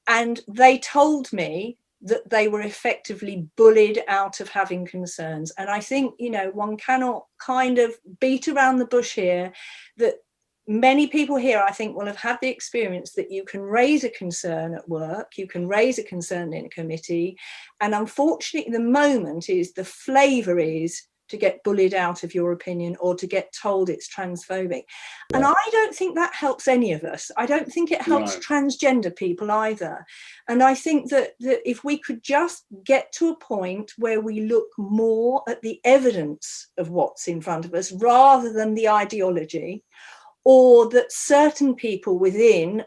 And they told me that they were effectively bullied out of having concerns. And I think, you know, one cannot kind of beat around the bush here, that many people here, I think, will have had the experience that you can raise a concern at work, you can raise a concern in a committee. And unfortunately, the moment is the flavour is to get bullied out of your opinion or to get told it's transphobic. And I don't think that helps any of us. I don't think it helps transgender people either. And I think that if we could just get to a point where we look more at the evidence of what's in front of us rather than the ideology, or that certain people within,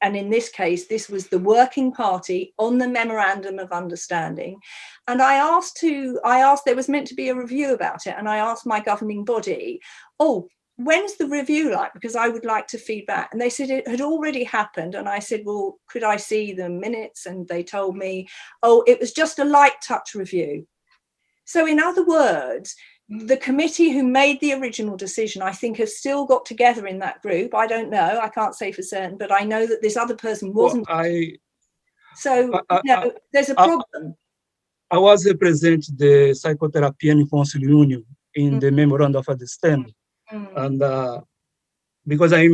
and in this case, this was the Working Party on the Memorandum of Understanding. And I asked, there was meant to be a review about it. And I asked my governing body, when's the review like? Because I would like to feedback. And they said it had already happened. And I said, well, could I see the minutes? And they told me, it was just a light touch review. So in other words, the committee who made the original decision, I think, have still got together in that group. I don't know. I can't say for certain, but I know that this other person wasn't. There's a problem. I was representing the Psychotherapy and Counseling Union in the Memorandum of Understanding. And because I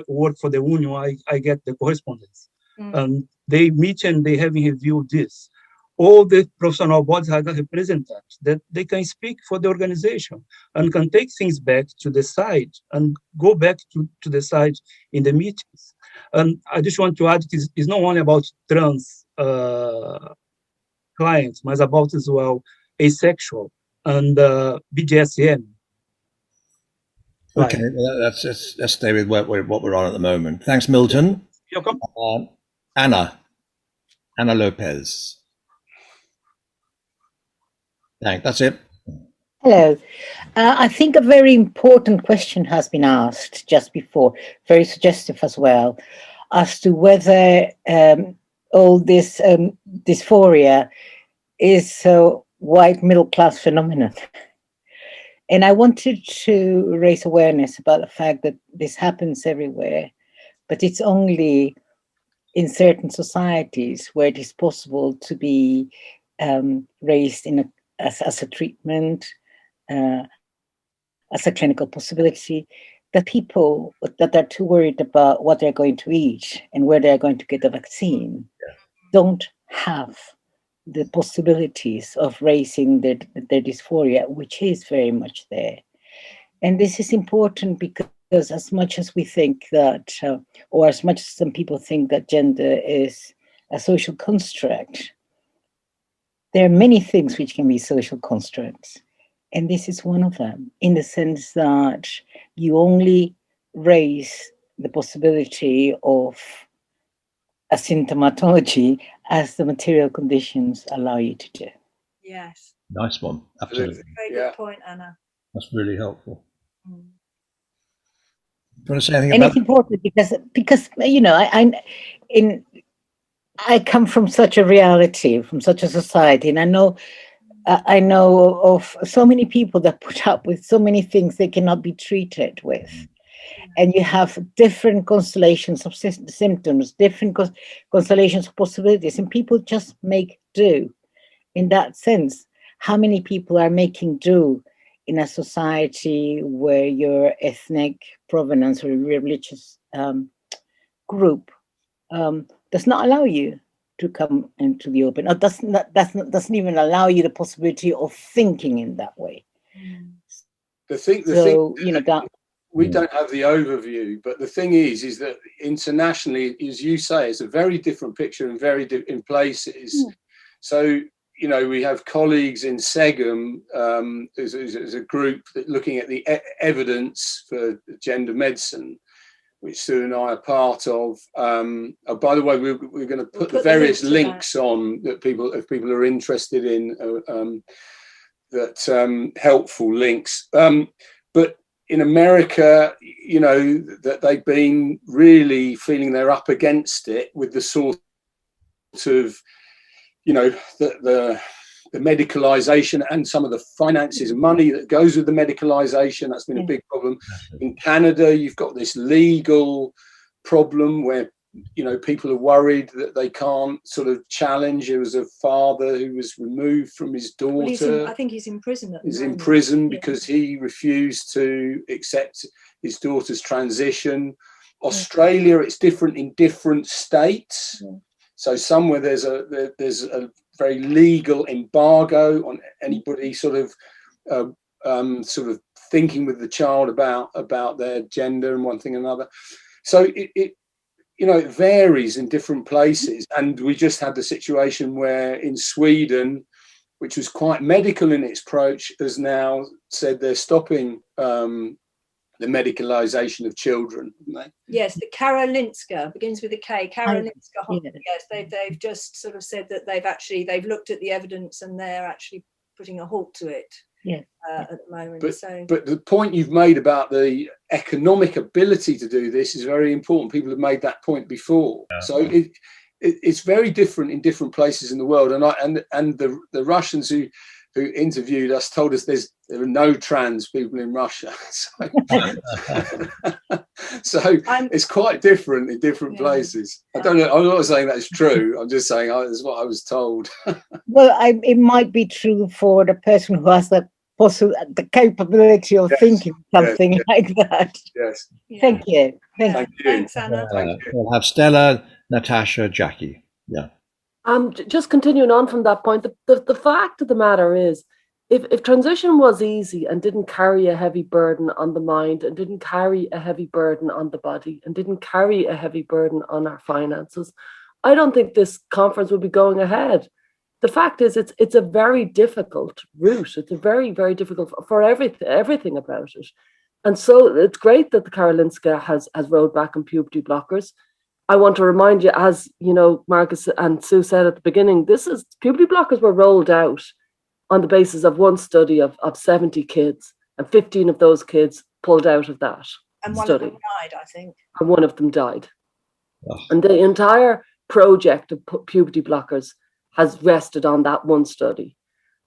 work for the union, I get the correspondence. And they meet and they have reviewed this. All the professional bodies are represented, that they can speak for the organization and can take things back to the side and go back to the side in the meetings. And I just want to add, it's not only about trans clients, but about as well asexual and BDSM. Okay, let's stay with what we're on at the moment. Thanks, Milton. You're welcome. Anna Lopez. Thanks. That's it. Hello. I think a very important question has been asked just before, very suggestive as well, as to whether all this dysphoria is a white middle-class phenomenon. And I wanted to raise awareness about the fact that this happens everywhere, but it's only in certain societies where it is possible to be raised as a treatment, as a clinical possibility, that people that are too worried about what they're going to eat and where they're going to get the vaccine don't have the possibilities of raising their dysphoria, which is very much there. And this is important because as much as we think that, or as much as some people think that gender is a social construct, there are many things which can be social constructs. And this is one of them, in the sense that you only raise the possibility of a symptomatology as the material conditions allow you to do. Yes. Nice one. Absolutely. Very good point, Anna. That's really helpful. Do you want to say anything and about it's important because you know, I come from such a reality, from such a society, and I know of so many people that put up with so many things they cannot be treated with. And you have different constellations of symptoms, different constellations of possibilities, and people just make do. In that sense, how many people are making do in a society where your ethnic provenance or religious group does not allow you to come into the open, or doesn't even allow you the possibility of thinking in that way. The thing, you know, that we don't have the overview, but the thing is that internationally, as you say, it's a very different picture in in places. So, you know, we have colleagues in SEGM, as a group that looking at the evidence for gender medicine, which Sue and I are part of. Oh, by the way, we're going to put the various links on that if people are interested in, helpful links. But in America, you know, that they've been really feeling they're up against it with the sort of, you know, the medicalisation and some of the finances and money that goes with the medicalisation. That's been a big problem. In Canada, you've got this legal problem where, you know, people are worried that they can't sort of challenge. There was a father who was removed from his daughter. I think he's in prison at the He's moment. in prison because he refused to accept his daughter's transition. Australia, it's different in different states. So somewhere there's a very legal embargo on anybody sort of thinking with the child about their gender and one thing or another. So it you know, it varies in different places. And we just had the situation where in Sweden, which was quite medical in its approach, has now said they're stopping the medicalisation of children. Yes, the Karolinska begins with a K. Karolinska Hospital. Yes, they've just sort of said that they've looked at the evidence and they're actually putting a halt to it. At the moment. But the point you've made about the economic ability to do this is very important. People have made that point before. So it's very different in different places in the world. And the Russians who interviewed us told us there are no trans people in Russia. So it's quite different in different places. I don't know. I'm not saying that's true. I'm just saying that's what I was told. Well, it might be true for the person who has the capability of thinking something like that. Yes. Thank you. Thank you. Thanks, Anna. We'll have Stella, Natasha, Jackie. Yeah. Just continuing on from that point, the fact of the matter is, if transition was easy and didn't carry a heavy burden on the mind and didn't carry a heavy burden on the body and didn't carry a heavy burden on our finances, I don't think this conference would be going ahead. The fact is, it's a very difficult route. It's a very, very difficult for everything about it. And so it's great that the Karolinska has rolled back on puberty blockers. I want to remind you, as you know, Marcus and Sue said at the beginning, puberty blockers were rolled out on the basis of one study of 70 kids, and 15 of those kids pulled out of that and study. One of them died, I think. And one of them died. And the entire project of puberty blockers has rested on that one study.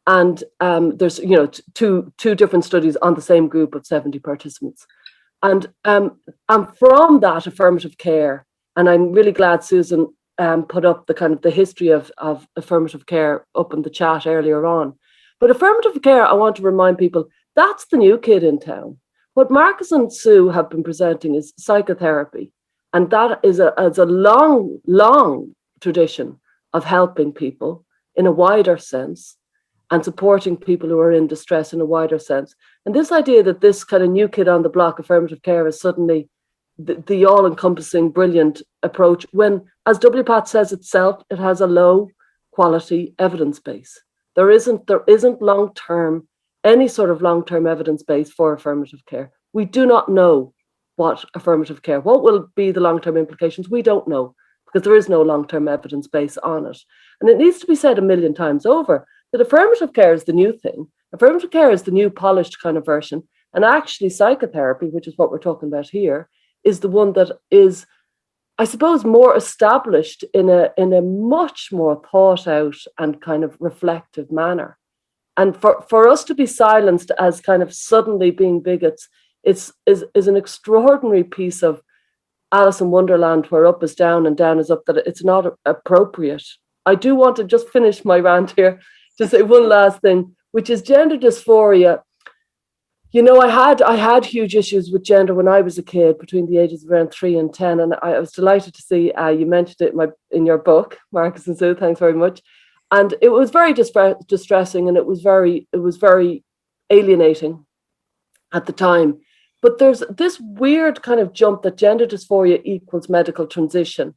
And there's, you know, two different studies on the same group of 70 participants. And from that affirmative care, and I'm really glad Susan put up the kind of the history of affirmative care up in the chat earlier on. But affirmative care, I want to remind people, that's the new kid in town. What Marcus and Sue have been presenting is psychotherapy. And that is a long, long tradition of helping people in a wider sense and supporting people who are in distress in a wider sense. And this idea that this kind of new kid on the block, affirmative care, is suddenly the all-encompassing brilliant approach, when, as WPATH says itself, it has a low quality evidence base. There isn't long-term, any sort of long-term evidence base for affirmative care. We do not know what affirmative care, what will be the long-term implications, we don't know, because there is no long-term evidence base on it. And it needs to be said a million times over that affirmative care is the new thing. Affirmative care is the new polished kind of version. And actually psychotherapy, which is what we're talking about here, is the one that is, I suppose, more established in a much more thought out and kind of reflective manner. And for us to be silenced as kind of suddenly being bigots is an extraordinary piece of Alice in Wonderland, where up is down and down is up, that it's not appropriate. I do want to just finish my rant here to say one last thing, which is gender dysphoria. You know, I had huge issues with gender when I was a kid, between the ages of around 3 and 10, and I was delighted to see you mentioned it in your book, Marcus and Sue. Thanks very much. And it was very distressing, and it was very alienating at the time. But there's this weird kind of jump that gender dysphoria equals medical transition.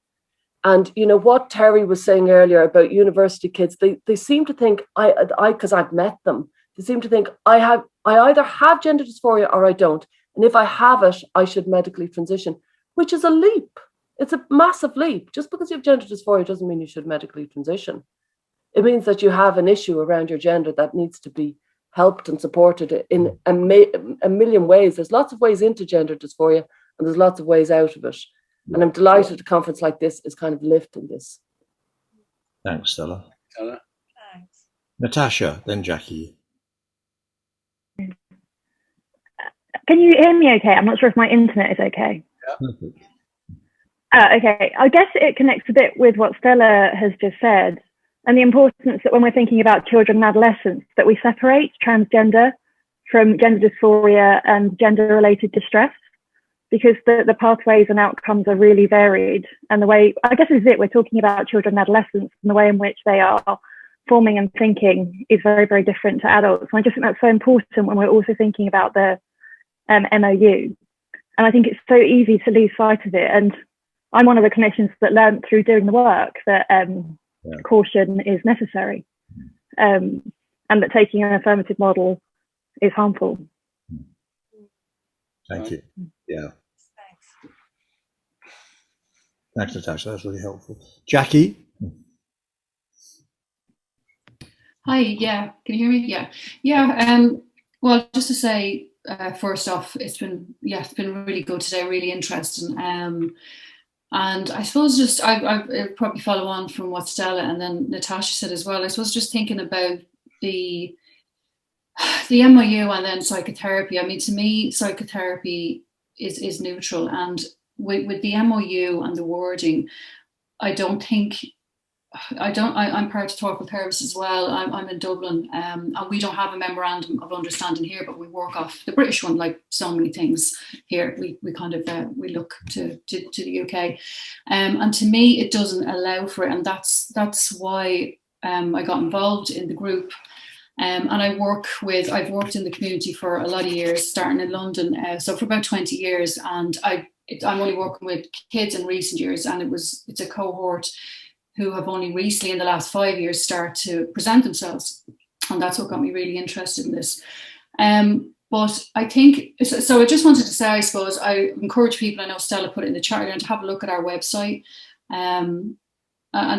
And you know what Terry was saying earlier about university kids, they seem to think because I've met them, they seem to think I either have gender dysphoria or I don't. And if I have it, I should medically transition, which is a leap. It's a massive leap. Just because you have gender dysphoria doesn't mean you should medically transition. It means that you have an issue around your gender that needs to be helped and supported in a million ways. There's lots of ways into gender dysphoria and there's lots of ways out of it. And I'm delighted a conference like this is kind of lifting this. Thanks, Stella. Stella. Thanks. Natasha, then Jackie. Can you hear me okay? I'm not sure if my internet is okay. Yeah. Okay, I guess it connects a bit with what Stella has just said, and the importance that when we're thinking about children and adolescents, that we separate transgender from gender dysphoria and gender-related distress, because the pathways and outcomes are really varied. And the way, I guess this is it, we're talking about children and adolescents, and the way in which they are forming and thinking is very, very different to adults. And I just think that's so important when we're also thinking about the MOU. And I think it's so easy to lose sight of it. And I'm one of the clinicians that learned through doing the work that caution is necessary, and that taking an affirmative model is harmful. Thank you. Yeah. Thanks, Natasha. That's really helpful. Jackie? Hi, yeah. Can you hear me? Yeah. Yeah. Well, just to say, first off, it's been really good today, really interesting. And I suppose just I probably follow on from what Stella and then Natasha said as well. I suppose just thinking about the MOU and then psychotherapy. I mean, to me, psychotherapy is neutral, and with the MOU and the wording, I'm part of Talk with Therapists as well. I'm in Dublin, and we don't have a memorandum of understanding here, but we work off the British one, like so many things here. We kind of we look to the UK, and to me it doesn't allow for it, and that's why I got involved in the group. And I've worked in the community for a lot of years, starting in London, so for about 20 years, and I'm only working with kids in recent years, and it's a cohort who have only recently in the last 5 years started to present themselves. And that's what got me really interested in this. But I think, so I just wanted to say, I suppose, I encourage people, I know Stella put it in the chat, to have a look at our website and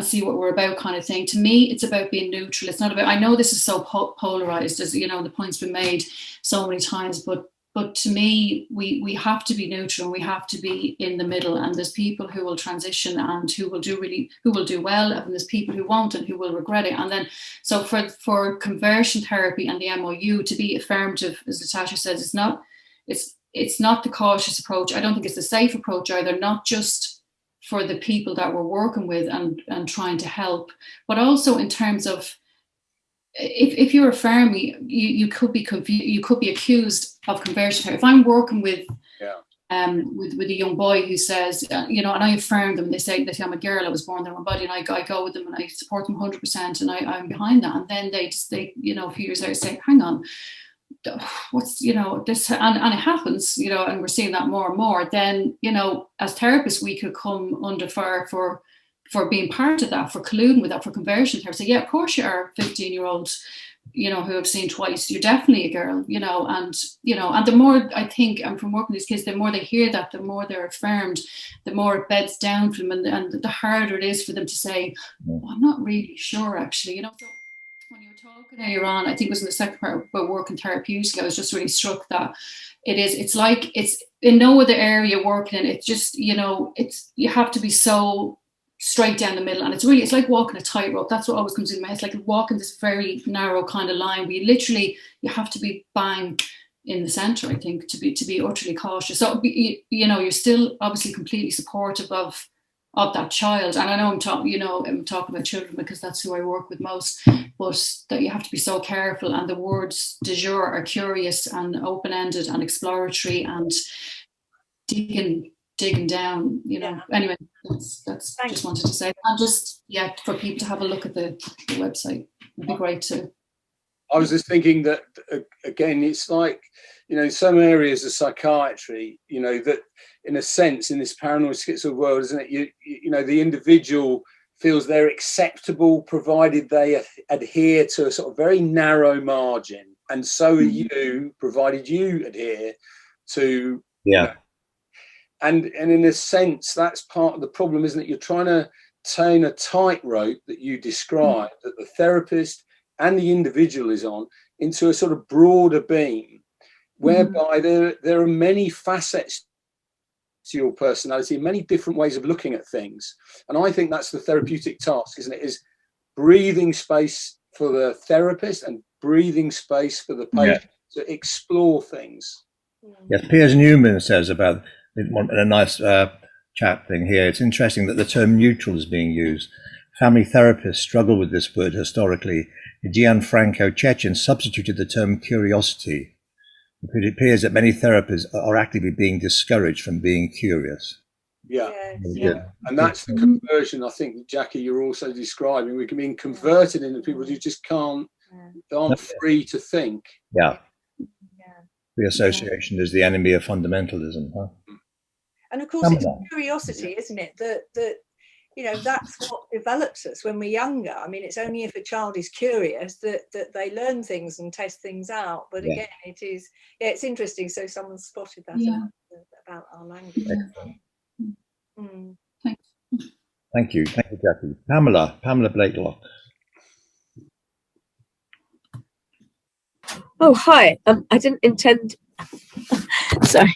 see what we're about, kind of thing. To me, it's about being neutral. It's not about, I know this is so polarized, as you know, the point's been made so many times, but to me, we have to be neutral, and we have to be in the middle. And there's people who will transition and who will do well, and there's people who won't and who will regret it. And then, so for conversion therapy and the MOU to be affirmative, as Natasha says, it's not the cautious approach. I don't think it's the safe approach either, not just for the people that we're working with and trying to help, but also in terms of, if you're a firmie, you could be confused, you could be accused of conversion. If I'm working with a young boy who says, and I affirm them, they say I'm a girl, I was born in their own body, and I go with them and I support them 100%, and I'm behind that. And then they a few years later say, hang on, what's this, and it happens, and we're seeing that more and more. Then as therapists, we could come under fire for being part of that, for colluding with that, for conversion therapy. So yeah, of course you are 15-year-olds, who have seen twice. You're definitely a girl, and the more I think, and from working with these kids, the more they hear that, the more they're affirmed, the more it beds down for them, and the harder it is for them to say, oh, I'm not really sure, actually. So when you were talking earlier on, I think it was in the second part about working therapeutically, I was just really struck that it's like it's in no other area working in. It's just, you have to be so straight down the middle, and it's like walking a tightrope. That's what always comes in my head. It's like walking this very narrow kind of line where you have to be bang in the center, I think, to be utterly cautious. So you're still obviously completely supportive of that child. And I know I'm talking about children because that's who I work with most, but that you have to be so careful. And the words du jour are curious and open-ended and exploratory and digging down, Anyway, that's just wanted to say. And just, for people to have a look at the website, it'd be great to. I was just thinking that, again, it's like, in some areas of psychiatry, that in a sense, in this paranoid schizo world, isn't it? You know, the individual feels they're acceptable provided they adhere to a sort of very narrow margin, and so are you provided you adhere to. Yeah. And in a sense, that's part of the problem, isn't it? You're trying to turn a tightrope that you describe, that the therapist and the individual is on, into a sort of broader beam, whereby there are many facets to your personality, many different ways of looking at things. And I think that's the therapeutic task, isn't it? Is breathing space for the therapist and breathing space for the patient to explore things. Yes, Piers Newman says about, in a nice chat thing here, it's interesting that the term neutral is being used. Family therapists struggle with this word historically. Gianfranco Chechen substituted the term curiosity. It appears that many therapists are actively being discouraged from being curious. Yeah. And that's the conversion, I think, Jackie, you're also describing. We're being converted into people who just aren't free to think. Yeah. Free association is the enemy of fundamentalism, huh? And of course, it's curiosity, isn't it? That you know, that's what develops us when we're younger. I mean, it's only if a child is curious that they learn things and test things out. But again, it is, it's interesting. So someone spotted that about our language. Thank you, Jackie. Pamela Blakelock. Oh, hi. I didn't intend. Sorry,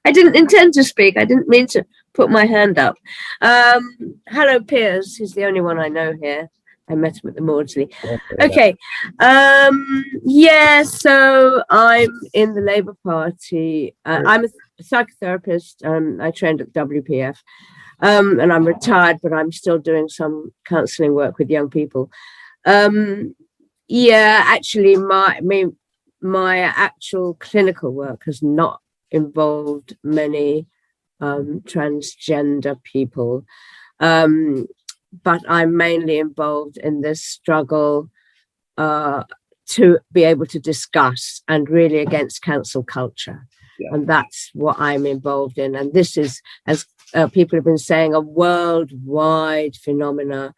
I didn't intend to speak. I didn't mean to put my hand up. Hello, Piers. He's the only one I know here. I met him at the Maudsley. Okay. Yeah, so I'm in the Labour Party. I'm a psychotherapist. I trained at the WPF. And I'm retired, but I'm still doing some counselling work with young people. Yeah, actually, my actual clinical work has not involved many transgender people, but I'm mainly involved in this struggle to be able to discuss, and really against cancel culture. And that's what I'm involved in. And this is, as people have been saying, a worldwide phenomena,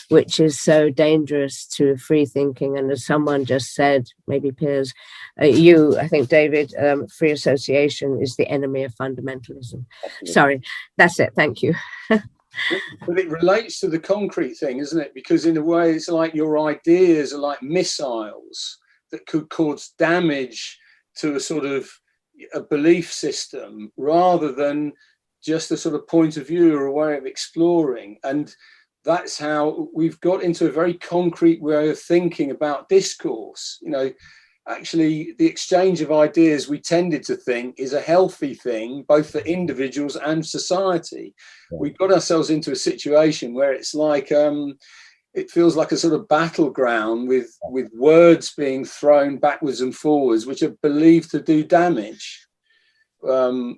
which is so dangerous to free thinking. And as someone just said, maybe Piers, I think, David, free association is the enemy of fundamentalism. Sorry, that's it. Thank you. But it relates to the concrete thing, isn't it? Because in a way, it's like your ideas are like missiles that could cause damage to a sort of a belief system, rather than just a sort of point of view or a way of exploring. And that's how we've got into a very concrete way of thinking about discourse. You know, actually, the exchange of ideas, we tended to think, is a healthy thing, both for individuals and society. We got ourselves into a situation where it's like, it feels like a sort of battleground with words being thrown backwards and forwards, which are believed to do damage,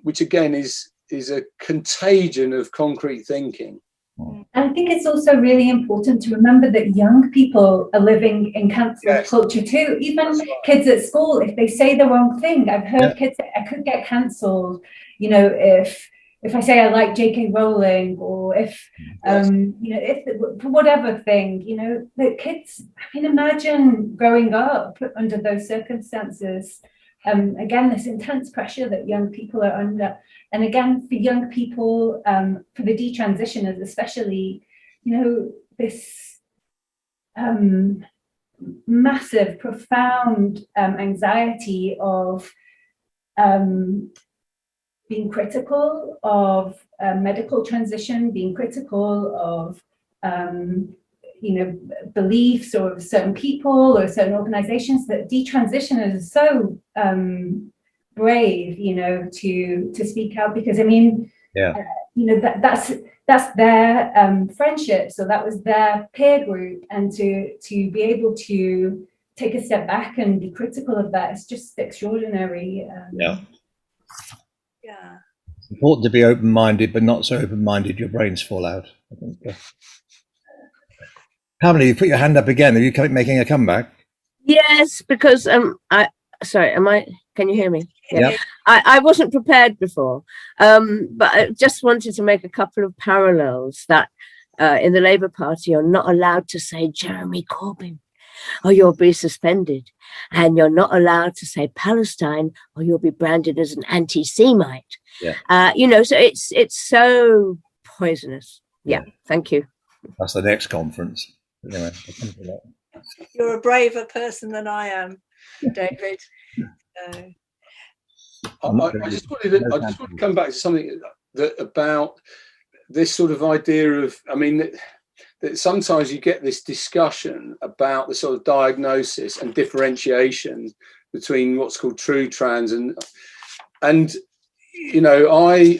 which again is a contagion of concrete thinking. And I think it's also really important to remember that young people are living in cancel culture too. Even kids at school, if they say the wrong thing, I've heard kids say, I could get cancelled, you know, if I say I like J.K. Rowling, or if, you know, if for whatever thing, you know, the kids, I can imagine growing up under those circumstances. Again, this intense pressure that young people are under. And again, for young people, for the detransitioners especially, you know, this massive, profound anxiety of being critical of medical transition, being critical of, you know, beliefs or certain people or certain organizations, that detransitioners are so brave, you know, to speak out, because I mean, you know, that's their friendship, so that was their peer group, and to be able to take a step back and be critical of that, it's just extraordinary. It's important to be open-minded, but not so open-minded your brains fall out, I think. Pamela, you put your hand up again. Are you making a comeback? Yes, because sorry, can you hear me? Yeah. I wasn't prepared before, but I just wanted to make a couple of parallels that in the Labour Party, you're not allowed to say Jeremy Corbyn or you'll be suspended. And you're not allowed to say Palestine or you'll be branded as an anti-Semite. Yeah. You know, so it's so poisonous. Yeah. Thank you. That's the next conference. Anyway, you're a braver person than I am, David. I just wanted to come back to something that about this sort of idea of, I mean, that sometimes you get this discussion about the sort of diagnosis and differentiation between what's called true trans and you know, I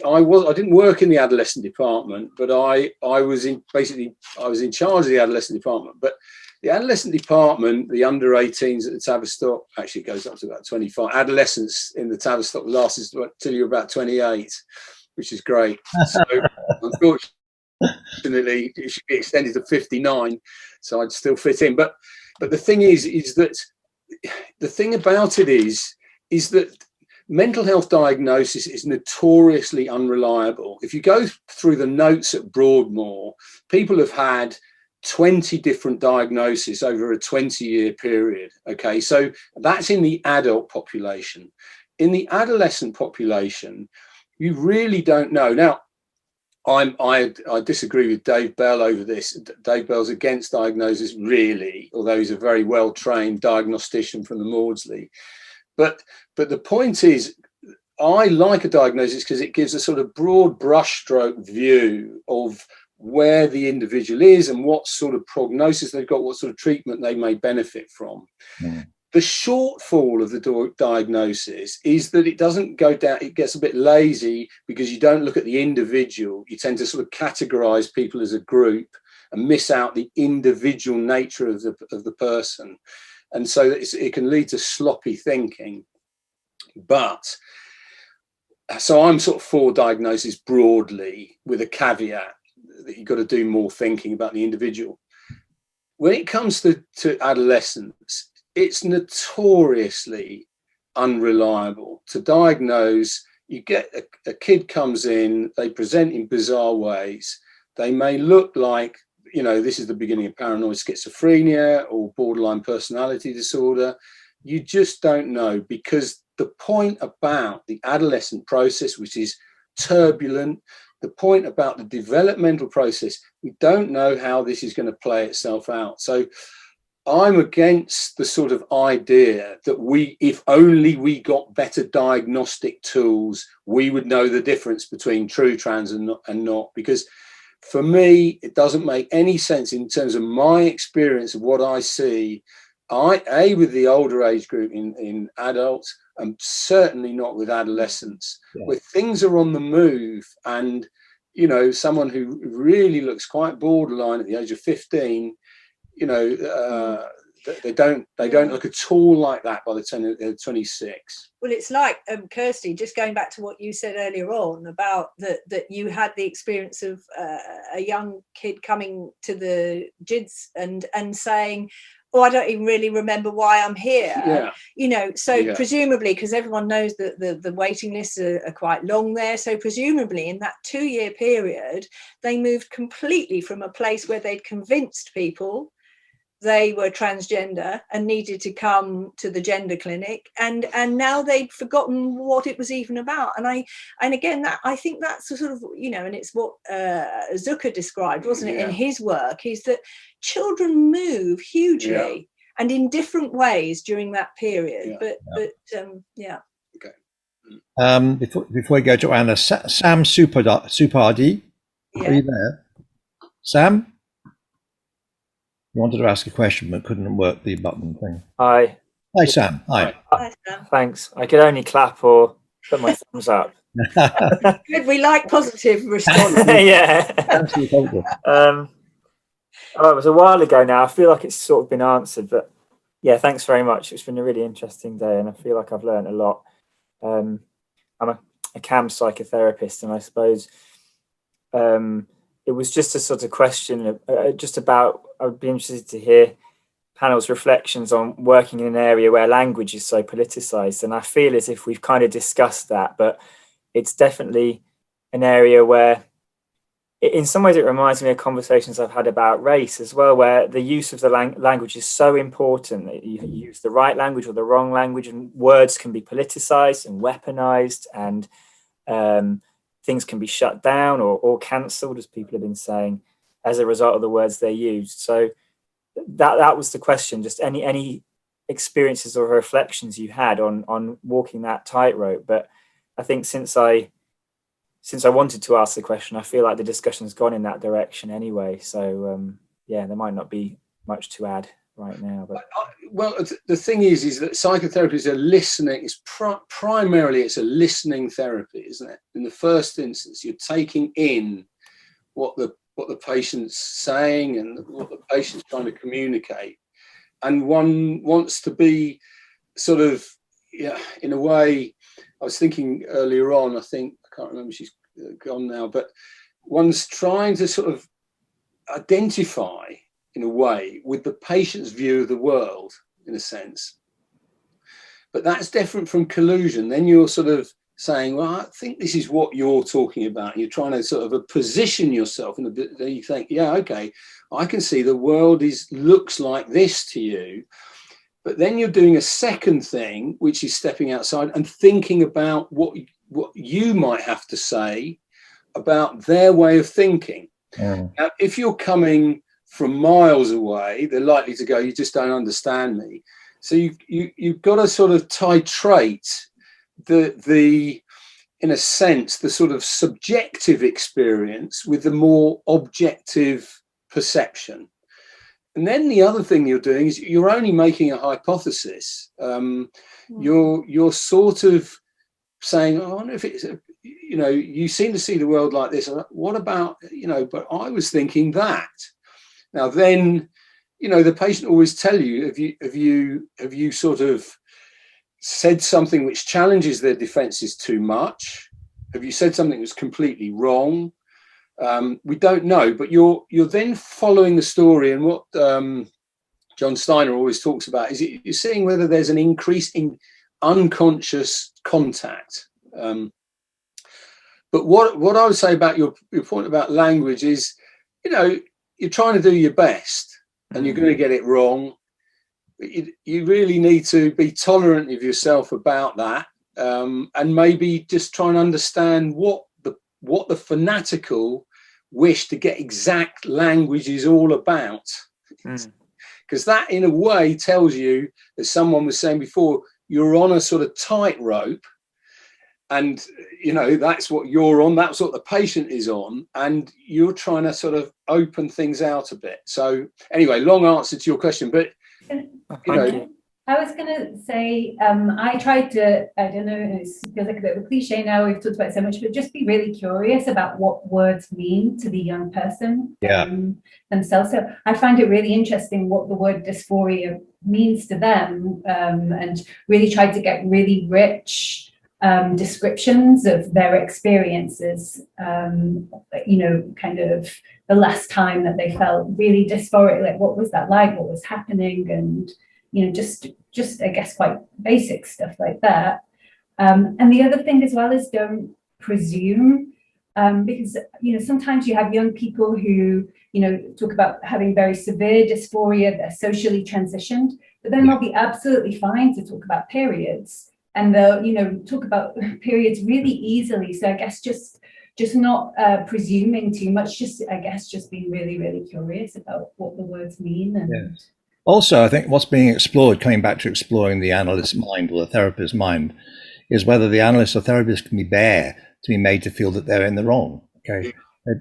didn't work in the adolescent department, but I was in charge of the adolescent department. But the adolescent department, the under 18s at the Tavistock, actually goes up to about 25. Adolescence in the Tavistock lasts till you're about 28, which is great. So unfortunately, it should be extended to 59, so I'd still fit in. But the thing is that the thing about it is that mental health diagnosis is notoriously unreliable. If you go through the notes at Broadmoor, people have had 20 different diagnoses over a 20-year period. Okay, so that's in the adult population. In the adolescent population, you really don't know. Now, I disagree with Dave Bell over this. Dave Bell's against diagnosis, really, although he's a very well-trained diagnostician from the Maudsley. But the point is, I like a diagnosis because it gives a sort of broad brushstroke view of where the individual is and what sort of prognosis they've got, what sort of treatment they may benefit from. Mm. The shortfall of the diagnosis is that it doesn't go down, it gets a bit lazy because you don't look at the individual. You tend to sort of categorize people as a group and miss out the individual nature of the person. And so it can lead to sloppy thinking. But so I'm sort of for diagnosis broadly with a caveat that you've got to do more thinking about the individual. When it comes to adolescence, it's notoriously unreliable to diagnose. You get a kid comes in, they present in bizarre ways. They may look like, you know, this is the beginning of paranoid schizophrenia or borderline personality disorder. You just don't know, because the point about the adolescent process, which is turbulent, the point about the developmental process, we don't know how this is going to play itself out. So I'm against the sort of idea that if only we got better diagnostic tools, we would know the difference between true trans and not, because for me, it doesn't make any sense in terms of my experience of what I see. With the older age group in adults, and certainly not with adolescents, where things are on the move. And, you know, someone who really looks quite borderline at the age of 15, you know, they don't look at all like that by the time they're 26. Well, it's like Kirsty, just going back to what you said earlier on about that you had the experience of a young kid coming to the GIDS and saying, oh, I don't even really remember why I'm here. Yeah. You know, so presumably, because everyone knows that the waiting lists are quite long there. So presumably in that 2-year period, they moved completely from a place where they'd convinced people they were transgender and needed to come to the gender clinic, and now they'd forgotten what it was even about. And again, that I think that's a sort of, you know, and it's what Zucker described, wasn't it, in his work, is that children move hugely and in different ways during that period. But okay. Before we go to Anna, Sam Supardi, are you there? Sam? You wanted to ask a question but couldn't work the button thing. Hi. Hi, Sam. Hi. Hi, Sam. Thanks. I could only clap or put my thumbs up. Good. We like positive response. Yeah. It was a while ago now. I feel like it's sort of been answered, but yeah, thanks very much. It's been a really interesting day, and I feel like I've learned a lot. I'm a CAM psychotherapist, and I suppose it was just a sort of question just about, I would be interested to hear panel's reflections on working in an area where language is so politicized, and I feel as if we've kind of discussed that, but it's definitely an area where in some ways it reminds me of conversations I've had about race as well, where the use of the language is so important that you use the right language or the wrong language, and words can be politicized and weaponized, and things can be shut down or cancelled, as people have been saying, as a result of the words they used. So that was the question. Just any experiences or reflections you had on walking that tightrope. But I think since I wanted to ask the question, I feel like the discussion's gone in that direction anyway. So yeah, there might not be much to add right now. But well, the thing is that psychotherapy is a listening. It's primarily it's a listening therapy, isn't it? In the first instance, you're taking in what the patient's saying and what the patient's trying to communicate, and one wants to be sort of, yeah, in a way. I was thinking earlier on, I can't remember, she's gone now, but one's trying to sort of identify in a way with the patient's view of the world, in a sense. But that's different from collusion. Then you're sort of saying, well, I think this is what you're talking about. You're trying to sort of position yourself in a bit. Then you think, yeah, okay, I can see the world looks like this to you. But then you're doing a second thing, which is stepping outside and thinking about what you might have to say about their way of thinking. Now, if you're coming from miles away, they're likely to go, you just don't understand me. So you've got to sort of titrate the in a sense, the sort of subjective experience with the more objective perception. And then the other thing you're doing is you're only making a hypothesis. You're sort of saying, oh, I wonder if it's, you seem to see the world like this. What about, but I was thinking that. Now then, the patient always tell you, have you sort of said something which challenges their defenses too much? Have you said something that's completely wrong? We don't know, but you're then following the story, and what John Steiner always talks about is you're seeing whether there's an increase in unconscious contact. But what I would say about your point about language is, you're trying to do your best, and you're going to get it wrong. But you really need to be tolerant of yourself about that, and maybe just try and understand what the fanatical wish to get exact language is all about. Because that, in a way, tells you, as someone was saying before, you're on a sort of tightrope, and that's what you're on, that's what the patient is on, and you're trying to sort of open things out a bit. So anyway, long answer to your question, but I was going to say, I tried to, I don't know, it feels like a bit of a cliche now, we've talked about it so much, but just be really curious about what words mean to the young person themselves. So I find it really interesting what the word dysphoria means to them, and really tried to get really rich descriptions of their experiences, kind of the last time that they felt really dysphoric, like what was that like, what was happening, and just I guess quite basic stuff like that. And the other thing as well is don't presume, because sometimes you have young people who talk about having very severe dysphoria, they're socially transitioned, but then they'll be absolutely fine to talk about periods, and they'll talk about periods really easily. So I guess just not presuming too much, just being really, really curious about what the words mean. And also, I think what's being explored, coming back to exploring the analyst's mind or the therapist's mind, is whether the analyst or therapist can be made to feel that they're in the wrong. Okay,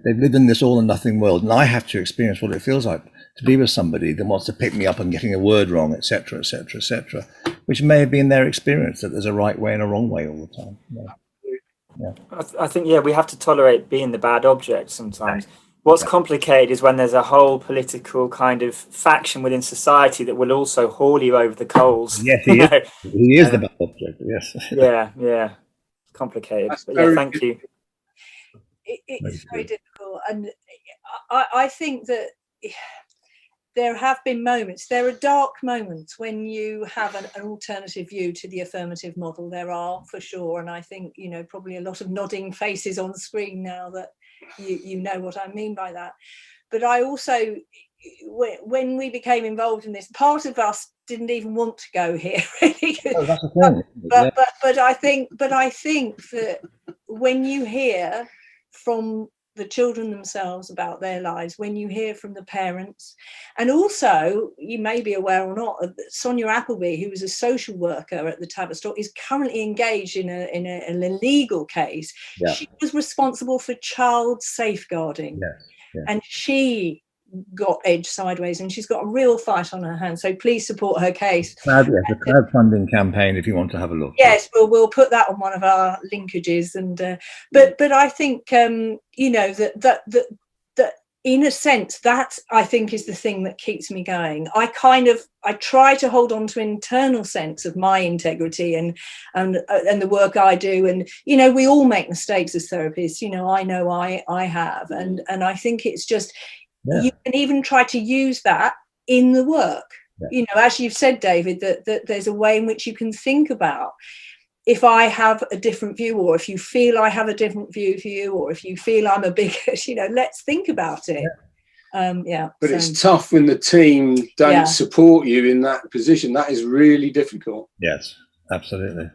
they've lived in this all or nothing world, and I have to experience what it feels like to be with somebody that wants to pick me up on getting a word wrong, etc., etc., etc., which may have been their experience, that there's a right way and a wrong way all the time. I think we have to tolerate being the bad object sometimes. What's complicated is when there's a whole political kind of faction within society that will also haul you over the coals. Yes, he is the bad object. Yes. Yeah. It's complicated. But thank you. It's very difficult, and I think that there have been moments, there are dark moments when you have an alternative view to the affirmative model. There are, for sure. And I think, you know, probably a lot of nodding faces on screen now that you know what I mean by that. But I also, when we became involved in this, part of us didn't even want to go here. Really. Oh, that's the thing. But I think that when you hear from the children themselves about their lives, when you hear from the parents, and also, you may be aware or not, Sonia Appleby, who was a social worker at the Tavistock, is currently engaged in an illegal case. Yeah. She was responsible for child safeguarding. Yes. Yeah. And she got edged sideways, and she's got a real fight on her hands. So please support her case. The crowdfunding campaign, if you want to have a look. Yes, we'll put that on one of our linkages. And but I think you know, that in a sense, that I think is the thing that keeps me going. I try to hold on to an internal sense of my integrity and the work I do. And you know, we all make mistakes as therapists. You know I have, and I think it's just, you can even try to use that in the work. You know, as you've said, David, that there's a way in which you can think about, if I have a different view, or if you feel I have a different view to you, or if you feel I'm a bigot, you know, let's think about it. But it's tough when the team don't support you in that position. That is really difficult. Yes, absolutely.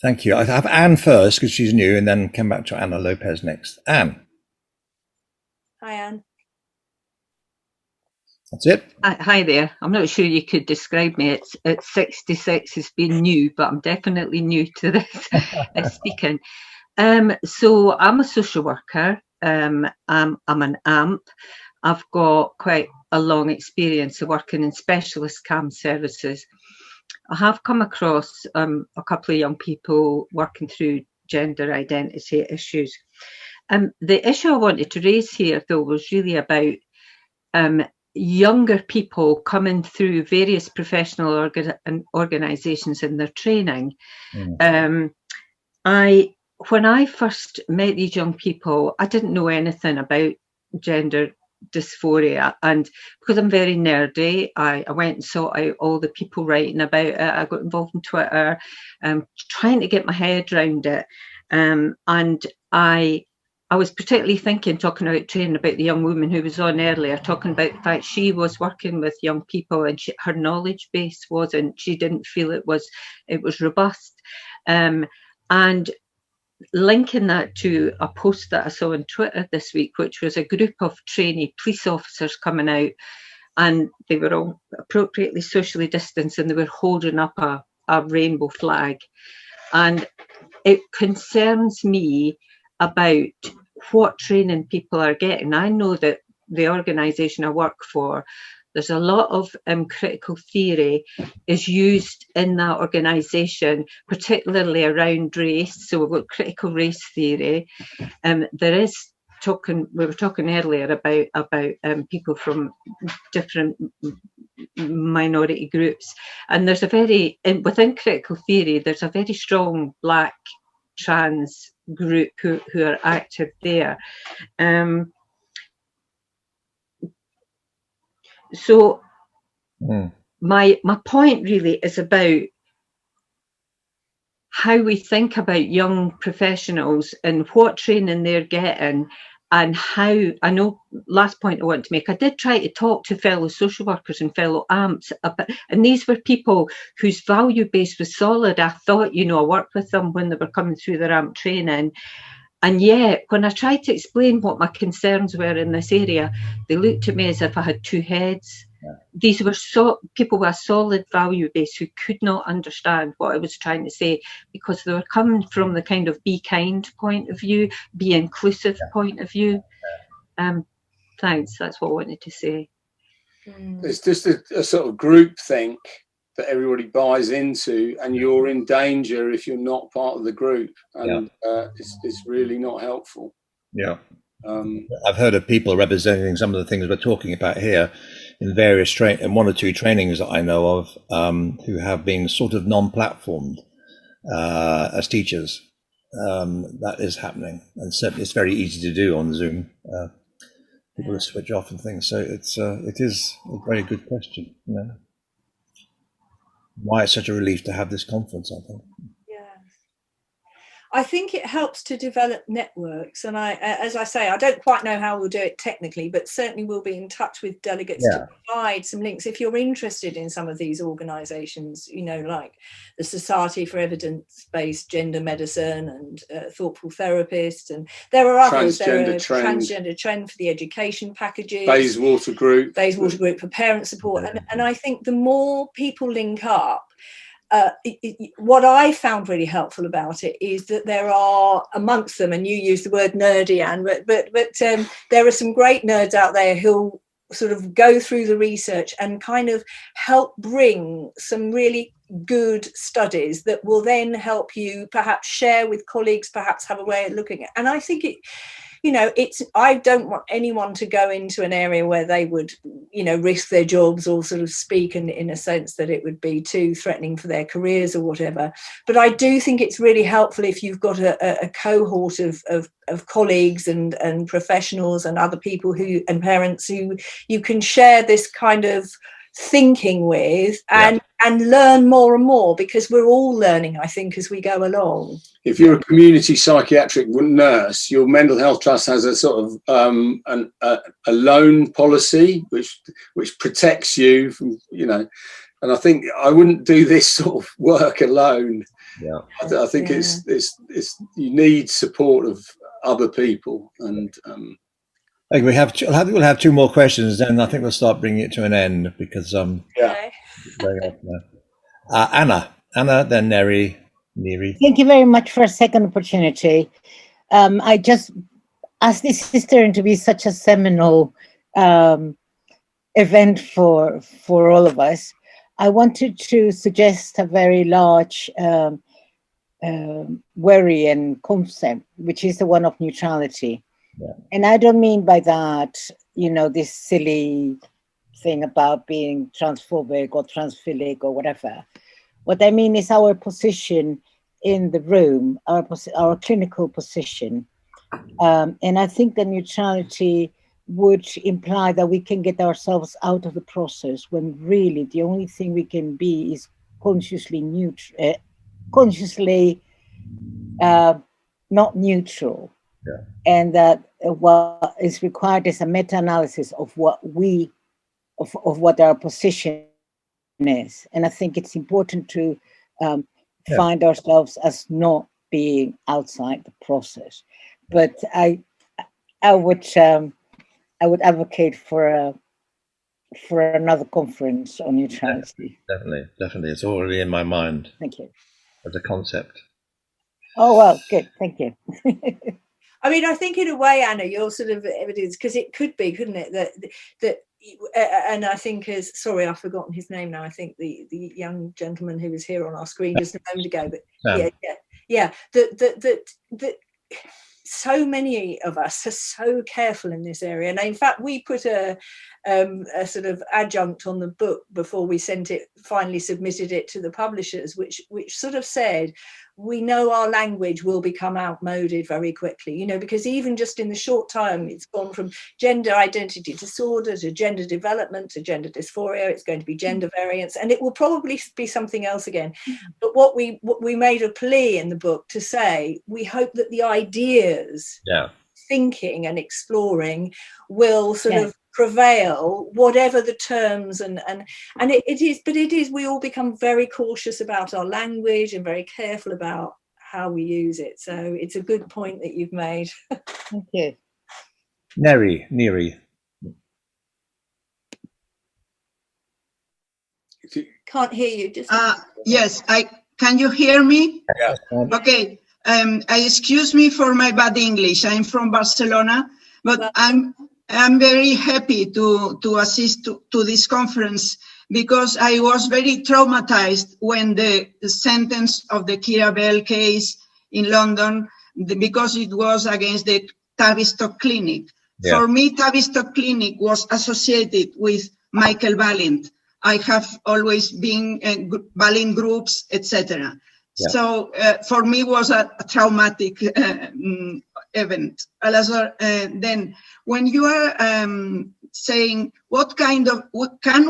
Thank you. I have Anne first because she's new, and then come back to Anna Lopez next. Anne. Hi, Anne. That's it. Hi there. I'm not sure you could describe me. At 66 has been new, but I'm definitely new to this speaking. So I'm a social worker. I'm an AMP. I've got quite a long experience of working in specialist CAM services. I have come across a couple of young people working through gender identity issues. The issue I wanted to raise here, though, was really about younger people coming through various professional organisations in their training. When I first met these young people, I didn't know anything about gender dysphoria, and because I'm very nerdy, I went and sought out all the people writing about it. I got involved in Twitter, trying to get my head around it, and I was particularly talking about training, about the young woman who was on earlier, talking about the fact she was working with young people and her knowledge base wasn't, she didn't feel it was robust. And linking that to a post that I saw on Twitter this week, which was a group of trainee police officers coming out, and they were all appropriately socially distanced, and they were holding up a rainbow flag. And it concerns me about what training people are getting. I know that the organisation I work for, there's a lot of critical theory is used in that organisation, particularly around race. So we've got critical race theory. There is we were talking earlier about people from different minority groups, and there's within critical theory, there's a very strong Black trans group who are active there. So my point really is about how we think about young professionals and what training they're getting, and how, I know, last point I want to make, I did try to talk to fellow social workers and fellow AMPs about, and these were people whose value base was solid. I thought, you know, I worked with them when they were coming through their AMP training. And yet, when I tried to explain what my concerns were in this area, they looked at me as if I had two heads. These were people with a solid value base who could not understand what I was trying to say, because they were coming from the kind of be kind point of view, be inclusive point of view. Thanks, that's what I wanted to say. It's just a sort of group think that everybody buys into, and you're in danger if you're not part of the group, and it's really not helpful. Yeah. I've heard of people representing some of the things we're talking about here in various in one or two trainings that I know of, who have been sort of non-platformed as teachers. That is happening, and certainly it's very easy to do on Zoom. people to switch off and things. So it is a very good question. You know, why it's such a relief to have this conference, I think. I think it helps to develop networks, and as I say, I don't quite know how we'll do it technically, but certainly we'll be in touch with delegates to provide some links if you're interested in some of these organisations, you know, like the Society for Evidence-Based Gender Medicine and Thoughtful Therapists, and there are others. Transgender Trend for the education packages, Bayswater Group for parent support, and I think the more people link up. What I found really helpful about it is that there are amongst them, and you use the word nerdy, Anne, but there are some great nerds out there who sort of go through the research and kind of help bring some really good studies that will then help you perhaps share with colleagues, perhaps have a way of looking at. And I think it, you know, I don't want anyone to go into an area where they would, you know, risk their jobs or sort of speak in a sense that it would be too threatening for their careers or whatever. But I do think it's really helpful if you've got a cohort of colleagues and professionals and other people and parents who you can share this kind of thinking with and learn more and more, because we're all learning, I think, as we go along. If you're a community psychiatric nurse, your mental health trust has a sort of a loan policy which protects you from, you know, and I think I wouldn't do this sort of work alone. I think it's you need support of other people. And I think we'll have two more questions, then I think we'll start bringing it to an end, because very often. Anna, then Neri. Thank you very much for a second opportunity. I just, as this is turning to be such a seminal event for all of us, I wanted to suggest a very large worry and concept, which is the one of neutrality. And I don't mean by that, you know, this silly thing about being transphobic or transphilic or whatever. What I mean is our position in the room, our clinical position. And I think that neutrality would imply that we can get ourselves out of the process, when really the only thing we can be is consciously not neutral. And that what is required is a meta-analysis of what our position is. And I think it's important to find ourselves as not being outside the process. But I would advocate for another conference on neutrality. Definitely, it's already in my mind. Thank you. As a concept. Oh well, good. Thank you. I mean, I think in a way, Anna, you're sort of evidence, because it could be, couldn't it, that and I think sorry, I've forgotten his name now. I think the young gentleman who was here on our screen just a moment ago, but that so many of us are so careful in this area. And in fact, we put a sort of adjunct on the book before we finally submitted it to the publishers, which sort of said, we know our language will become outmoded very quickly, you know, because even just in the short time, it's gone from gender identity disorder to gender development to gender dysphoria. It's going to be gender variance, and it will probably be something else again. But what we made a plea in the book to say, we hope that the ideas, thinking and exploring will sort of prevail, whatever the terms, and it is we all become very cautious about our language and very careful about how we use it. So it's a good point that you've made. Thank you. Neri. Can't hear you. Just yes, can you hear me? Yeah. Okay. Excuse me for my bad English. I'm from Barcelona, but I'm very happy to assist to this conference, because I was very traumatized when the sentence of the Kira Bell case in London, because it was against the Tavistock Clinic. Yeah. For me, Tavistock Clinic was associated with Michael Balint. I have always been Balint groups, etc. Yeah. So for me, was a traumatic event. Then when you are saying what can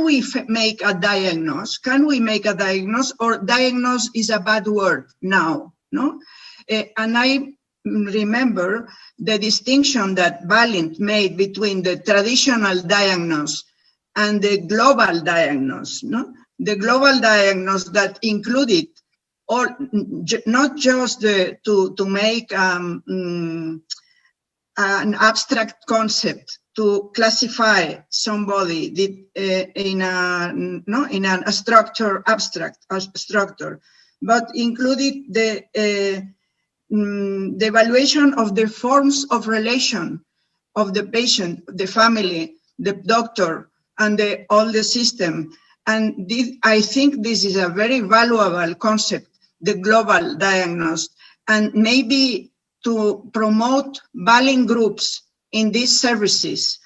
we make a diagnosis? Can we make a diagnosis, or diagnose is a bad word now, no? And I remember the distinction that Balint made between the traditional diagnosis and the global diagnosis, no? The global diagnosis that included all, not just to make an abstract concept, to classify somebody in a structure, abstract structure, but included the evaluation of the forms of relation of the patient, the family, the doctor, and all the system. And I think this is a very valuable concept, the global diagnosis, and maybe to promote Balint groups in these services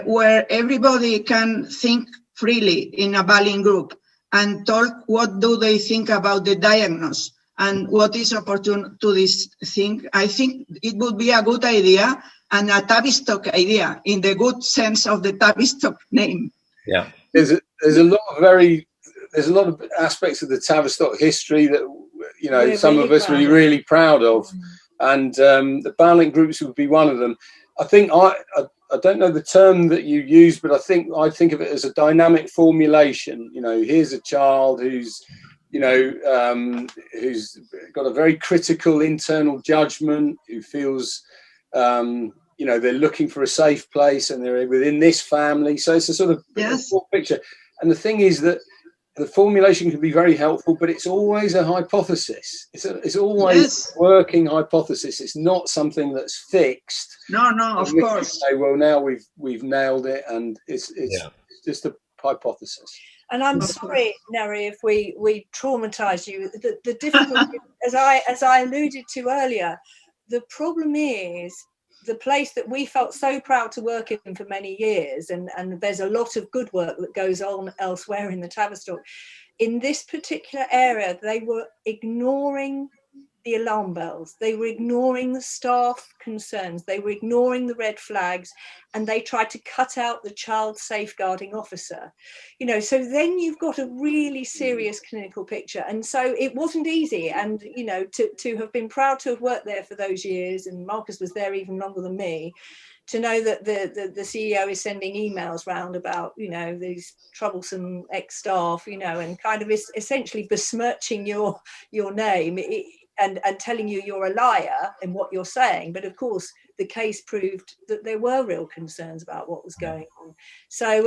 where everybody can think freely in a Balint group and talk what do they think about the diagnosis and what is opportune to this thing. I think it would be a good idea and a Tavistock idea in the good sense of the Tavistock name. Yeah. There's a lot of aspects of the Tavistock history that some of us are really proud of, and the Balint groups would be one of them. I think I don't know the term that you use, but I think of it as a dynamic formulation. Here's a child who's got a very critical internal judgment, who feels they're looking for a safe place and they're within this family. So it's a sort of full picture. And the thing is that the formulation can be very helpful, but it's always a hypothesis. It's always a working hypothesis. It's not something that's fixed. No, of course. Say, well, now we've nailed it, and it's just a hypothesis. And I'm sorry, Neri, if we traumatise you. The difficulty, as I alluded to earlier, the problem is the place that we felt so proud to work in for many years, and there's a lot of good work that goes on elsewhere in the Tavistock. In this particular area, they were ignoring the alarm bells, they were ignoring the staff concerns, they were ignoring the red flags, and they tried to cut out the child safeguarding officer. So then you've got a really serious clinical picture. And so it wasn't easy. And, to have been proud to have worked there for those years, and Marcus was there even longer than me, to know that the CEO is sending emails round about, these troublesome ex-staff, and kind of essentially besmirching your name and telling you you're a liar in what you're saying. But of course, the case proved that there were real concerns about what was going on. So,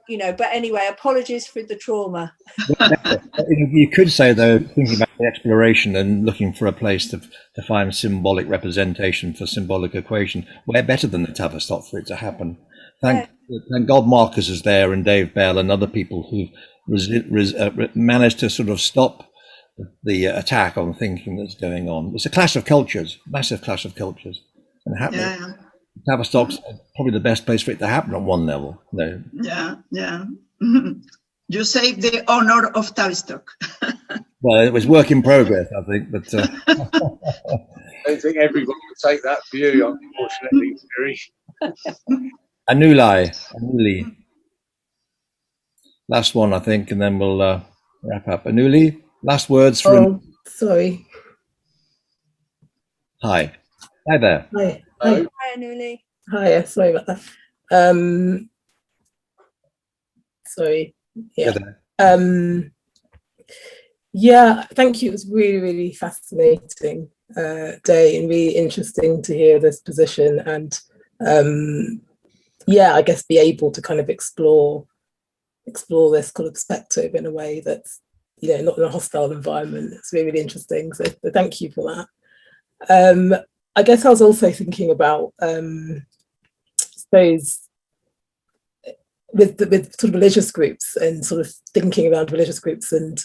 but anyway, apologies for the trauma. You could say, though, thinking about the exploration and looking for a place to find symbolic representation for symbolic equation, we're better than the Tavistock for it to happen. Thank God Marcus is there, and Dave Bell and other people who managed to sort of stop the attack on thinking that's going on. It's a clash of cultures, massive clash of cultures. And happening. Tavistock's probably the best place for it to happen on one level. No. Yeah. You saved the honor of Tavistock. Well, it was work in progress, I think, but I don't think everyone would take that view, unfortunately, Terry. Anuli. Last one, I think, and then we'll wrap up. Anuli, last words from. Sorry. Hi there. Hi, Anuli. Hi, sorry about that. Sorry. Yeah. Thank you. It was really, really fascinating day, and really interesting to hear this position, and I guess be able to kind of explore this kind of perspective in a way that's not in a hostile environment. It's really, really interesting. So thank you for that. I guess I was also thinking about, I suppose, with sort of religious groups, and sort of thinking around religious groups, and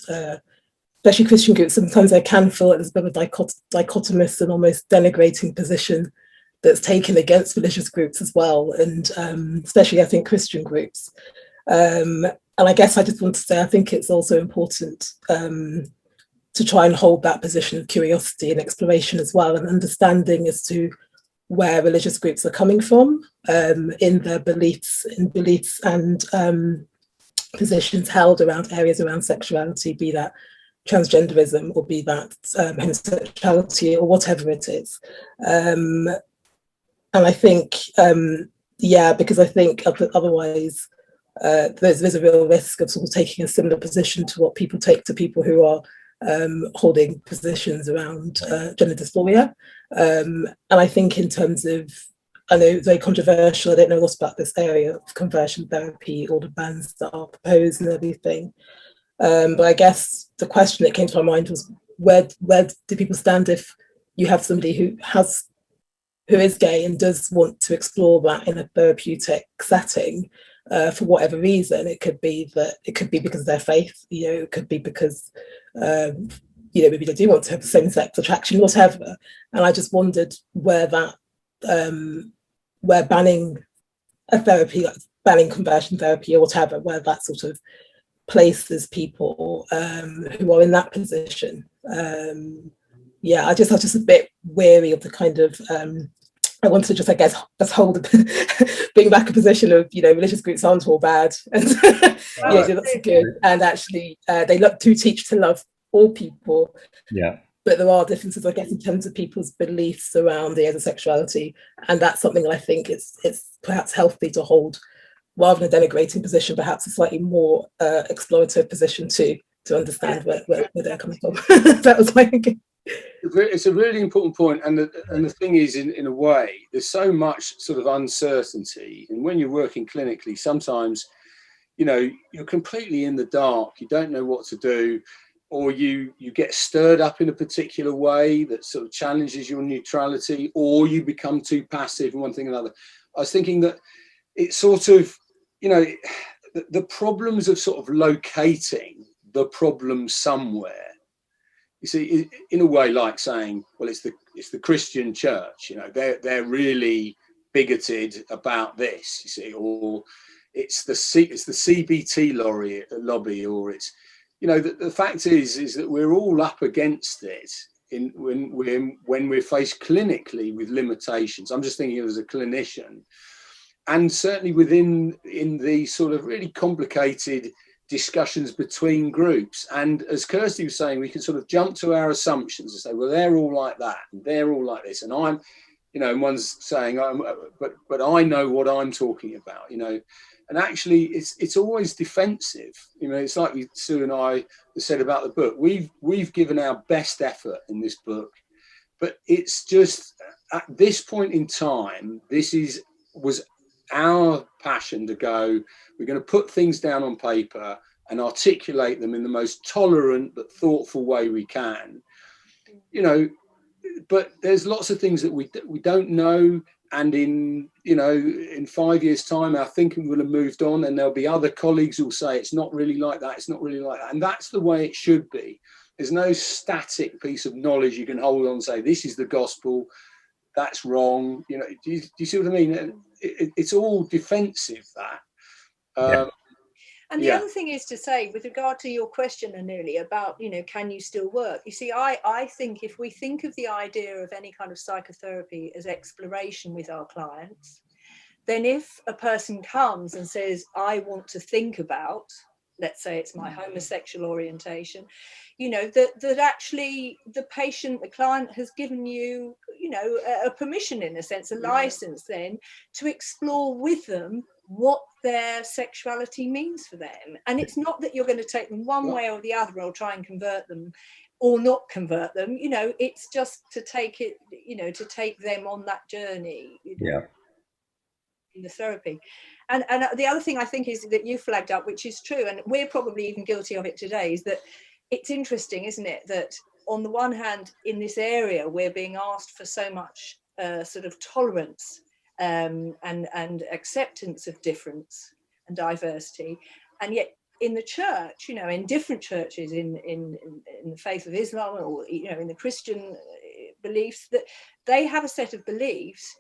especially Christian groups. Sometimes I can feel like there's a bit of a dichotomous and almost denigrating position that's taken against religious groups as well, and especially I think Christian groups. And I guess I just want to say I think it's also important to try and hold that position of curiosity and exploration as well, and understanding as to where religious groups are coming from in their beliefs and positions held around areas around sexuality, be that transgenderism or be that homosexuality or whatever it is. And I think, because I think otherwise there's a real risk of sort of taking a similar position to what people take to people who are holding positions around gender dysphoria. And I think in terms of, I know it's very controversial, I don't know a lot about this area of conversion therapy, all the bans that are proposed and everything. But I guess the question that came to my mind was, where do people stand if you have somebody who is gay and does want to explore that in a therapeutic setting for whatever reason? It could be because of their faith, it could be because maybe they do want to have same-sex attraction, whatever. And I just wondered where that where banning a therapy, like banning conversion therapy or whatever, where that sort of places people who are in that position. I'm just a bit wary of the kind of I want to just, I guess, bring back a position of, religious groups aren't all bad, and that's good, and actually they look to teach to love all people. Yeah. But there are differences, I guess, in terms of people's beliefs around the sexuality, and that's something I think it's perhaps healthy to hold, rather than a denigrating position, perhaps a slightly more explorative position to understand where they're coming from. That was my thinking. It's a really important point, and the thing is, in a way, there's so much sort of uncertainty, and when you're working clinically, sometimes, you're completely in the dark. You don't know what to do, or you get stirred up in a particular way that sort of challenges your neutrality, or you become too passive, and one thing or another. I was thinking that it's sort of, the problems of sort of locating the problem somewhere. You see, in a way, like saying, well, it's the Christian church, they're really bigoted about this, you see, or it's the CBT lobby, or it's, the fact is that we're all up against it when we're faced clinically with limitations. I'm just thinking as a clinician, and certainly in the sort of really complicated discussions between groups. And as Kirsty was saying, we can sort of jump to our assumptions and say, well, they're all like that, and they're all like this, and I'm, and one's saying, but I know what I'm talking about, and actually it's always defensive. It's like Sue and I said about the book. We've given our best effort in this book, but it's just at this point in time, was our passion to go, we're going to put things down on paper and articulate them in the most tolerant but thoughtful way we can, but there's lots of things that we don't know, and in 5 years' time our thinking will have moved on, and there'll be other colleagues who'll say it's not really like that, it's not really like that, and that's the way it should be. There's no static piece of knowledge you can hold on and say this is the gospel, that's wrong. Do you see what I mean? It's all defensive, that. And the other thing is to say, with regard to your question, Anuli, about, can you still work? You see, I think if we think of the idea of any kind of psychotherapy as exploration with our clients, then if a person comes and says, I want to think about, let's say it's my homosexual orientation, that actually the client has given you, a permission, in a sense, a license then to explore with them what their sexuality means for them. And it's not that you're going to take them one way or the other, or try and convert them or not convert them, it's just to take it, to take them on that journey. In the therapy. And the other thing I think is that you flagged up, which is true, and we're probably even guilty of it today, is that it's interesting, isn't it, that on the one hand, in this area, we're being asked for so much sort of tolerance and acceptance of difference and diversity, and yet in the church, in different churches, in the faith of Islam, or in the Christian beliefs, that they have a set of beliefs,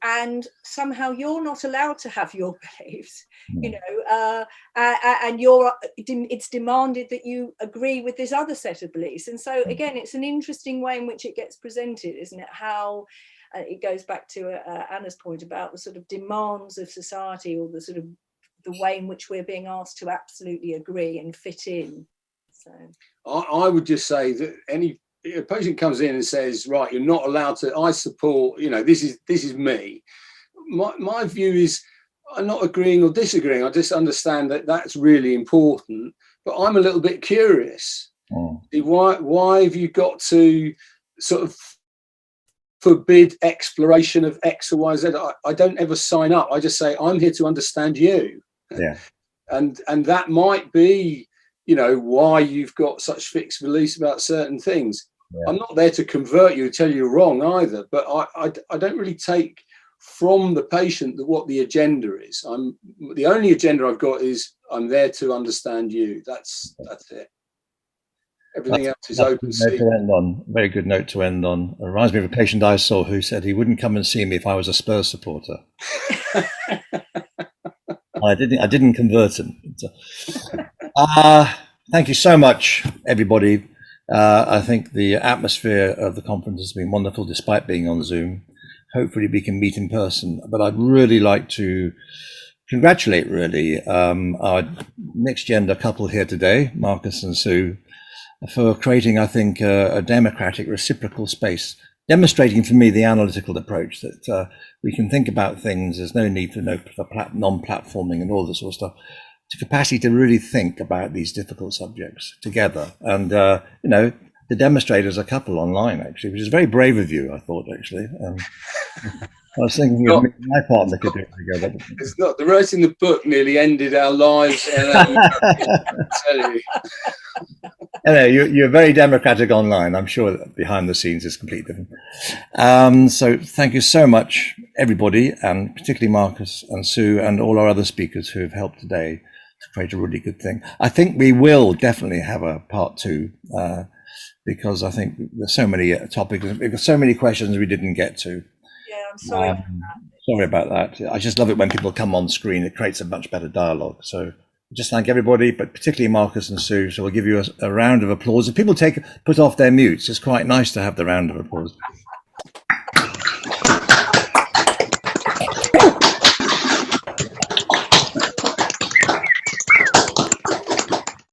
and somehow you're not allowed to have your beliefs, and it's demanded that you agree with this other set of beliefs. And so again, it's an interesting way in which it gets presented, isn't it? How it goes back to Anna's point about the sort of demands of society, or the sort of the way in which we're being asked to absolutely agree and fit in. So I would just say that a patient comes in and says, right, you're not allowed to, I support, this is me. My view is, I'm not agreeing or disagreeing. I just understand that that's really important, but I'm a little bit curious. Why have you got to sort of forbid exploration of X or Y, Z? I don't ever sign up. I just say, I'm here to understand you. Yeah. And that might be, why you've got such fixed beliefs about certain things. Yeah. I'm not there to convert you, tell you you're wrong either, but I don't really take from the patient what the agenda is. The only agenda I've got is I'm there to understand you. That's it. Everything else is open season. Very good note to end on. It reminds me of a patient I saw who said he wouldn't come and see me if I was a Spurs supporter. I didn't convert him. Thank you so much, everybody. I think the atmosphere of the conference has been wonderful, despite being on Zoom. Hopefully we can meet in person. But I'd really like to congratulate, our mixed gender couple here today, Marcus and Sue, for creating, I think, a democratic, reciprocal space, demonstrating for me the analytical approach that we can think about things. There's no need for non-platforming and all this sort of stuff. The capacity to really think about these difficult subjects together. And, the demonstrators are a couple online, actually, which is very brave of you, I thought, actually. I was thinking my partner could do it together. It's not. The writing the book nearly ended our lives. I tell you. You're very democratic online. I'm sure that behind the scenes is completely different. So thank you so much, everybody, and particularly Marcus and Sue and all our other speakers who have helped today to create a really good thing. I think we will definitely have a part 2 because I think there's so many topics, so many questions we didn't get to. Yeah, I'm sorry. Sorry about that. I just love it when people come on screen. It creates a much better dialogue. So just thank everybody, but particularly Marcus and Sue. So we'll give you a round of applause. If people put off their mutes, it's quite nice to have the round of applause.